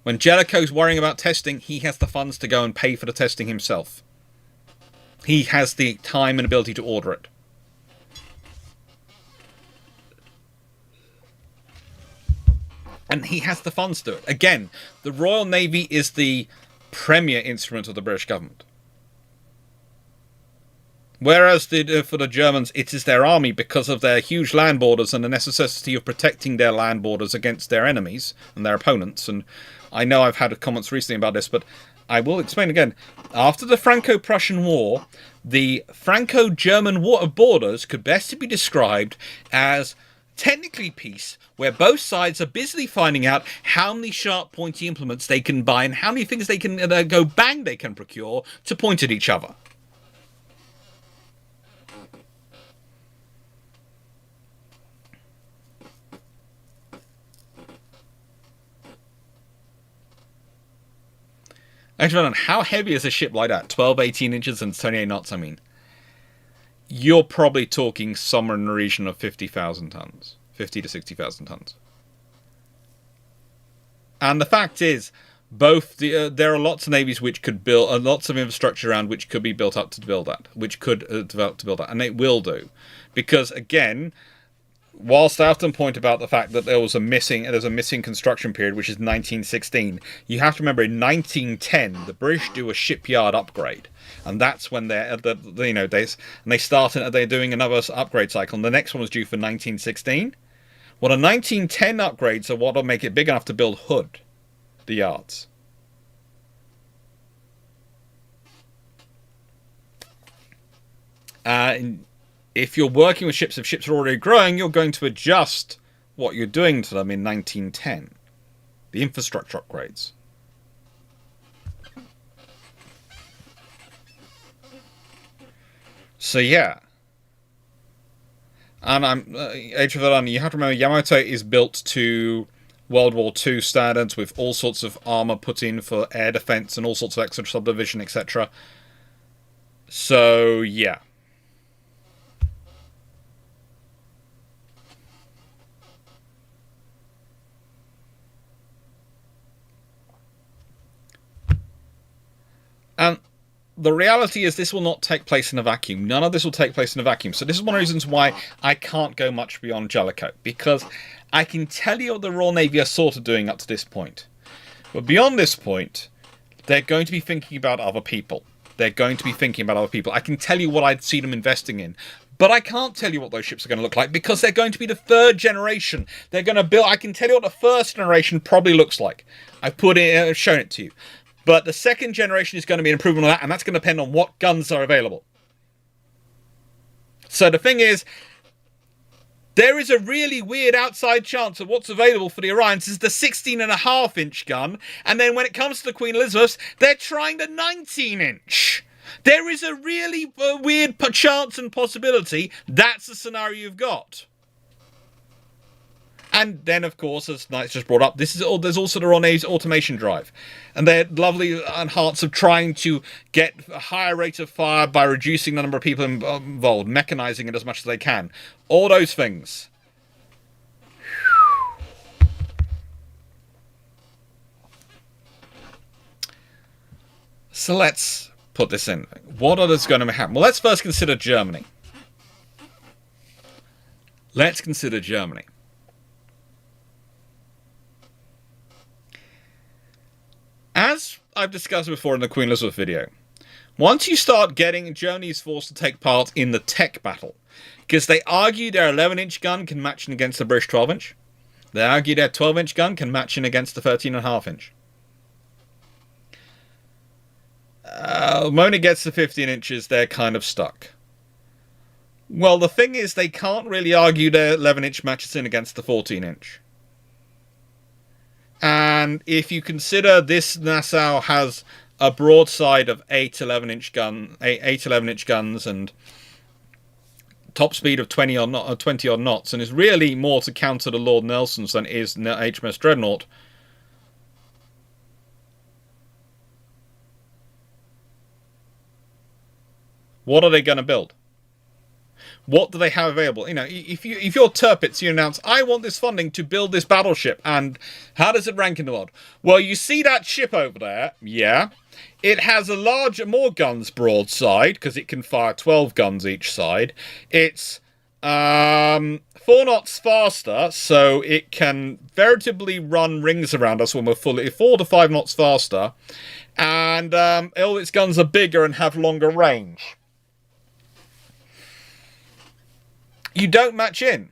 When Jellicoe's worrying about testing, he has the funds to go and pay for the testing himself. He has the time and ability to order it. And he has the funds to do it. Again, the Royal Navy is the premier instrument of the British government. Whereas for the Germans, it is their army because of their huge land borders and the necessity of protecting their land borders against their enemies and their opponents. And I know I've had comments recently about this, but I will explain again. After the Franco-Prussian War, the Franco-German War of Borders could best be described as technically peace, where both sides are busily finding out how many sharp pointy implements they can buy and how many things they can go bang they can procure to point at each other. Actually, how heavy is a ship like that? 12, 18 inches and 28 knots, I mean. You're probably talking somewhere in the region of 50,000 tons. 50 to 60,000 tons. And the fact is, Both there are lots of navies which could build lots of infrastructure around which could be built up to build that, which could develop to build that, and it will do, because again, whilst I often point about the fact that there's a missing construction period, which is 1916, you have to remember in 1910 the British do a shipyard upgrade, and that's when they're they're doing another upgrade cycle, and the next one was due for 1916. Well, the 1910 upgrades are what will make it big enough to build Hood, the yards. If you're working with ships, if ships are already growing, you're going to adjust what you're doing to them in 1910. The infrastructure upgrades. So yeah. And Age of Valhalla, you have to remember Yamato is built to World War II standards with all sorts of armor put in for air defense and all sorts of extra subdivision, etc. So yeah. And the reality is this will not take place in a vacuum. None of this will take place in a vacuum. So this is one of the reasons why I can't go much beyond Jellicoe, because I can tell you what the Royal Navy are sort of doing up to this point. But beyond this point, they're going to be thinking about other people. I can tell you what I'd see them investing in. But I can't tell you what those ships are going to look like, because they're going to be the third generation. They're going to build... I can tell you what the first generation probably looks like. I've shown it to you. But the second generation is going to be an improvement on that, and that's going to depend on what guns are available. So the thing is, there is a really weird outside chance that what's available for the Orions is the 16.5-inch gun, and then when it comes to the Queen Elizabeths, they're trying the 19-inch. There is a really weird chance and possibility that's the scenario you've got. And then, of course, as Knight's just brought up, there's also the Royal Navy's automation drive. And they're lovely hearts of trying to get a higher rate of fire by reducing the number of people involved, mechanizing it as much as they can. All those things. So let's put this in. What is going to happen? Well, let's first consider Germany. As I've discussed before in the Queen Elizabeth video, once you start getting Germany's force to take part in the tech battle, because they argue their 11-inch gun can match in against the British 12-inch, they argue their 12-inch gun can match in against the 13.5-inch. When it gets to 15 inches, they're kind of stuck. Well, the thing is, they can't really argue their 11-inch matches in against the 14-inch. And if you consider this Nassau has a broadside of 8 11-inch guns and top speed of 20 odd knots, and is really more to counter the Lord Nelsons than is HMS Dreadnought. What are they going to build? What do they have available? You know, if you're Tirpitz, you announce, I want this funding to build this battleship. And how does it rank in the world? Well, you see that ship over there? Yeah. It has more guns broadside, because it can fire 12 guns each side. It's 4 knots faster, so it can veritably run rings around us when we're fully 4 to 5 knots faster. And all its guns are bigger and have longer range. You don't match in.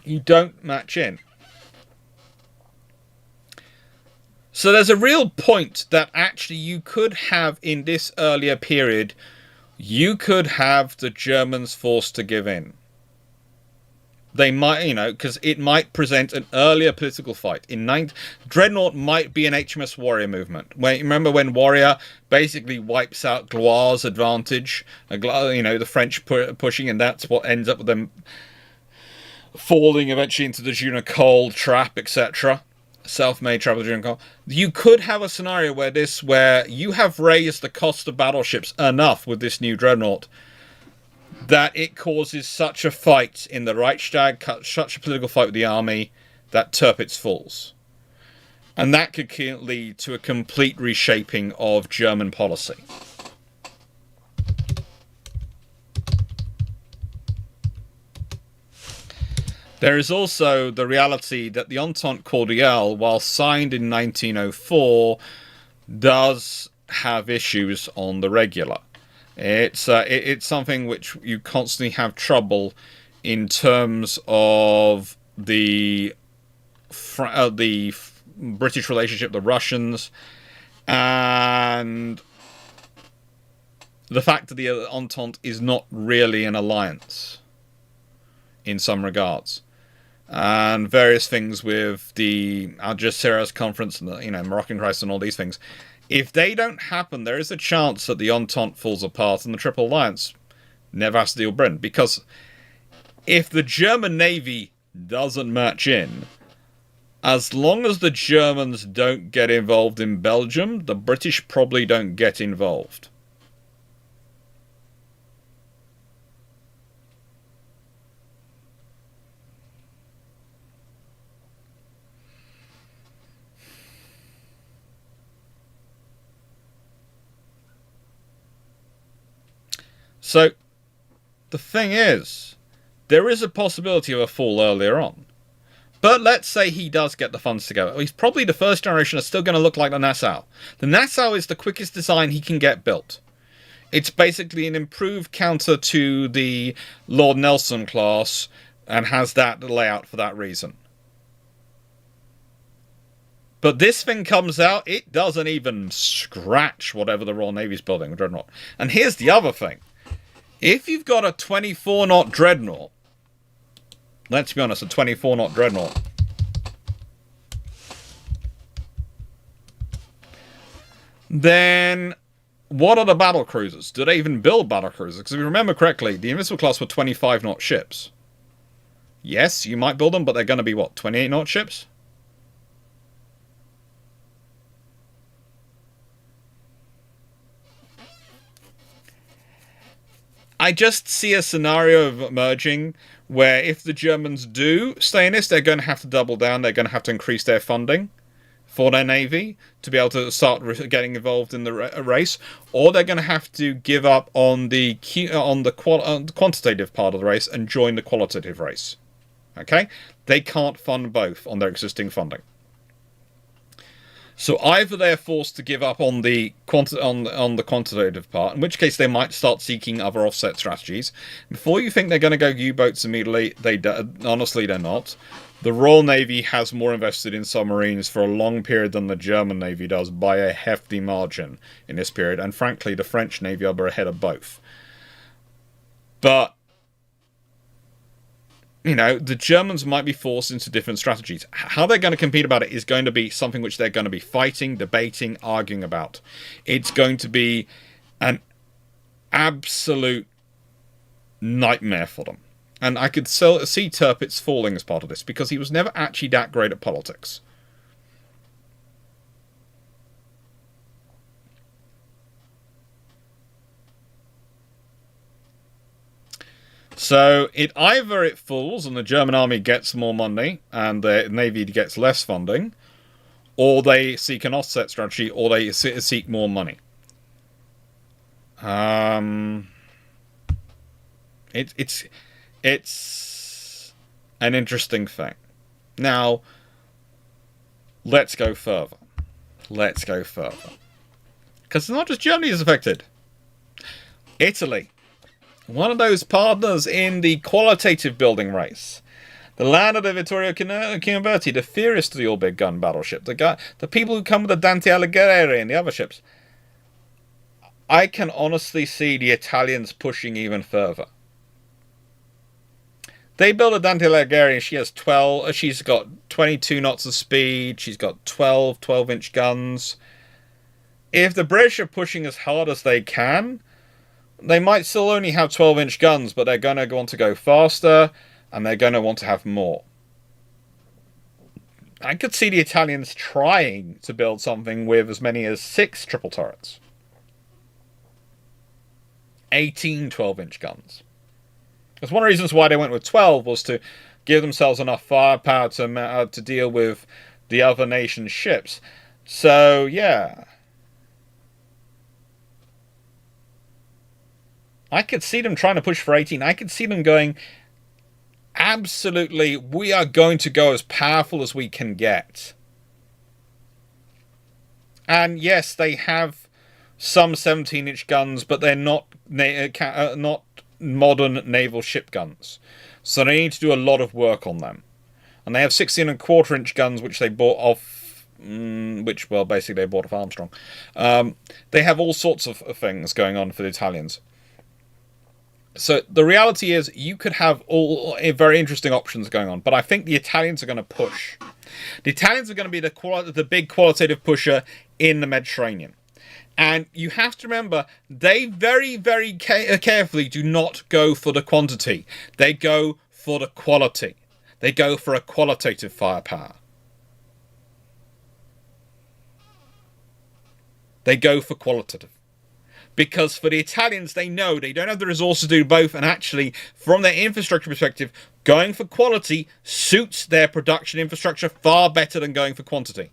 You don't match in. So there's a real point that actually you could have in this earlier period, you could have the Germans forced to give in. They might, because it might present an earlier political fight. Dreadnought might be an HMS Warrior movement. Remember when Warrior basically wipes out Gloire's advantage? The French pushing, and that's what ends up with them falling eventually into the Junacol trap, etc. Self-made trap of the Junacol. You could have a scenario where you have raised the cost of battleships enough with this new Dreadnought that it causes such a fight in the Reichstag, such a political fight with the army, that Tirpitz falls. And that could lead to a complete reshaping of German policy. There is also the reality that the Entente Cordiale, while signed in 1904, does have issues on the regular. It's something which you constantly have trouble in terms of the British relationship, the Russians, and the fact that the Entente is not really an alliance in some regards. And various things with the Algeciras conference and the Moroccan crisis and all these things. If they don't happen, there is a chance that the Entente falls apart and the Triple Alliance never has to deal with Britain. Because if the German Navy doesn't match in, as long as the Germans don't get involved in Belgium, the British probably don't get involved. So, the thing is, there is a possibility of a fall earlier on. But let's say he does get the funds to go. He's probably the first generation that's still going to look like the Nassau. The Nassau is the quickest design he can get built. It's basically an improved counter to the Lord Nelson class and has that layout for that reason. But this thing comes out, it doesn't even scratch whatever the Royal Navy's building, Dreadnought. And here's the other thing. If you've got a 24-knot Dreadnought, let's be honest, a 24-knot Dreadnought, then what are the battle cruisers? Do they even build battle cruisers? Because if you remember correctly, the Invincible class were 25-knot ships. Yes, you might build them, but they're going to be, what, 28-knot ships? I just see a scenario of emerging where if the Germans do stay in this, they're going to have to double down. They're going to have to increase their funding for their navy to be able to start getting involved in the race, or they're going to have to give up on the quantitative part of the race and join the qualitative race. Okay, they can't fund both on their existing funding. So either they're forced to give up on the quantitative part, in which case they might start seeking other offset strategies. Before you think they're going to go U-boats immediately, honestly they're not. The Royal Navy has more invested in submarines for a long period than the German Navy does by a hefty margin in this period, and frankly the French Navy are ahead of both. But the Germans might be forced into different strategies. How they're going to compete about it is going to be something which they're going to be fighting, debating, arguing about. It's going to be an absolute nightmare for them. And I could see Tirpitz falling as part of this, because he was never actually that great at politics. So either it falls and the German army gets more money and the Navy gets less funding, or they seek an offset strategy, or they seek more money. It's an interesting thing. Now, let's go further. Because it's not just Germany is affected. Italy. One of those partners in the qualitative building race. The land of the Vittorio Cimberti, the fiercest of the all big gun battleship. The people who come with the Dante Alighieri and the other ships. I can honestly see the Italians pushing even further. They build a Dante Alighieri and she's got 22 knots of speed. She's got 12-inch guns. If the British are pushing as hard as they can, they might still only have 12-inch guns, but they're going to want to go faster, and they're going to want to have more. I could see the Italians trying to build something with as many as 6 triple turrets. 18 12-inch guns. Because one of the reasons why they went with 12 was to give themselves enough firepower to deal with the other nation's ships. So, yeah. I could see them trying to push for 18. I could see them going, absolutely, we are going to go as powerful as we can get. And yes, they have some 17-inch guns, but they're not modern naval ship guns. So they need to do a lot of work on them. And they have 16-and-a-quarter-inch guns, which they bought off... basically they bought off Armstrong. They have all sorts of things going on for the Italians. So the reality is you could have all very interesting options going on, but I think the Italians are going to push. The Italians are going to be the big qualitative pusher in the Mediterranean. And you have to remember, they very, very carefully do not go for the quantity. They go for the quality. They go for a qualitative firepower. They go for qualitative. Because for the Italians, they know they don't have the resources to do both, and actually, from their infrastructure perspective, going for quality suits their production infrastructure far better than going for quantity.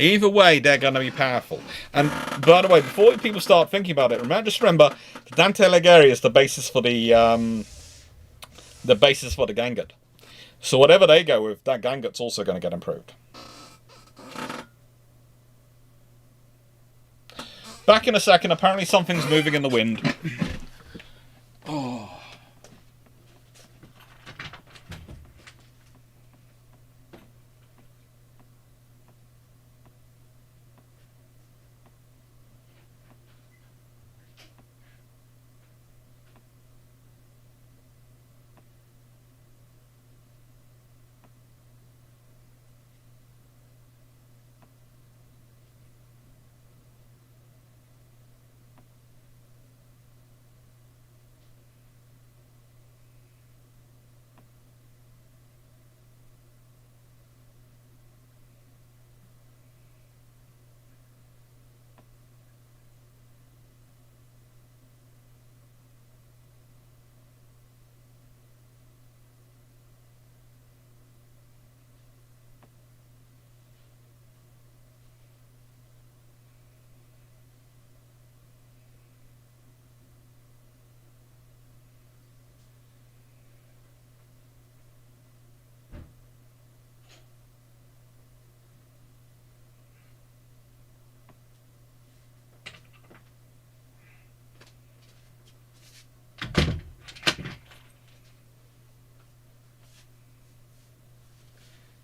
Either way, they're going to be powerful. And by the way, before people start thinking about it, just remember, the Dante Alighieri is the basis for the Gangut. So whatever they go with, that Gangut's also going to get improved. Back in a second. Apparently something's moving in the wind. Oh.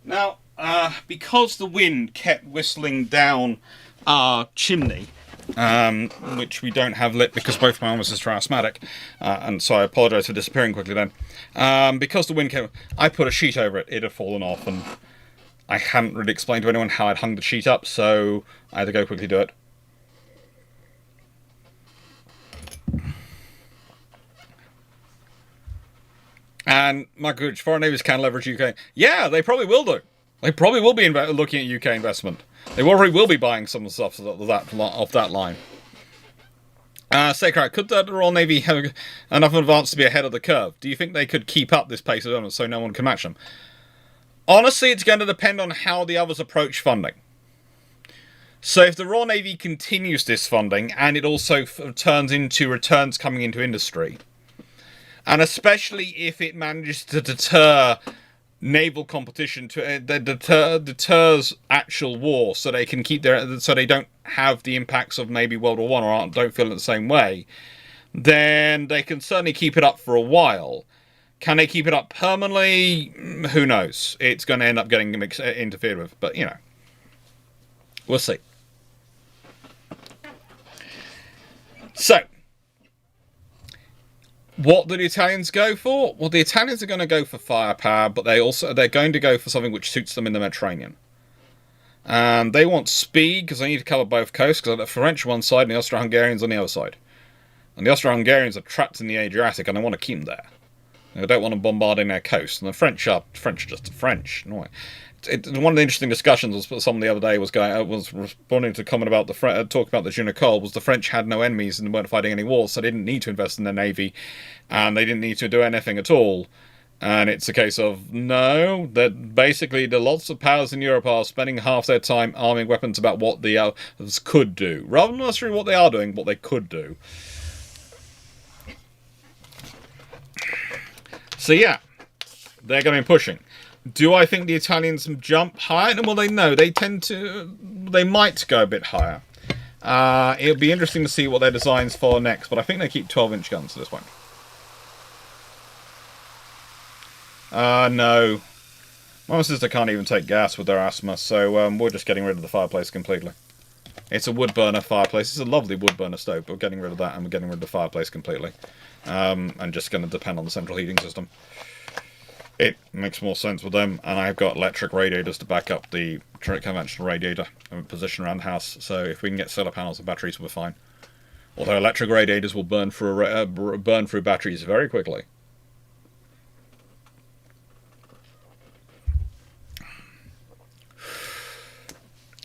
Now, because the wind kept whistling down our chimney, which we don't have lit because both my arms are asthmatic, and so I apologise for disappearing quickly then. Because the wind came, I put a sheet over it. It had fallen off, and I hadn't really explained to anyone how I'd hung the sheet up, so I had to go quickly do it. And my goodness, foreign navies can leverage UK. Yeah, they probably will do. They probably will be looking at UK investment. They probably will be buying some stuff off that line. Say, Clarke, could the Royal Navy have enough advance to be ahead of the curve? Do you think they could keep up this pace of development so no one can match them? Honestly, it's going to depend on how the others approach funding. So if the Royal Navy continues this funding, and it also turns into returns coming into industry, and especially if it manages to deter naval competition, deters actual war, so they can keep so they don't have the impacts of maybe World War I or don't feel it the same way, then they can certainly keep it up for a while. Can they keep it up permanently? Who knows? It's going to end up getting interfered with, but you know, we'll see. So, what do the Italians go for? Well, the Italians are going to go for firepower, but they're going to go for something which suits them in the Mediterranean. And they want speed because they need to cover both coasts, because the French on one side and the Austro-Hungarians on the other side. And the Austro-Hungarians are trapped in the Adriatic, and they want to keep them there. They don't want them bombarding their coast. And the French are just French. No, one of the interesting discussions was someone the other day was responding to a comment about talk about the Junacol was the French had no enemies and weren't fighting any wars, so they didn't need to invest in their navy, and they didn't need to do anything at all. And it's a case of no, that basically the lots of powers in Europe are spending half their time arming weapons about what the others could do, rather than necessarily what they are doing, what they could do. So yeah, they're going to be pushing. Do I think the Italians jump higher? Well, they know. They might go a bit higher. It'll be interesting to see what their design's for next, but I think they keep 12-inch guns at this point. No. My sister can't even take gas with their asthma, so we're just getting rid of the fireplace completely. It's a wood burner fireplace. It's a lovely wood burner stove, but we're getting rid of that and we're getting rid of the fireplace completely. And just going to depend on the central heating system. It makes more sense with them, and I've got electric radiators to back up the conventional radiator position around the house, so if we can get solar panels and batteries, we're fine. Although electric radiators will burn through batteries very quickly.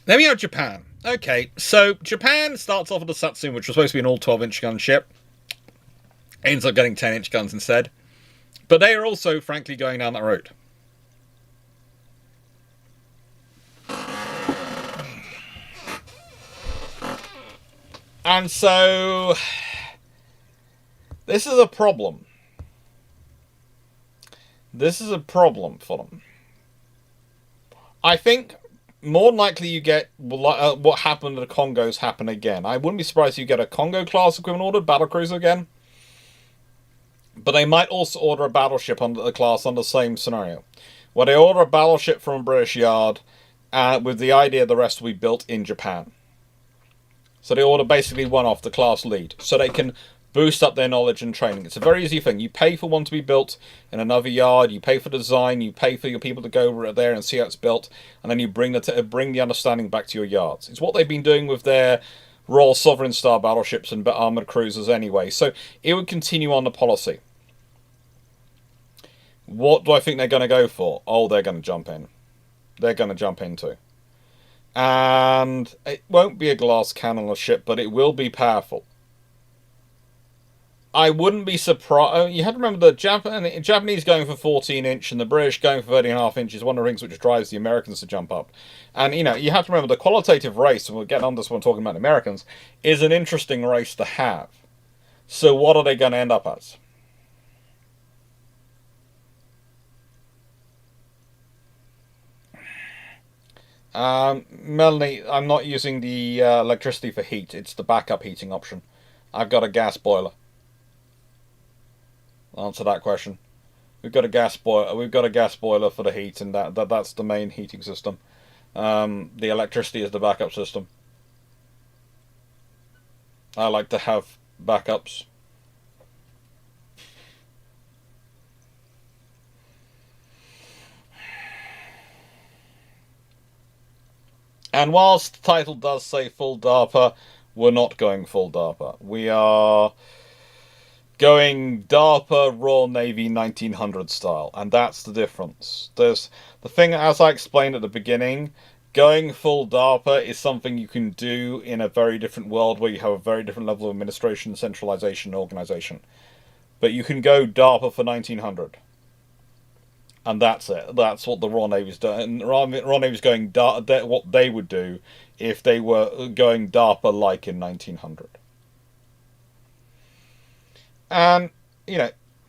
Then we have Japan. Okay, so Japan starts off with the Satsuma, which was supposed to be an all 12-inch gun ship. Ends up getting 10-inch guns instead. But they are also, frankly, going down that road. And so, this is a problem. This is a problem for them. I think more than likely you get what happened to the Congos happen again. I wouldn't be surprised if you get a Congo-class equivalent ordered, battlecruiser again. But they might also order a battleship under the class under the same scenario, where they order a battleship from a British yard with the idea the rest will be built in Japan. So they order basically one off the class lead, so they can boost up their knowledge and training. It's a very easy thing. You pay for one to be built in another yard, you pay for the design, you pay for your people to go there and see how it's built, and then you bring the understanding back to your yards. It's what they've been doing with their Royal Sovereign Star battleships and armoured cruisers anyway, so it would continue on the policy. What do I think they're going to go for? Oh, they're going to jump in. They're going to jump into. And it won't be a glass cannon ship, but it will be powerful. I wouldn't be surprised. You have to remember the Japanese going for 14-inch and the British going for 13.5 inches. One of the things which drives the Americans to jump up. And, you have to remember the qualitative race, and we'll get on this when talking about the Americans, is an interesting race to have. So what are they going to end up as? Melanie, I'm not using the electricity for heat. It's the backup heating option. I've got a gas boiler. Answer that question. We've got a gas boiler. We've got a gas boiler for the heat, and that's the main heating system. The electricity is the backup system. I like to have backups. And whilst the title does say full DARPA, we're not going full DARPA. We are going DARPA Royal Navy 1900 style, and that's the difference. There's the thing, as I explained at the beginning, going full DARPA is something you can do in a very different world where you have a very different level of administration, centralization, and organization. But you can go DARPA for 1900. And that's it. That's what the Royal Navy's doing. Royal Navy's going what they would do if they were going DARPA like in 1900. And,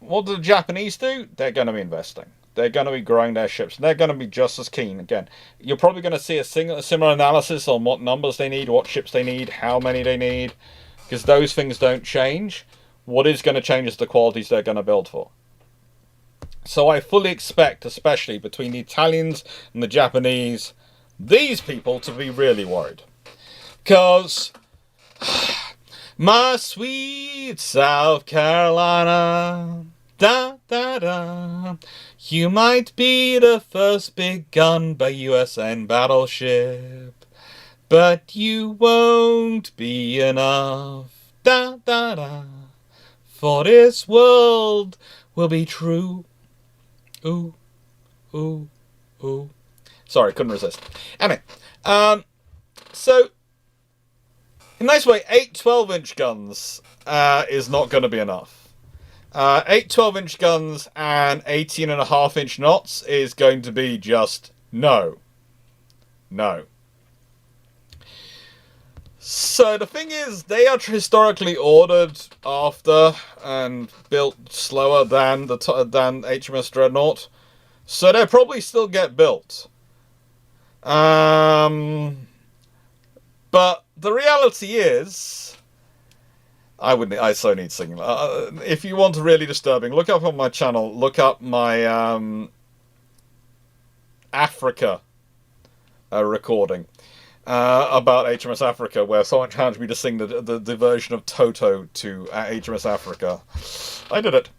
what do the Japanese do? They're going to be investing. They're going to be growing their ships. And they're going to be just as keen. Again, you're probably going to see a similar analysis on what numbers they need, what ships they need, how many they need. Because those things don't change. What is going to change is the qualities they're going to build for. So I fully expect, especially between the Italians and the Japanese, these people to be really worried. Because my sweet South Carolina, da da da, you might be the first big gun by USN battleship, but you won't be enough, da da da, for this world will be true. Ooh, ooh, ooh. Sorry, couldn't resist. Anyway, so, in a nice way, 8 12-inch guns is not going to be enough. 8 12-inch guns and 18.5-inch knots is going to be just no. No. So the thing is, they are historically ordered after and built slower than than HMS Dreadnought, so they'll probably still get built. But the reality is, I so need singing. If you want really disturbing, look up on my channel. Look up my Africa recording. About HMS Africa, where someone challenged me to sing the version of Toto to HMS Africa. I did it.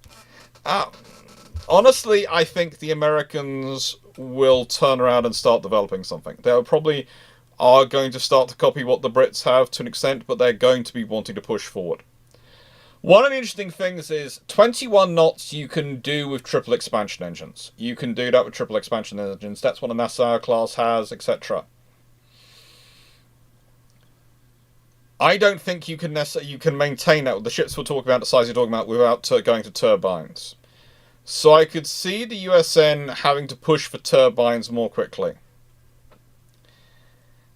Honestly, I think the Americans will turn around and start developing something. They probably are going to start to copy what the Brits have to an extent, but they're going to be wanting to push forward. One of the interesting things is 21 knots you can do with triple expansion engines. You can do that with triple expansion engines. That's what a Nassau class has, etc. I don't think you can maintain that with the ships we're talking about, the size you're talking about, without going to turbines. So I could see the USN having to push for turbines more quickly.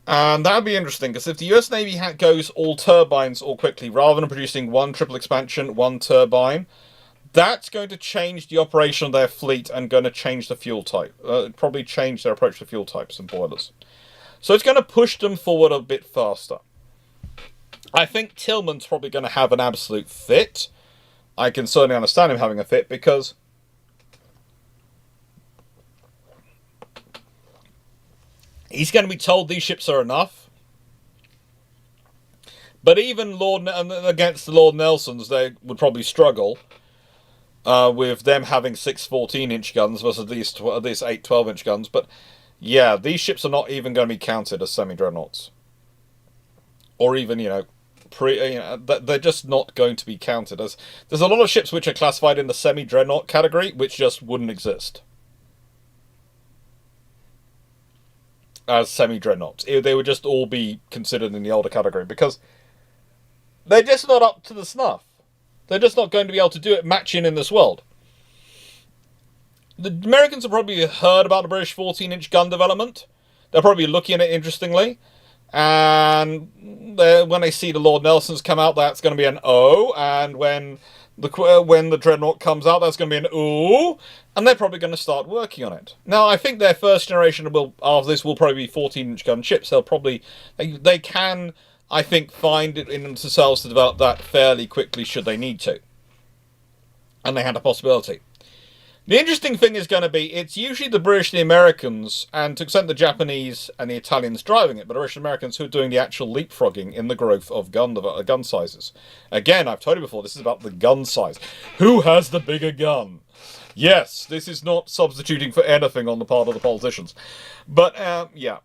And that would be interesting, because if the US Navy goes all turbines all quickly, rather than producing one triple expansion, one turbine, that's going to change the operation of their fleet and going to change the fuel type. Probably change their approach to fuel types and boilers. So it's going to push them forward a bit faster. I think Tillman's probably going to have an absolute fit. I can certainly understand him having a fit, because he's going to be told these ships are enough. But even against the Lord Nelsons, they would probably struggle with them having 6 14-inch guns versus these 8 12-inch guns. But yeah, these ships are not even going to be counted as semi-dreadnoughts. Or even, they're just not going to be counted as... There's a lot of ships which are classified in the semi-dreadnought category, which just wouldn't exist as semi-dreadnoughts. They would just all be considered in the older category, because they're just not up to the snuff. They're just not going to be able to do it matching in this world. The Americans have probably heard about the British 14-inch gun development. They're probably looking at it interestingly. And when they see the Lord Nelsons come out, that's going to be an O. And when the Dreadnought comes out, that's going to be an ooh. And they're probably going to start working on it. Now, I think their first generation of this will probably be 14-inch gun ships. They can, I think, find it in themselves to develop that fairly quickly should they need to. And they had a possibility. The interesting thing is going to be, it's usually the British, the Americans, and to an extent the Japanese and the Italians driving it, but the British and Americans who are doing the actual leapfrogging in the growth of gun sizes. Again, I've told you before, this is about the gun size. Who has the bigger gun? Yes, this is not substituting for anything on the part of the politicians. But, yeah.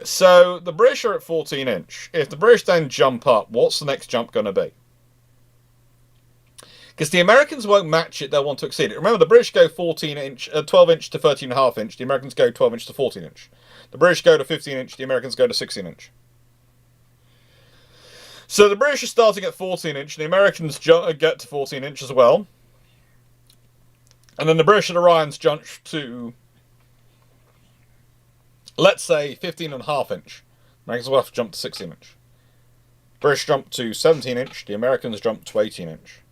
So, the British are at 14-inch. If the British then jump up, what's the next jump going to be? Because the Americans won't match it, they'll want to exceed it. Remember, the British go 12-inch to 13.5-inch, the Americans go 12-inch to 14-inch. The British go to 15-inch, the Americans go to 16-inch. So the British are starting at 14-inch, the Americans get to 14-inch as well. And then the British and Orions jump to, let's say, 15.5-inch. Americans will have to jump to 16-inch. British jump to 17-inch, the Americans jump to 18-inch.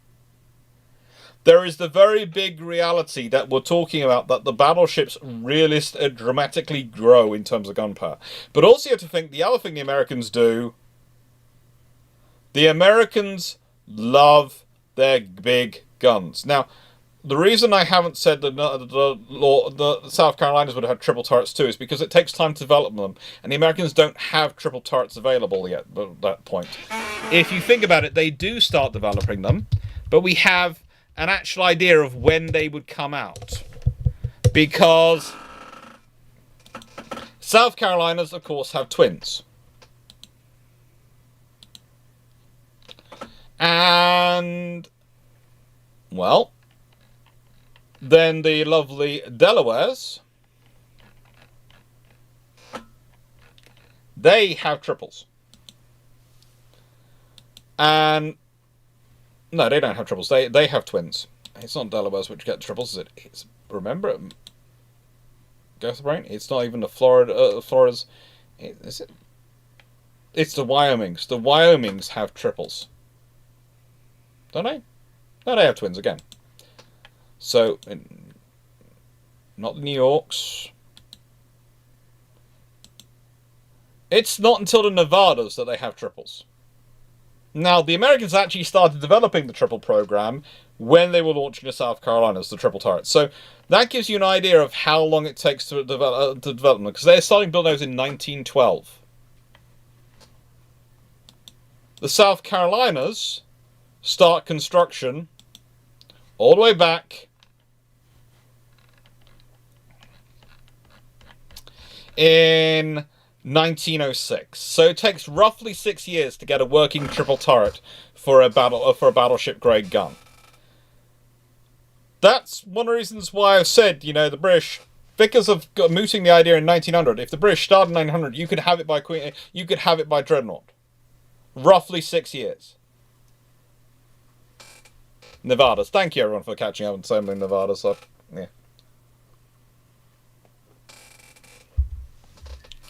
There is the very big reality that we're talking about, that the battleships dramatically grow in terms of gunpowder. But also you have to think, the other thing the Americans do, the Americans love their big guns. Now, the reason I haven't said that the South Carolinas would have triple turrets too is because it takes time to develop them, and the Americans don't have triple turrets available yet at that point. If you think about it, they do start developing them, but we have an actual idea of when they would come out. Because South Carolinas, of course, have twins. And, well, Then the lovely Delawares, they have triples. And no, they don't have triples. They have twins. It's not Delawares which get triples, is it? Remember it. Go to the brain. It's not even the Florida's. Is it? It's the Wyomings. The Wyomings have triples. Don't they? No, they have twins again. So, not the New Yorks. It's not until the Nevadas that they have triples. Now, the Americans actually started developing the triple program when they were launching the South Carolinas, the triple turrets. So that gives you an idea of how long it takes to develop them, because they're starting building those in 1912. The South Carolinas start construction all the way back in 1906. So it takes roughly 6 years to get a working triple turret for a battleship grade gun. That's one of the reasons why I've said, the British, because of mooting the idea in 1900, if the British started in 1900, you could have it by Dreadnought. Roughly 6 years. Nevadas. Thank you everyone for catching up and assembling Nevadas. Yeah.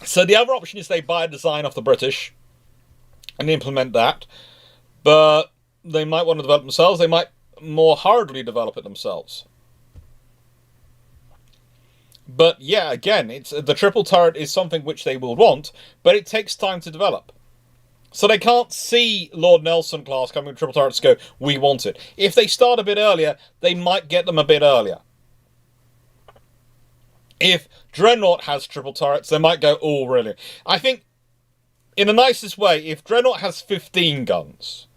So the other option is they buy a design off the British and implement that, but they might want to develop themselves. They might more hurriedly develop it themselves. But yeah, again, the triple turret is something which they will want, but it takes time to develop. So they can't see Lord Nelson class coming with triple turrets and go, we want it. If they start a bit earlier, they might get them a bit earlier. If Dreadnought has triple turrets, they might go, oh, really? I think, in the nicest way, if Dreadnought has 15 guns,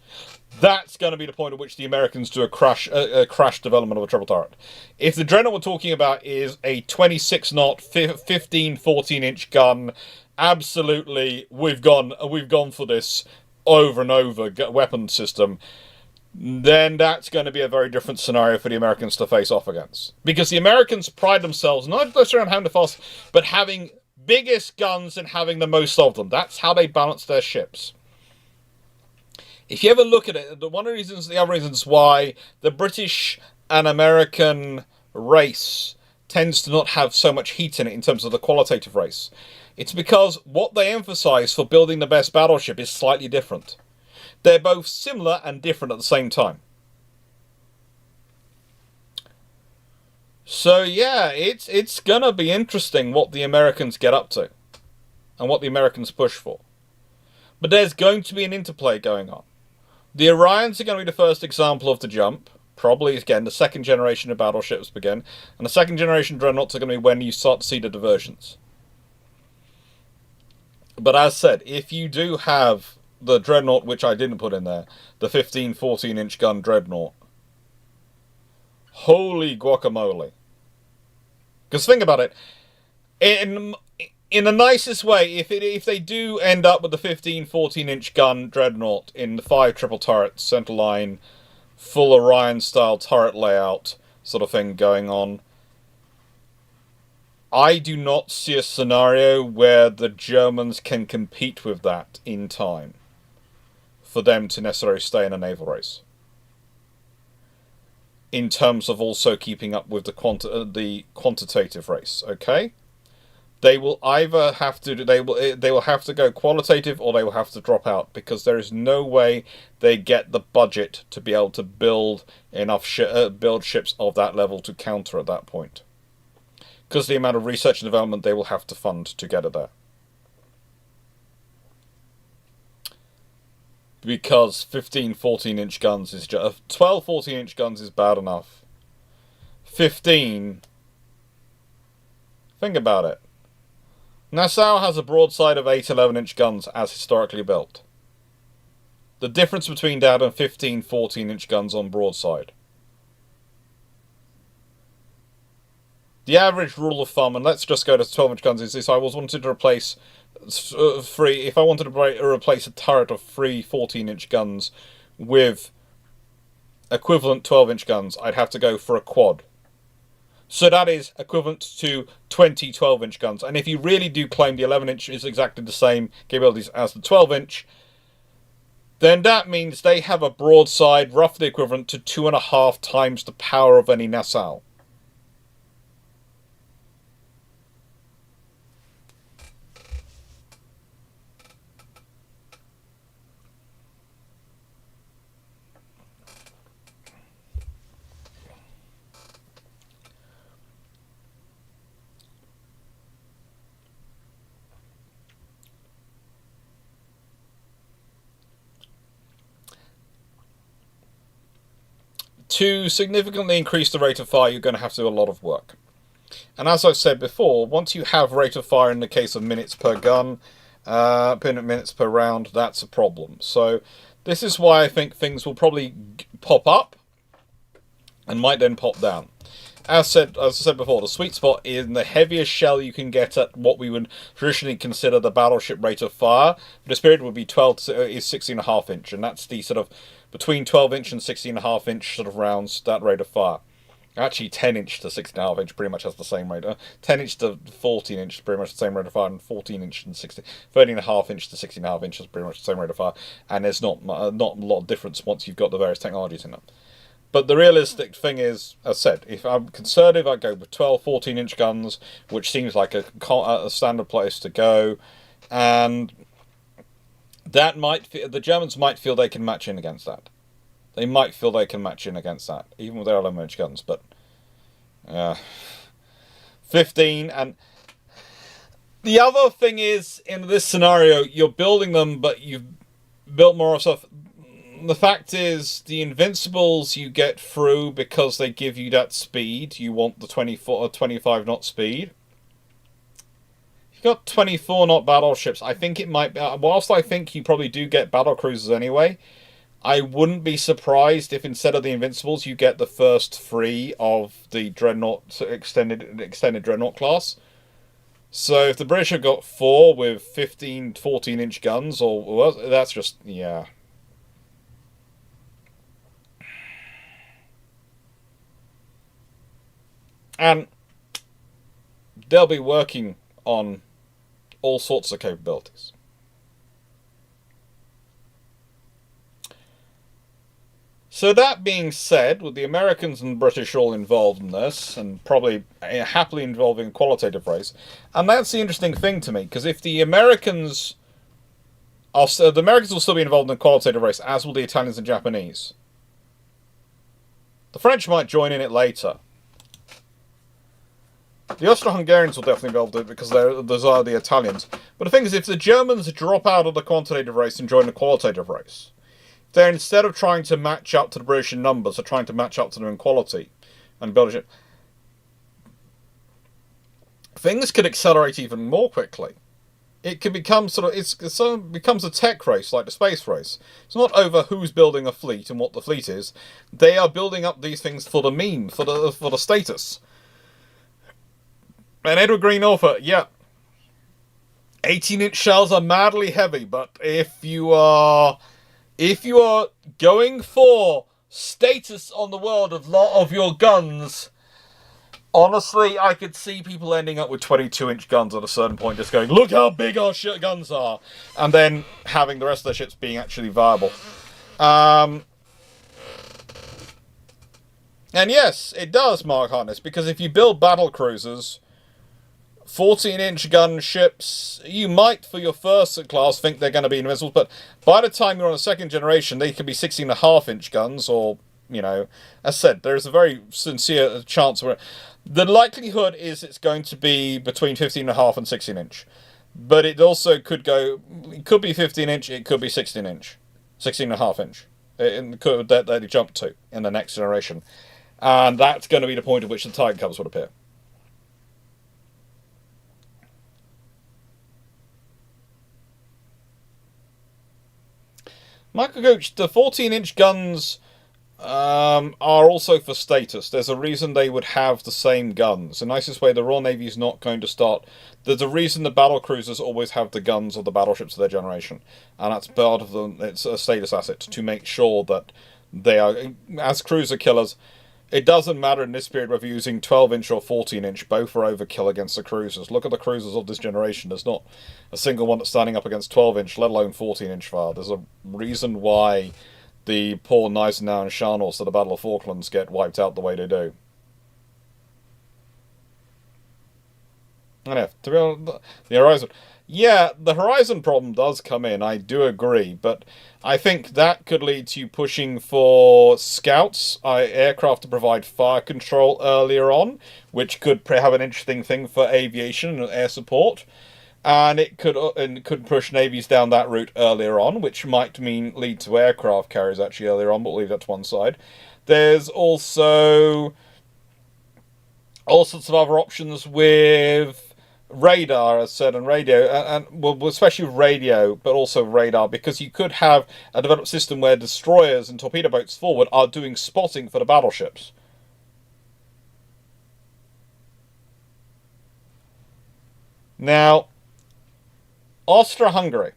that's going to be the point at which the Americans do a crash development of a triple turret. If the Dreadnought we're talking about is a 26-knot, 15, 14-inch gun, absolutely, we've gone for this over and over weapon system, then that's going to be a very different scenario for the Americans to face off against. Because the Americans pride themselves not just around having the fast, but having biggest guns and having the most of them. That's how they balance their ships. If you ever look at it, the other reasons why the British and American race tends to not have so much heat in it in terms of the qualitative race, it's because what they emphasize for building the best battleship is slightly different. They're both similar and different at the same time. So yeah, it's gonna be interesting what the Americans get up to and what the Americans push for. But there's going to be an interplay going on. The Orions are going to be the first example of the jump. Probably, again, the second generation of battleships begin. And the second generation dreadnoughts are going to be when you start to see the diversions. But as said, if you do have the dreadnought, which I didn't put in there, the 15, 14-inch gun dreadnought, holy guacamole. Because think about it, in the nicest way, if they do end up with the 15, 14-inch gun dreadnought in the 5 triple turrets, centerline, full Orion-style turret layout sort of thing going on, I do not see a scenario where the Germans can compete with that in time for them to necessarily stay in a naval race. In terms of also keeping up with the quantitative race, okay? They will either have to they will have to go qualitative or they will have to drop out, because there is no way they get the budget to be able to build enough build ships of that level to counter at that point. Because the amount of research and development they will have to fund to get it there. Because 15, 14-inch guns is just... 12, 14-inch guns is bad enough. 15... Think about it. Nassau has a broadside of 8, 11-inch guns as historically built. The difference between that and 15, 14-inch guns on broadside. The average rule of thumb, and let's just go to 12-inch guns, is if I wanted to replace if I wanted to replace a turret of 3 14-inch guns with equivalent 12-inch guns, I'd have to go for a quad. So that is equivalent to 20 12-inch guns. And if you really do claim the 11-inch is exactly the same capabilities as the 12-inch, then that means they have a broadside roughly equivalent to 2.5 times the power of any Naval. To significantly increase the rate of fire, you're going to have to do a lot of work. And as I've said before, once you have rate of fire in the case of minutes per gun, minutes per round, that's a problem. So this is why I think things will probably pop up and might then pop down. As I said before, the sweet spot is in the heaviest shell you can get at what we would traditionally consider the battleship rate of fire. The spirit would be 16.5 inch, and that's the sort of between 12-inch and 16.5 inch sort of rounds, that rate of fire. Actually, 10-inch to 16.5 inch pretty much has the same rate. 10-inch to 14-inch is pretty much the same rate of fire, and 14-inch and 13.5 inch to 16.5 inch is pretty much the same rate of fire. And there's not a lot of difference once you've got the various technologies in them. But the realistic thing is, as I said, if I'm conservative, I go with 12, 14-inch guns, which seems like a standard place to go. And that the Germans might feel they can match in against that. They might feel they can match in against that, even with their 11-inch guns. But 15, and the other thing is, in this scenario, you're building them, but you've built more stuff. The fact is, the Invincibles you get through because they give you that speed. You want the 24 or 25 knot speed. You've got 24 knot battleships. I think it might be, whilst I think you probably do get battle cruisers anyway, I wouldn't be surprised if instead of the Invincibles you get the first 3 of the Dreadnought extended Dreadnought class. So if the British have got 4 with 15, 14-inch guns, or that's just, yeah. And they'll be working on all sorts of capabilities. So that being said, with the Americans and British all involved in this, and probably happily involving a qualitative race, and that's the interesting thing to me, because if the Americans will still be involved in a qualitative race, as will the Italians and Japanese. The French might join in it later. The Austro-Hungarians will definitely be involved in it because those are the Italians. But the thing is, if the Germans drop out of the quantitative race and join the qualitative race, they're, instead of trying to match up to the British in numbers, are trying to match up to them in quality and build a ship. Things could accelerate even more quickly. It could become it becomes a tech race, like the space race. It's not over who's building a fleet and what the fleet is. They are building up these things for the meme, for the status. And Edward Green offer, yeah, 18-inch shells are madly heavy, but if you are going for status on the world of lot of your guns, honestly, I could see people ending up with 22-inch guns at a certain point, just going, look how big our guns are, and then having the rest of their ships being actually viable. And yes, it does, Mark Harness, because if you build battle cruisers, 14-inch gun ships, you might, for your first class, think they're going to be invincible, but by the time you're on a second generation, they can be 16.5-inch guns, or, you know, as said, there's a very sincere chance where the likelihood is it's going to be between 15.5 and 16-inch. But it also could be 15-inch, it could be 16-inch, 16.5-inch. It could that jump to in the next generation. And that's going to be the point at which the Titan Cubs would appear. Michael Gooch, the 14-inch guns are also for status. There's a reason they would have the same guns. The nicest way, the Royal Navy is not going to start. There's a reason the battle cruisers always have the guns of the battleships of their generation. And that's part of them. It's a status asset to make sure that they are, as cruiser killers, It doesn't matter in this period whether you're using 12-inch or 14-inch, both are overkill against the cruisers. Look at the cruisers of this generation. There's not a single one that's standing up against 12-inch, let alone 14-inch fire. There's a reason why the poor Gneisenau and Scharnhorst at the Battle of Falklands get wiped out the way they do. And yeah, to be honest, the Horizon... Yeah, the Horizon problem does come in, I do agree, but I think that could lead to you pushing for scouts, aircraft to provide fire control earlier on, which could have an interesting thing for aviation and air support, and it could push navies down that route earlier on, which might lead to aircraft carriers actually earlier on, but we'll leave that to one side. There's also all sorts of other options with radar, as said, and radio, and well, especially with radio, but also radar, because you could have a developed system where destroyers and torpedo boats forward are doing spotting for the battleships. Now, Austria-Hungary,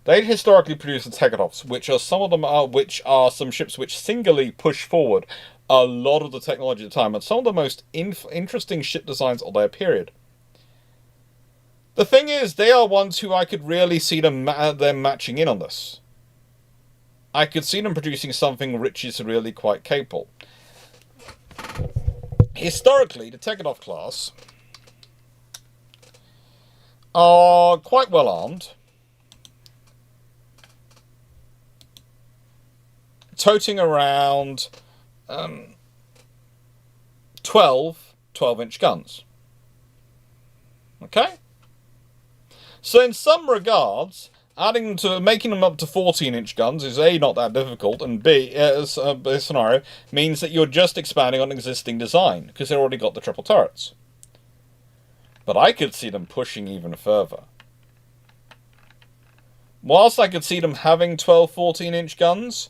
they historically produced the Tegetovs, which are some ships which singularly push forward a lot of the technology at the time, and some of the most interesting ship designs of their period. The thing is, they are ones who I could really see them matching in on this. I could see them producing something which is really quite capable. Historically, the Tegetov class are quite well armed, toting around 12-inch guns. Okay? So in some regards, making them up to 14-inch guns is A, not that difficult, and B, as a scenario, means that you're just expanding on existing design, because they've already got the triple turrets. But I could see them pushing even further. Whilst I could see them having 12-14-inch guns,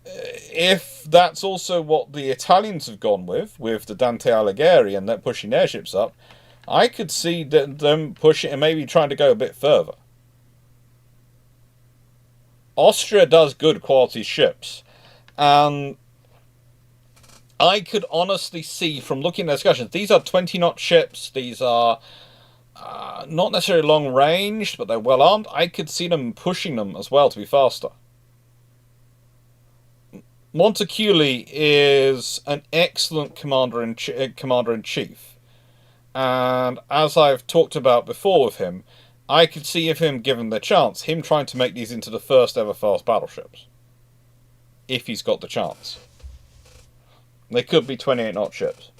if that's also what the Italians have gone with the Dante Alighieri, and they're pushing their ships up, I could see them pushing and maybe trying to go a bit further. Austria does good quality ships, and I could honestly see from looking at the discussions, these are 20-knot ships, these are not necessarily long-ranged, but they're well-armed. I could see them pushing them as well to be faster. Monteculi is an excellent commander-in-chief. And as I've talked about before with him, I could see, if him given the chance, him trying to make these into the first ever fast battleships. If he's got the chance. They could be 28-knot ships.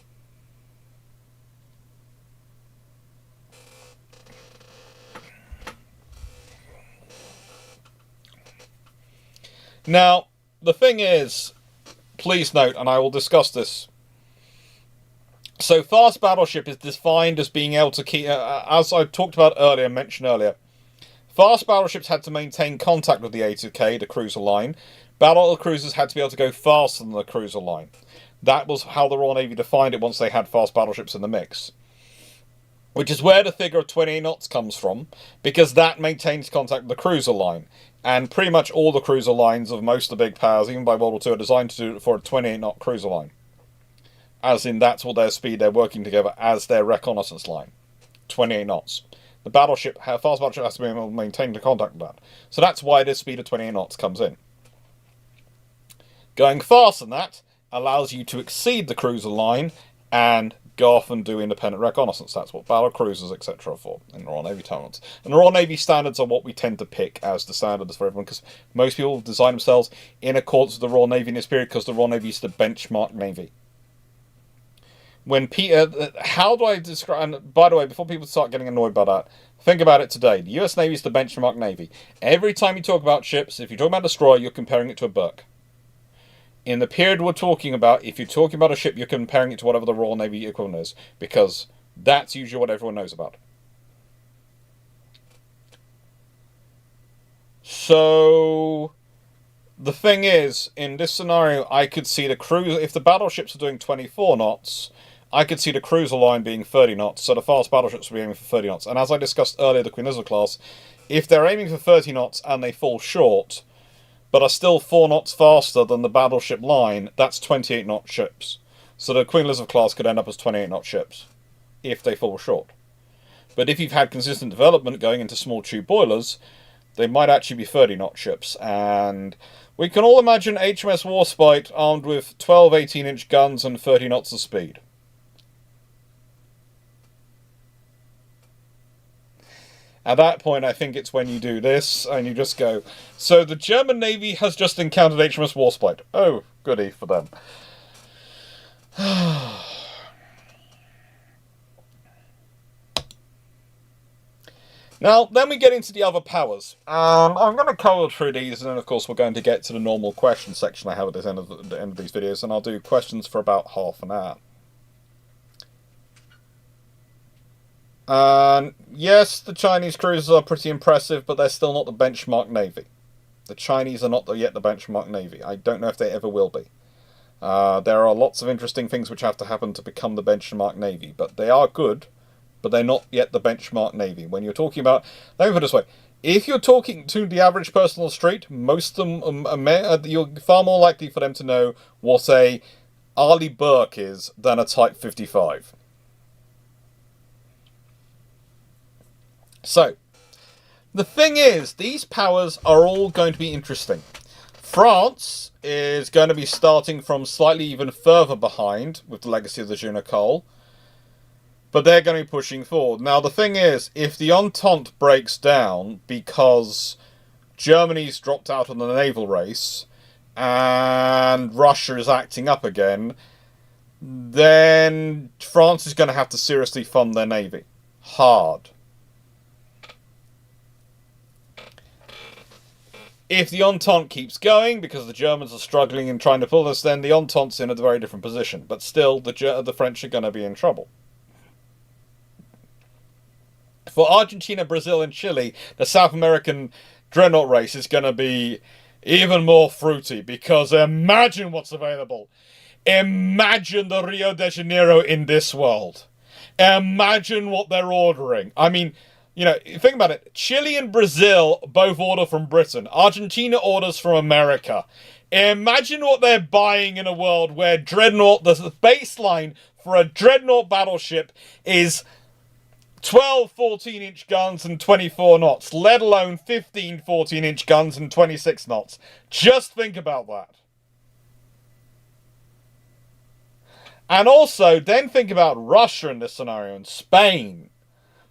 Now, the thing is, please note, and I will discuss this. So, fast battleship is defined as being able to keep, as I talked about earlier, mentioned earlier, fast battleships had to maintain contact with the A2K, the cruiser line. Battle cruisers had to be able to go faster than the cruiser line. That was how the Royal Navy defined it once they had fast battleships in the mix. Which is where the figure of 28 knots comes from, because that maintains contact with the cruiser line. And pretty much all the cruiser lines of most of the big powers, even by World War II, are designed to do it for a 28-knot cruiser line. As in, that's what their speed they're working together as their reconnaissance line. 28 knots. The battleship, fast battleship has to be able to maintain the contact with that. So that's why this speed of 28 knots comes in. Going faster than that allows you to exceed the cruiser line and go off and do independent reconnaissance. That's what battle cruisers, etc. are for in the Royal Navy terms. And the Royal Navy standards are what we tend to pick as the standards for everyone, because most people design themselves in accordance with the Royal Navy in this period, because the Royal Navy is the benchmark Navy. When how do I describe, and by the way, before people start getting annoyed by that, think about it today. The US Navy is the benchmark Navy. Every time you talk about ships, if you're talking about a destroyer, you're comparing it to a Burke. In the period we're talking about, if you're talking about a ship, you're comparing it to whatever the Royal Navy equivalent is, because that's usually what everyone knows about. So, the thing is, in this scenario, I could see the cruiser, if the battleships are doing 24 knots, I could see the cruiser line being 30 knots, so the fast battleships will be aiming for 30 knots. And as I discussed earlier, the Queen Elizabeth class, if they're aiming for 30 knots and they fall short, but are still 4 knots faster than the battleship line, that's 28 knot ships. So the Queen Elizabeth class could end up as 28 knot ships, if they fall short. But if you've had consistent development going into small tube boilers, they might actually be 30 knot ships. And we can all imagine HMS Warspite armed with 12 18-inch guns and 30 knots of speed. At that point, I think it's when you do this, and you just go, so the German Navy has just encountered HMS Warspite. Oh, goody for them. Now, then we get into the other powers. I'm going to cover through these, and then of course we're going to get to the normal question section I have at the end of these videos, and I'll do questions for about half an hour. Yes, the Chinese cruisers are pretty impressive, but they're still not the benchmark navy. The Chinese are not yet the benchmark navy. I don't know if they ever will be. There are lots of interesting things which have to happen to become the benchmark navy, but they are good, but they're not yet the benchmark navy. When you're talking about, let me put it this way, if you're talking to the average person on the street, most of them, you're far more likely for them to know what a Arleigh Burke is than a Type 55. So, the thing is, these powers are all going to be interesting. France is going to be starting from slightly even further behind with the legacy of the Junocole, but they're going to be pushing forward. Now, the thing is, if the Entente breaks down because Germany's dropped out of the naval race and Russia is acting up again, then France is going to have to seriously fund their navy. Hard. If the Entente keeps going, because the Germans are struggling and trying to pull us, then the Entente's in a very different position. But still, the French are going to be in trouble. For Argentina, Brazil, and Chile, the South American dreadnought race is going to be even more fruity, because imagine what's available. Imagine the Rio de Janeiro in this world. Imagine what they're ordering. I mean, you know, think about it. Chile and Brazil both order from Britain. Argentina orders from America. Imagine what they're buying in a world where dreadnought, the baseline for a dreadnought battleship is 12 14-inch guns and 24 knots, let alone 15 14-inch guns and 26 knots. Just think about that. And also, then think about Russia in this scenario, and Spain.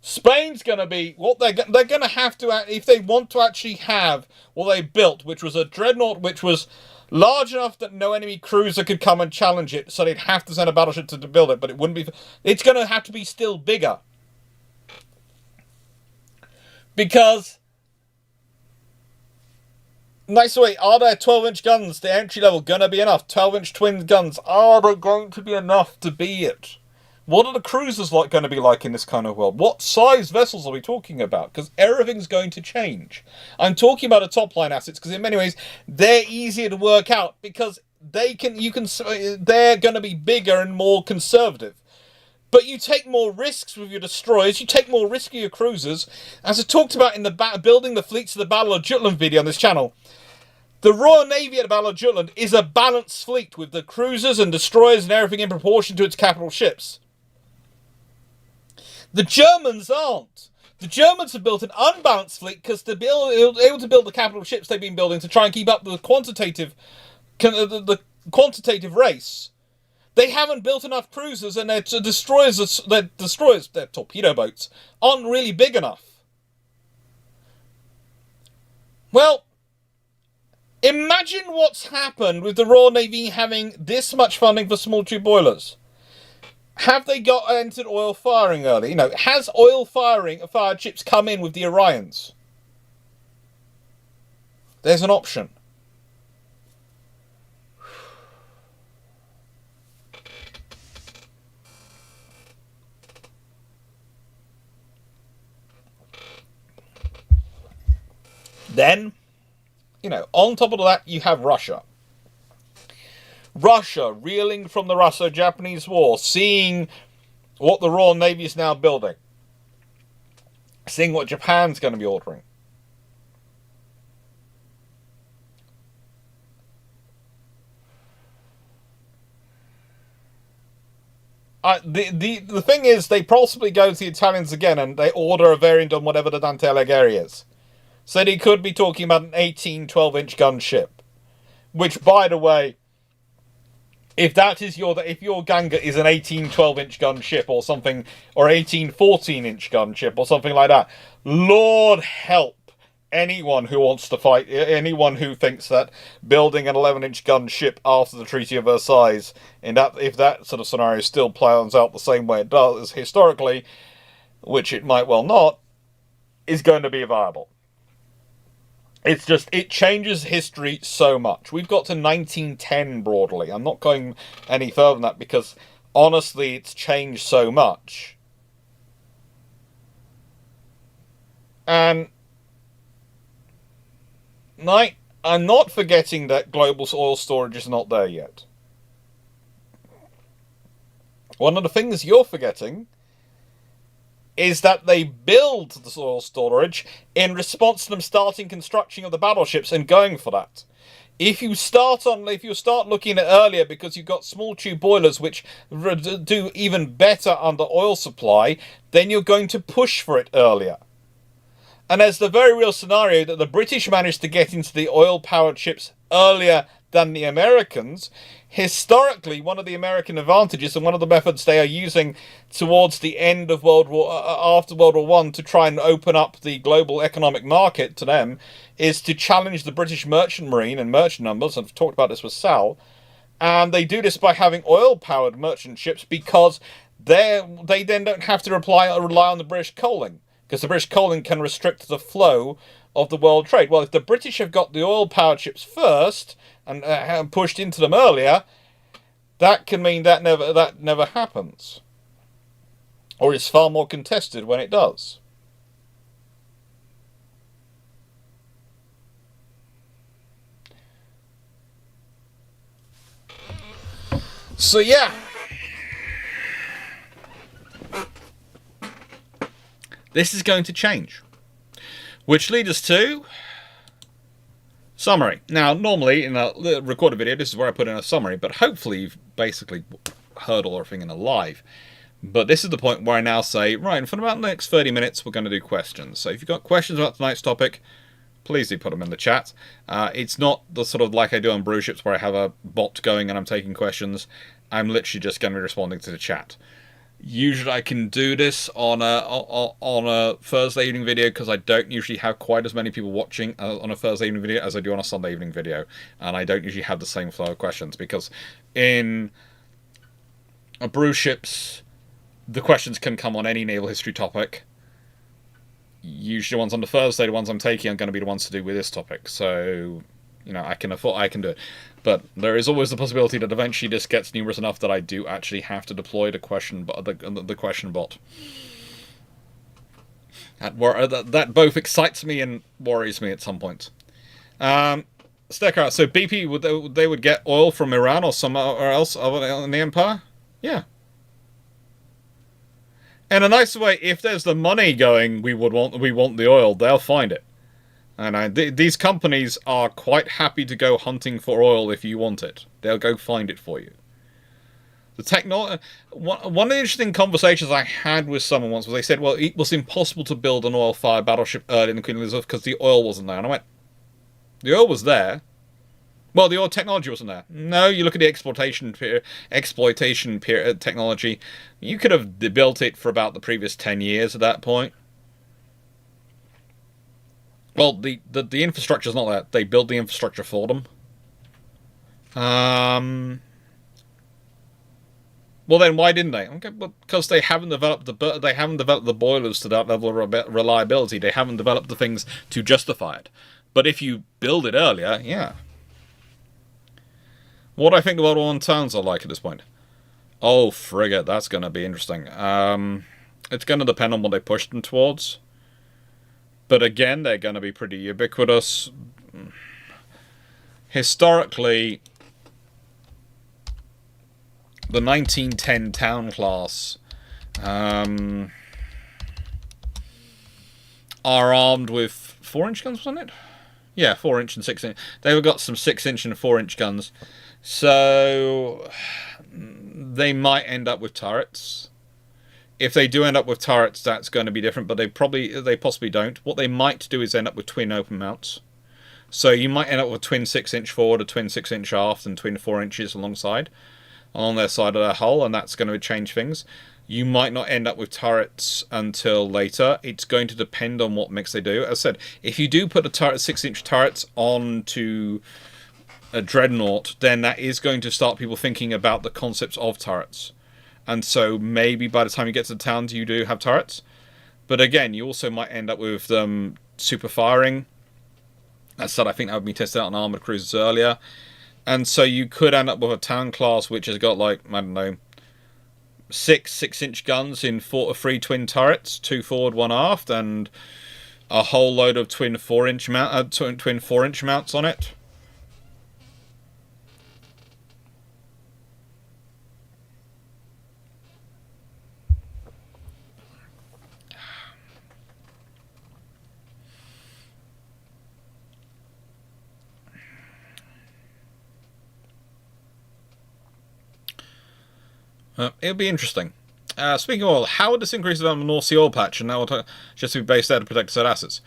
Spain's going to be, what they're going to have to, if they want to actually have what they built, which was a dreadnought which was large enough that no enemy cruiser could come and challenge it, so they'd have to send a battleship to build it, but it wouldn't be, it's going to have to be still bigger. Because, nice way, are there 12-inch guns, the entry level, going to be enough? 12-inch twin guns, are they going to be enough to be it? What are the cruisers going to be like in this kind of world? What size vessels are we talking about? Because everything's going to change. I'm talking about the top line assets because in many ways they're easier to work out because they're going to be bigger and more conservative. But you take more risks with your destroyers, you take more risk with your cruisers. As I talked about in the Building the Fleets of the Battle of Jutland video on this channel, the Royal Navy at the Battle of Jutland is a balanced fleet with the cruisers and destroyers and everything in proportion to its capital ships. The Germans aren't. The Germans have built an unbalanced fleet because to be able to build the capital ships they've been building to try and keep up with the quantitative race, they haven't built enough cruisers, and their torpedo boats, aren't really big enough. Well, imagine what's happened with the Royal Navy having this much funding for small tube boilers. Have they entered oil firing early? You know, has oil fired ships come in with the Orions? There's an option. Then, you know, on top of that, you have Russia. Russia, reeling from the Russo-Japanese War, seeing what the Royal Navy is now building, seeing what Japan's going to be ordering. The thing is, they possibly go to the Italians again and they order a variant on whatever the Dante Alighieri is. So they could be talking about an 18, 12-inch gun ship. Which, by the way, if your Ganga is an 18, 12-inch gun ship or something, or 18, 14-inch gun ship or something like that, Lord help anyone who wants to fight, anyone who thinks that building an 11-inch gun ship after the Treaty of Versailles, if that sort of scenario still plans out the same way it does historically, which it might well not, is going to be viable. It's just, it changes history so much. We've got to 1910 broadly. I'm not going any further than that because, honestly, it's changed so much. And I'm not forgetting that global oil storage is not there yet. One of the things you're forgetting is that they build the oil storage in response to them starting construction of the battleships and going for that. If you start looking at earlier because you've got small tube boilers which do even better under oil supply, then you're going to push for it earlier. And there's the very real scenario that the British managed to get into the oil-powered ships earlier than the Americans. Historically, one of the American advantages and one of the methods they are using towards the end of after World War I to try and open up the global economic market to them is to challenge the British merchant marine and merchant numbers. I've talked about this with Sal. And they do this by having oil-powered merchant ships because they then don't have to rely on the British coaling, because the British coaling can restrict the flow of the world trade. Well, if the British have got the oil-powered ships first and pushed into them earlier, that can mean that never happens, or is far more contested when it does. So yeah. This is going to change. Which leads us to summary. Now, normally in a recorded video, this is where I put in a summary, but hopefully you've basically heard all everything in a live. But this is the point where I now say, right, for about the next 30 minutes, we're going to do questions. So if you've got questions about tonight's topic, please do put them in the chat. It's not the sort of like I do on Brew Ships where I have a bot going and I'm taking questions. I'm literally just going to be responding to the chat. Usually I can do this on a Thursday evening video because I don't usually have quite as many people watching on a Thursday evening video as I do on a Sunday evening video, and I don't usually have the same flow of questions because in a Brew Ships the questions can come on any naval history topic. Usually the ones on the Thursday, the ones I'm taking, are going to be the ones to do with this topic, so I can do it. But there is always the possibility that eventually this gets numerous enough that I do actually have to deploy the question bot. That both excites me and worries me at some point. Stecker, so BP they would get oil from Iran or somewhere else in the empire? Yeah. In a nice way, if there's the money going, we want the oil, they'll find it. And these companies are quite happy to go hunting for oil if you want it. They'll go find it for you. One of the interesting conversations I had with someone once was they said, well, it was impossible to build an oil-fired battleship early in the Queen Elizabeth because the oil wasn't there. And I went, the oil was there. Well, the oil technology wasn't there. No, you look at the exploitation technology. You could have built it for about the previous 10 years at that point. Well, the infrastructure's not there. They build the infrastructure for them. Well, then why didn't they? Okay, well, because they haven't developed the boilers to that level of reliability. They haven't developed the things to justify it. But if you build it earlier, yeah. What do I think the World War I towns are like at this point? Oh, frigate, that's going to be interesting. It's going to depend on what they push them towards. But again, they're going to be pretty ubiquitous. Historically, the 1910 town class are armed with 4-inch guns, wasn't it? Yeah, 4-inch and 6-inch. They've got some 6-inch and 4-inch guns. So they might end up with turrets. If they do end up with turrets, that's going to be different, but they possibly don't. What they might do is end up with twin open mounts. So you might end up with a twin 6-inch forward, a twin 6-inch aft, and twin 4 inches along their side of their hull, and that's going to change things. You might not end up with turrets until later. It's going to depend on what mix they do. As I said, if you do put a 6-inch turrets onto a dreadnought, then that is going to start people thinking about the concepts of turrets. And so maybe by the time you get to the towns, you do have turrets. But again, you also might end up with super firing. As I said, I think that would be tested out on armored cruisers earlier. And so you could end up with a town class which has got, like, I don't know, 6-inch guns in 3 twin turrets, 2 forward, 1 aft, and a whole load of twin 4-inch mounts on it. It'll be interesting. Speaking of oil, how would this increase the North Sea oil patch and now just to be based there to protect said assets?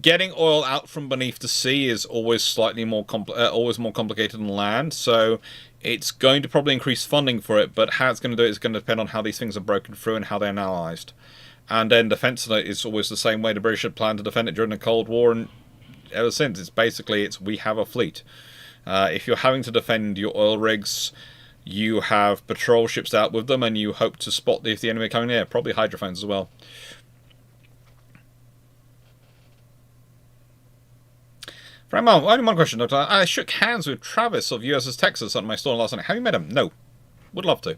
Getting oil out from beneath the sea is always more complicated than land, so it's going to probably increase funding for it, but how it's going to do it is going to depend on how these things are broken through and how they're analysed. And then defence is always the same way the British had planned to defend it during the Cold War, and ever since, we have a fleet. If you're having to defend your oil rigs, you have patrol ships out with them, and you hope to spot if the enemy are coming near. Probably hydrophones as well. Only one question, Doctor. I shook hands with Travis of USS Texas on my store last night. Have you met him? No. Would love to.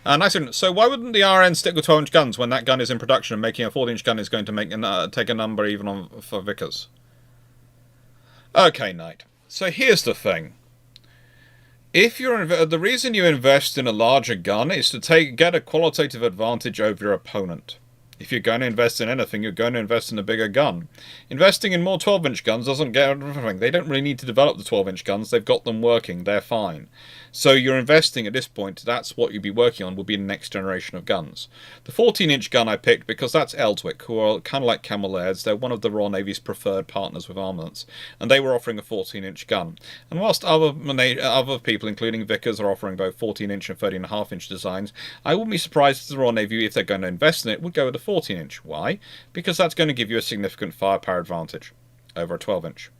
Nice one. So why wouldn't the RN stick with 12-inch guns when that gun is in production and making a 40-inch gun is going to take a number even for Vickers? Okay, Knight. So here's the thing. If the reason you invest in a larger gun is to get a qualitative advantage over your opponent. If you're going to invest in anything, you're going to invest in a bigger gun. Investing in more 12-inch guns doesn't get everything. They don't really need to develop the 12-inch guns. They've got them working. They're fine. So you're investing at this point. That's what you'd be working on, would be the next generation of guns. The 14-inch gun I picked because that's Elswick, who are kind of like Camel Airs. They're one of the Royal Navy's preferred partners with armaments. And they were offering a 14-inch gun. And whilst other people, including Vickers, are offering both 14-inch and 13.5-inch designs, I wouldn't be surprised if the Royal Navy, if they're going to invest in it, would go with a 14-inch. Why? Because that's going to give you a significant firepower advantage over a 12-inch.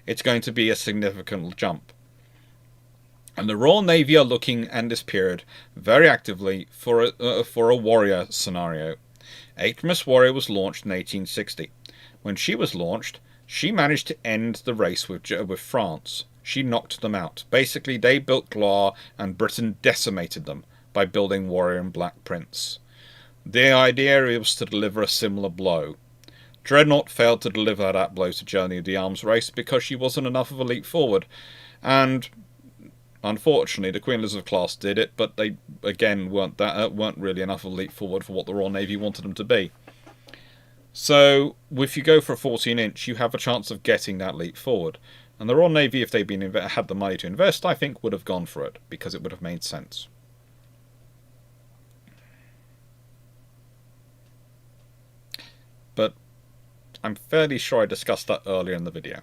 It's going to be a significant jump. And the Royal Navy are looking in this period very actively for a warrior scenario. HMS Warrior was launched in 1860. When she was launched, she managed to end the race with France. She knocked them out. Basically, they built Clarke and Britain decimated them by building Warrior and Black Prince. The idea was to deliver a similar blow. Dreadnought failed to deliver that blow to Germany of the arms race because she wasn't enough of a leap forward. And unfortunately, the Queen Elizabeth class did it, but they, again, weren't really enough of a leap forward for what the Royal Navy wanted them to be. So, if you go for a 14-inch, you have a chance of getting that leap forward. And the Royal Navy, if they'd had the money to invest, I think would have gone for it, because it would have made sense. But I'm fairly sure I discussed that earlier in the video.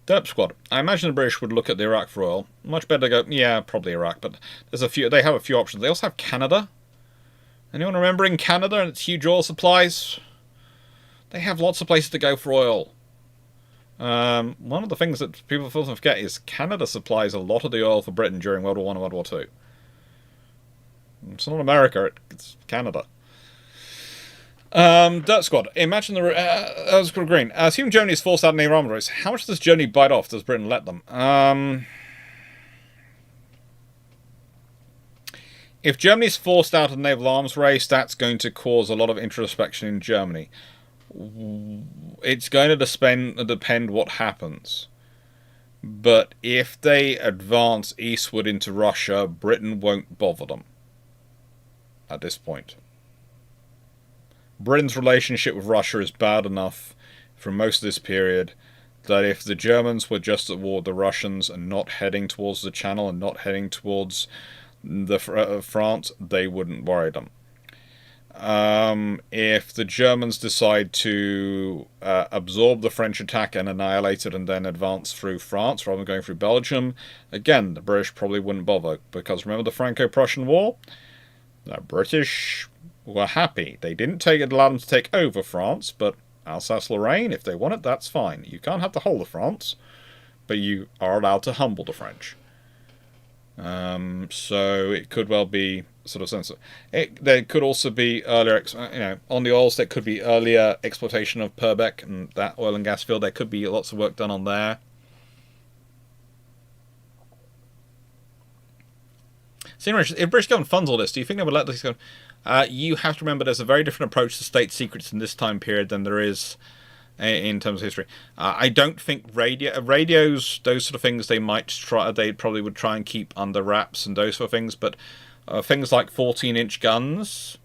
DARPA squad. I imagine the British would look at the Iraq for oil. Much better to go, yeah, probably Iraq, but they have a few options. They also have Canada. Anyone remembering Canada and its huge oil supplies? They have lots of places to go for oil. One of the things that people often forget is Canada supplies a lot of the oil for Britain during World War I and World War II. It's not America, it's Canada. Dirt Squad. Imagine the Green. Assume Germany is forced out of naval arms race. How much does Germany bite off? Does Britain let them? If Germany is forced out of the naval arms race, that's going to cause a lot of introspection in Germany. It's going to depend what happens. But if they advance eastward into Russia, Britain won't bother them at this point. Britain's relationship with Russia is bad enough for most of this period that if the Germans were just at war with the Russians and not heading towards the Channel and not heading towards France, they wouldn't worry them. If the Germans decide to absorb the French attack and annihilate it and then advance through France rather than going through Belgium, again, the British probably wouldn't bother, because remember the Franco-Prussian War? The British were happy. They didn't allow them to take over France, but Alsace-Lorraine, if they want it, that's fine. You can't have the whole of France, but you are allowed to humble the French. So it could well be sort of sensitive. There could also be earlier, on the oils, there could be earlier exploitation of Purbeck and that oil and gas field. There could be lots of work done on there. So if British government funds all this, do you think they would let this go? You have to remember there's a very different approach to state secrets in this time period than there is in terms of history. I don't think radios, those sort of things, they probably would try and keep under wraps and those sort of things, but things like 14-inch guns,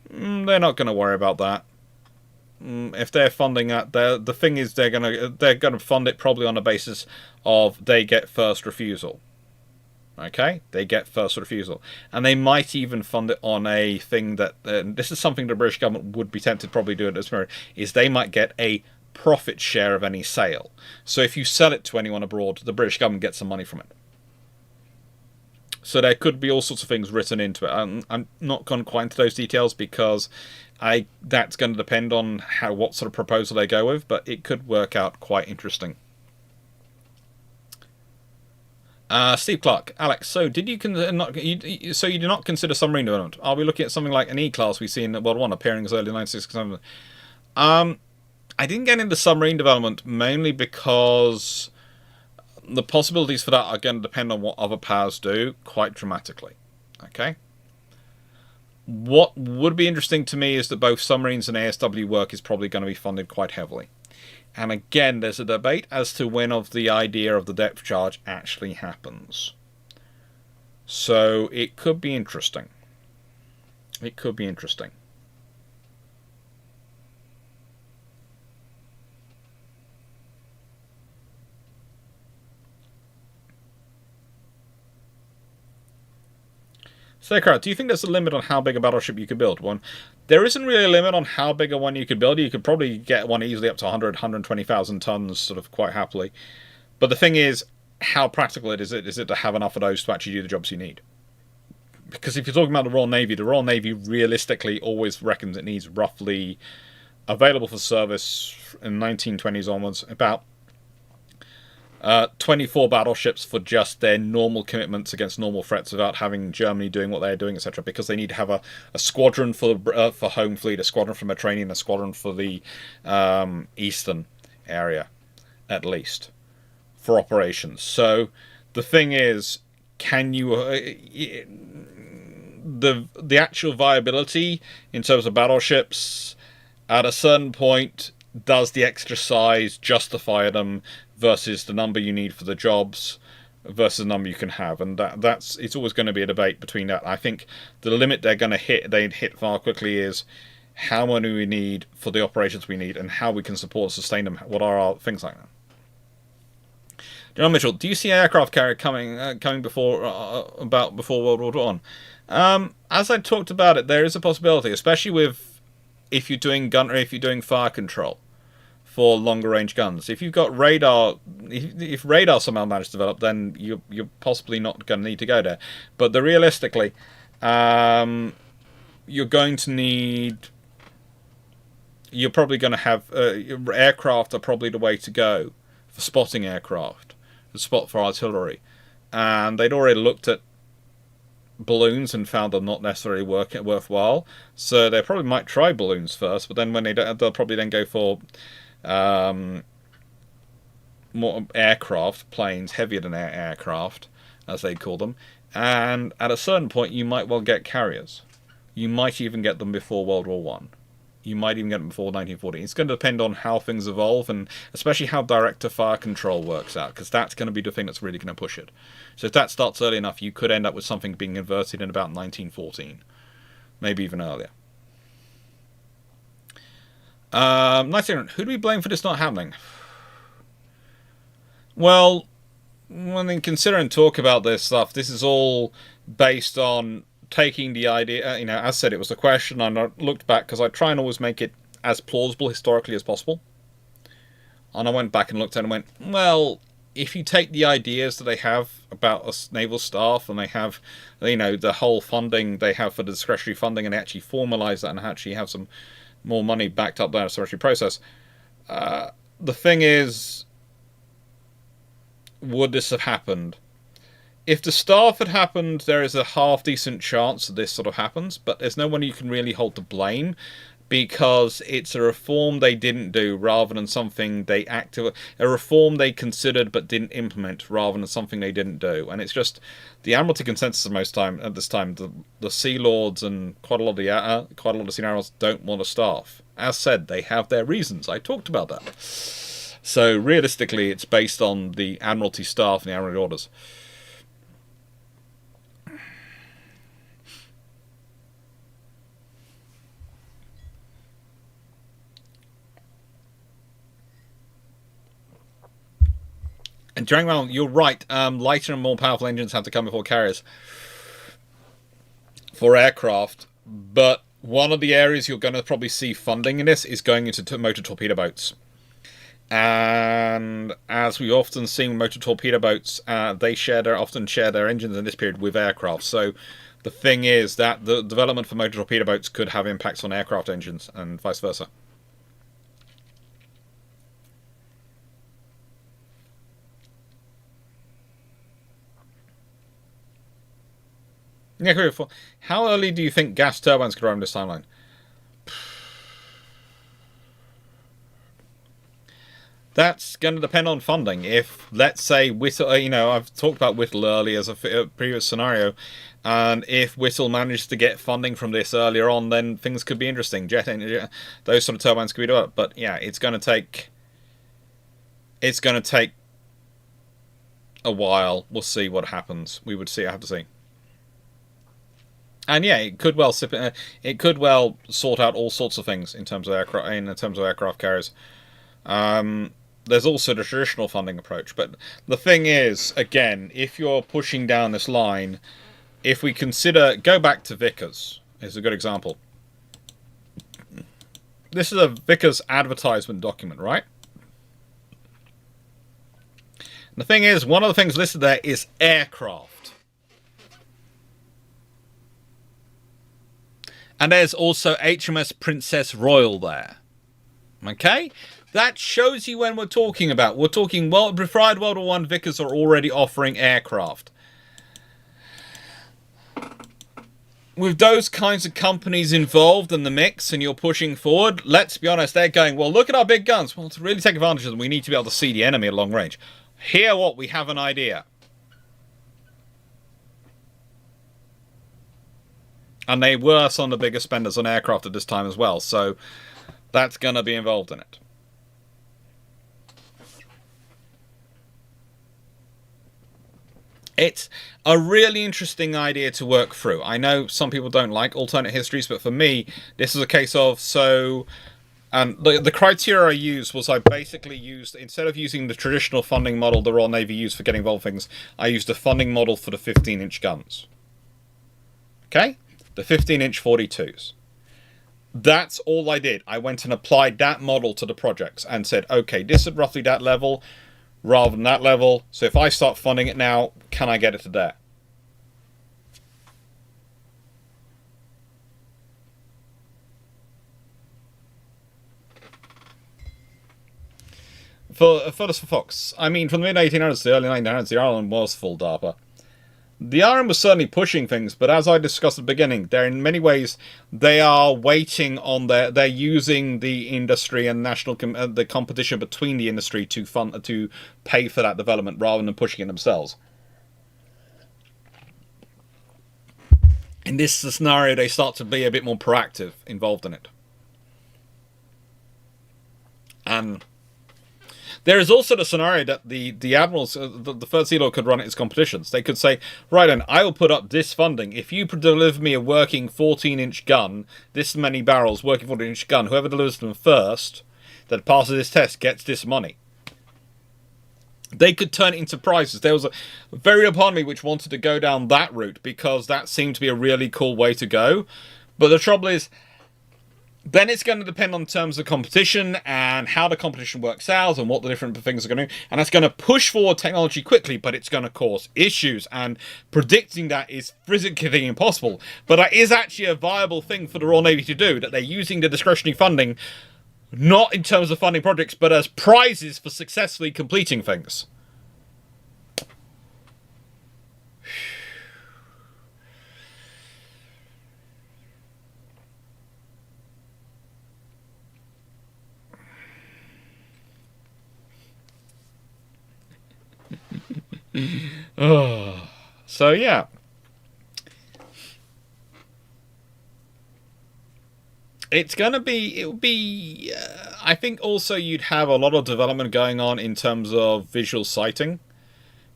they're not going to worry about that. If they're funding that, the thing is they're gonna fund it probably on the basis of they get first refusal. Okay, they get first refusal, and they might even fund it on a thing that this is something the British government would be tempted to probably do at this moment, is they might get a profit share of any sale. So if you sell it to anyone abroad, the British government gets some money from it. So there could be all sorts of things written into it. I'm not gone quite into those details because that's going to depend on what sort of proposal they go with, but it could work out quite interesting. Steve Clarke, Alex. So did you so you do not consider submarine development? Are we looking at something like an E-class we see in World War I appearing as early as 1967? I didn't get into submarine development mainly because the possibilities for that are going to depend on what other powers do quite dramatically. Okay. What would be interesting to me is that both submarines and ASW work is probably going to be funded quite heavily. And again, there's a debate as to when of the idea of the depth charge actually happens. So it could be interesting. It could be interesting. So, do you think there's a limit on how big a battleship you could build? One, there isn't really a limit on how big a one you could build. You could probably get one easily up to 100, 120,000 tons, sort of quite happily. But the thing is, how practical is it to have enough of those to actually do the jobs you need? Because if you're talking about the Royal Navy realistically always reckons it needs roughly, available for service in 1920s onwards, about 24 battleships for just their normal commitments against normal threats without having Germany doing what they're doing, etc. Because they need to have a squadron for home fleet, a squadron for Mediterranean, a squadron for the eastern area, at least, for operations. So the thing is, can you the actual viability in terms of battleships at a certain point, does the extra size justify them versus the number you need for the jobs versus the number you can have? And it's always going to be a debate between that. I think the limit they'd hit far quickly is how many we need for the operations we need and how we can support and sustain them. What are our things like that? John Mitchell, do you see an aircraft carrier coming before World War One? As I talked about it, there is a possibility, especially if you're doing fire control for longer range guns. If you've got radar, if radar somehow managed to develop, then you're possibly not going to need to go there. But realistically, you're probably going to have aircraft are probably the way to go for spotting aircraft, to spot for artillery, and they'd already looked at balloons and found them not necessarily worthwhile. So they probably might try balloons first, but then when they'll probably then go for more aircraft, planes, heavier than aircraft, as they call them. And at a certain point, you might well get carriers. You might even get them before World War One. You might even get them before 1940. It's going to depend on how things evolve, and especially how direct-to-fire control works out, because that's going to be the thing that's really going to push it. So if that starts early enough, you could end up with something being inverted in about 1914. Maybe even earlier. Nice ignorant. Who do we blame for this not happening? Well, when they consider and talk about this stuff, this is all based on taking the idea, as I said, it was a question, and I looked back, because I try and always make it as plausible historically as possible. And I went back and looked at it and went, well, if you take the ideas that they have about us naval staff, and they have, the whole funding they have for the discretionary funding, and they actually formalize that and actually have some more money backed up by a discretionary process, the thing is, would this have happened? If the staff had happened, there is a half-decent chance that this sort of happens, but there's no one you can really hold to blame, because it's a reform they didn't do rather than something they a reform they considered but didn't implement rather than something they didn't do. And it's just the Admiralty consensus at this time, the Sea Lords and quite a lot of the senior admirals don't want a staff. As said, they have their reasons. I talked about that. So realistically, it's based on the Admiralty staff and the Admiralty orders. And during round, you're right. Lighter and more powerful engines have to come before carriers for aircraft. But one of the areas you're going to probably see funding in this is going into motor torpedo boats. And as we often see with motor torpedo boats, they often share their engines in this period with aircraft. So the thing is that the development for motor torpedo boats could have impacts on aircraft engines and vice versa. Yeah, how early do you think gas turbines could run this timeline? That's going to depend on funding. If, let's say, Whittle, I've talked about Whittle earlier as a previous scenario, and if Whittle manages to get funding from this earlier on, then things could be interesting. Jet engine, those sort of turbines could be developed. But yeah, it's going to take a while. We'll see what happens. We would see. I have to see. And yeah, it could well sort out all sorts of things in terms of aircraft carriers. There's also the traditional funding approach, but the thing is, again, if you're pushing down this line, if we go back to Vickers, is a good example. This is a Vickers advertisement document, right? And the thing is, one of the things listed there is aircraft. And there's also HMS Princess Royal there. Okay? That shows you when we're talking about. We're talking, prior to World War I, Vickers are already offering aircraft. With those kinds of companies involved in the mix and you're pushing forward, let's be honest, they're going, well, look at our big guns. Well, to really take advantage of them, we need to be able to see the enemy at long range. Here, we have an idea. And they were some of the biggest spenders on aircraft at this time as well, so that's going to be involved in it. It's a really interesting idea to work through. I know some people don't like alternate histories, but for me, this is a case of, the criteria I used was I basically used, instead of using the traditional funding model the Royal Navy used for getting involved in things, I used a funding model for the 15-inch guns. Okay? The 15-inch 42s. That's all I did. I went and applied that model to the projects and said, okay, this is roughly that level rather than that level. So if I start funding it now, can I get it to there? For Fox, I mean, from the mid-1800s to the early 1900s, the Ireland was full DARPA. The Iron was certainly pushing things, but as I discussed at the beginning, they're in many ways, they are waiting on they're using the industry and the competition between the industry to pay for that development rather than pushing it themselves. In this scenario, they start to be a bit more proactive involved in it. And there is also the scenario that the admirals, the Third Sea Lord, could run it as competitions. They could say, right then, I will put up this funding. If you deliver me a working 14-inch gun, this many barrels, working 14-inch gun, whoever delivers them first, that passes this test, gets this money. they could turn it into prizes. There was a very real part of me which wanted to go down that route because that seemed to be a really cool way to go. But the trouble is, then it's going to depend on terms of competition and how the competition works out and what the different things are going to do. And that's going to push forward technology quickly, but it's going to cause issues. And predicting that is physically impossible. But that is actually a viable thing for the Royal Navy to do, that they're using the discretionary funding not in terms of funding projects, but as prizes for successfully completing things. So yeah. It'll be, I think also you'd have a lot of development going on in terms of visual sighting,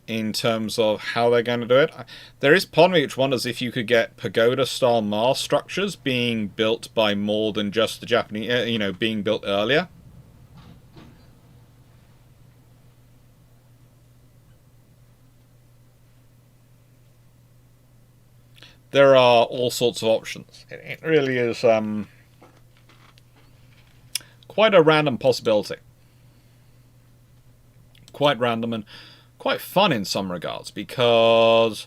in terms of how they're going to do it. There is part of me which wonders if you could get pagoda-style mast structures being built by more than just the Japanese, being built earlier. There are all sorts of options. It really is, quite a random possibility. Quite random and quite fun in some regards, because,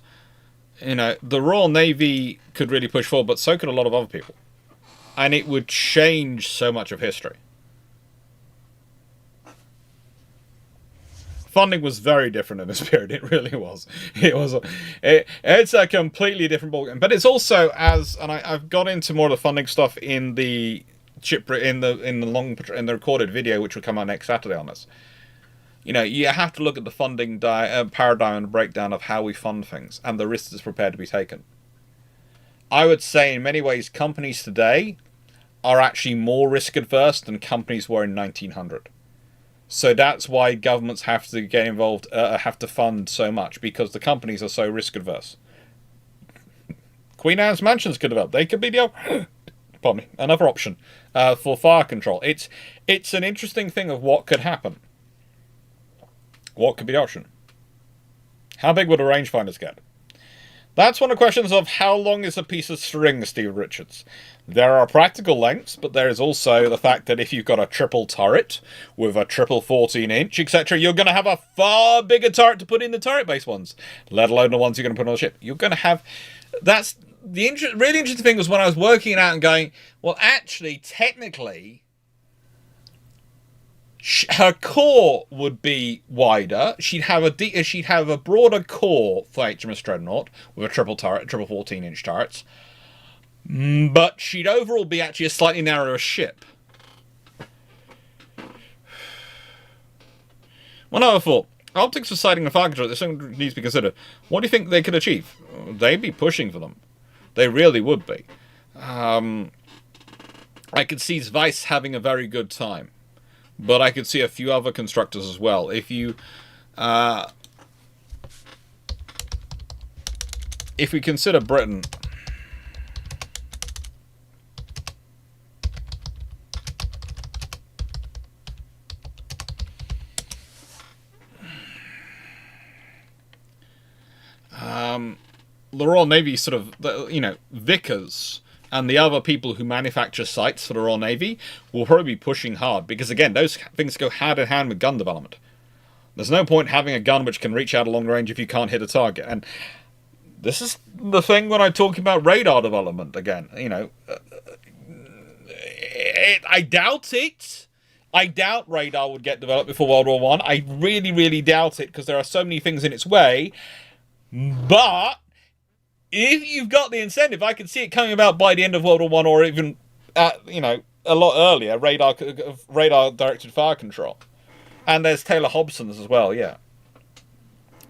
the Royal Navy could really push forward, but so could a lot of other people. And it would change so much of history. Funding was very different in this period. It really was. It's a completely different ballgame. But it's also, I've got into more of the funding stuff in the in the recorded video, which will come out next Saturday on this. You have to look at the funding paradigm and breakdown of how we fund things and the risks that's prepared to be taken. I would say in many ways companies today are actually more risk adverse than companies were in 1900. So that's why governments have to get involved, have to fund so much, because the companies are so risk adverse. Queen Anne's mansions could develop. They could be the another option for fire control. It's an interesting thing of what could happen. What could be the option? How big would the rangefinders get? That's one of the questions of how long is a piece of string, Steve Richards. There are practical lengths, but there is also the fact that if you've got a triple turret with a triple 14-inch, etc., you're going to have a far bigger turret to put in the turret-based ones, let alone the ones you're going to put on the ship. You're going to have... That's the really interesting thing was when I was working it out and going, well, actually, technically, her core would be wider. She'd have a broader core for HMS Dreadnought with a triple 14-inch turrets, but she'd overall be actually a slightly narrower ship. One other thought. Optics for sighting and fire control, this needs to be considered. What do you think they could achieve? They'd be pushing for them. They really would be. I could see Weiss having a very good time. But I could see a few other constructors as well. If we consider Britain, the Royal Navy sort of, Vickers and the other people who manufacture sights for the Royal Navy will probably be pushing hard, because again, those things go hand in hand with gun development. There's no point having a gun which can reach out a long range if you can't hit a target. And this is the thing when I'm talking about radar development again. I doubt it. I doubt radar would get developed before World War I. I really, really doubt it, because there are so many things in its way. But if you've got the incentive, I could see it coming about by the end of World War I, or even, a lot earlier, radar-directed fire control. And there's Taylor Hobson's as well, yeah.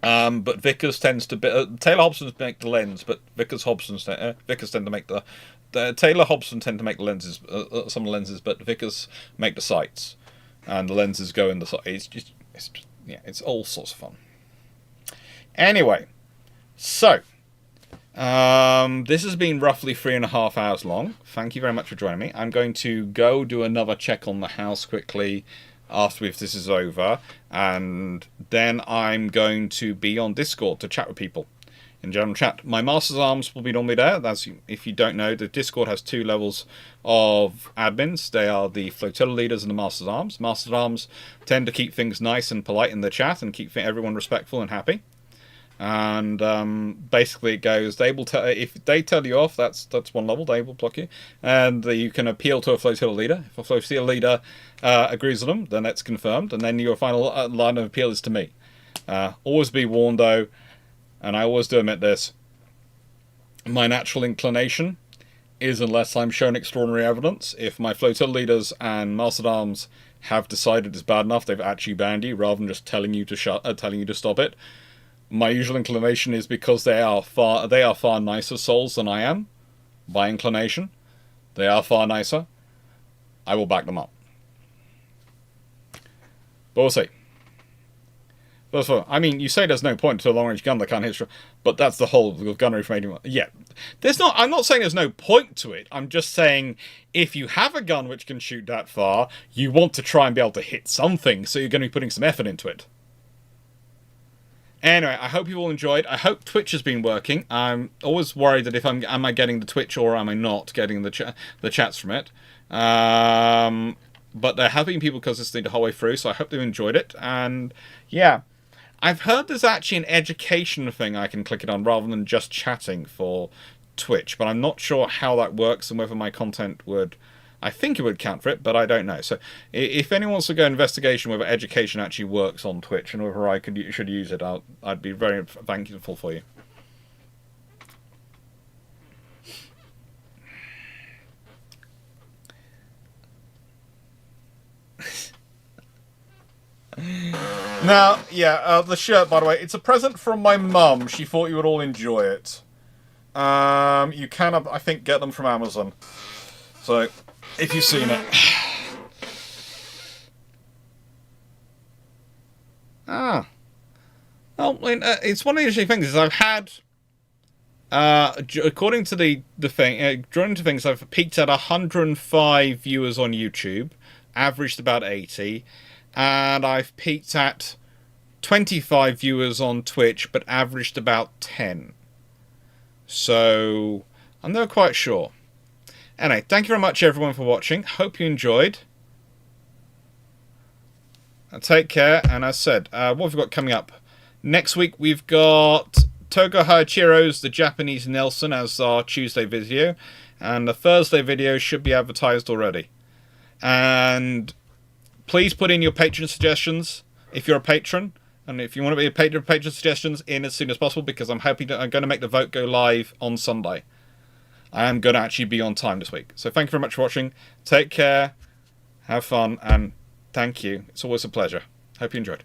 But Vickers tends to be... Taylor Hobson's make the lens, but Vickers tend to make the Taylor Hobson tend to make the lenses, some of the lenses, but Vickers make the sights. And the lenses go in the sights. It's all sorts of fun. Anyway, so... this has been roughly 3.5 hours long. Thank you very much for joining me. I'm going to go do another check on the house quickly after if this is over, and then I'm going to be on Discord to chat with people in general chat. My Master's Arms will be normally there. That's, if you don't know, the Discord has 2 levels of admins. They are the flotilla leaders and the Master's Arms. Master's Arms tend to keep things nice and polite in the chat and keep everyone respectful and happy. And basically it goes, they will tell, if they tell you off, that's one level, they will block you, and you can appeal to a flotilla leader. If a flotilla leader agrees with them, then that's confirmed, and then your final line of appeal is to me. Always be warned though, and I always do admit this, my natural inclination is, unless I'm shown extraordinary evidence, if my flotilla leaders and Master Arms have decided it's bad enough, they've actually banned you rather than just telling you to stop it. My usual inclination is, because they are far nicer souls than I am, by inclination. They are far nicer. I will back them up. But we'll see. But I mean, you say there's no point to a long-range gun that can't hit, but that's the whole gunnery from 81. Yeah, I'm not saying there's no point to it. I'm just saying, if you have a gun which can shoot that far, you want to try and be able to hit something, so you're going to be putting some effort into it. Anyway, I hope you all enjoyed. I hope Twitch has been working. I'm always worried that if am I getting the Twitch or am I not getting the chats from it. But there have been people consistently the whole way through, so I hope they've enjoyed it. And yeah, I've heard there's actually an education thing I can click it on rather than just chatting for Twitch, but I'm not sure how that works and whether my content would... I think it would count for it, but I don't know. So if anyone wants to go investigation whether education actually works on Twitch and whether I should use it, I'd be very thankful for you. Now, yeah, the shirt, by the way, it's a present from my mum. She thought you would all enjoy it. You can, I think, get them from Amazon. So... if you've seen it. Well, it's one of the interesting things is I've had, according to the thing, according to things, I've peaked at 105 viewers on YouTube, averaged about 80, and I've peaked at 25 viewers on Twitch, but averaged about 10. So, I'm not quite sure. Anyway, thank you very much everyone for watching. Hope you enjoyed. Take care, and as I said, what have we got coming up? Next week we've got Togo Haichiro's The Japanese Nelson as our Tuesday video, and the Thursday video should be advertised already. And please put in your patron suggestions if you're a patron, and if you want to be a patron suggestions in as soon as possible, because I'm going to make the vote go live on Sunday. I am going to actually be on time this week. So thank you very much for watching. Take care, have fun, and thank you. It's always a pleasure. Hope you enjoyed.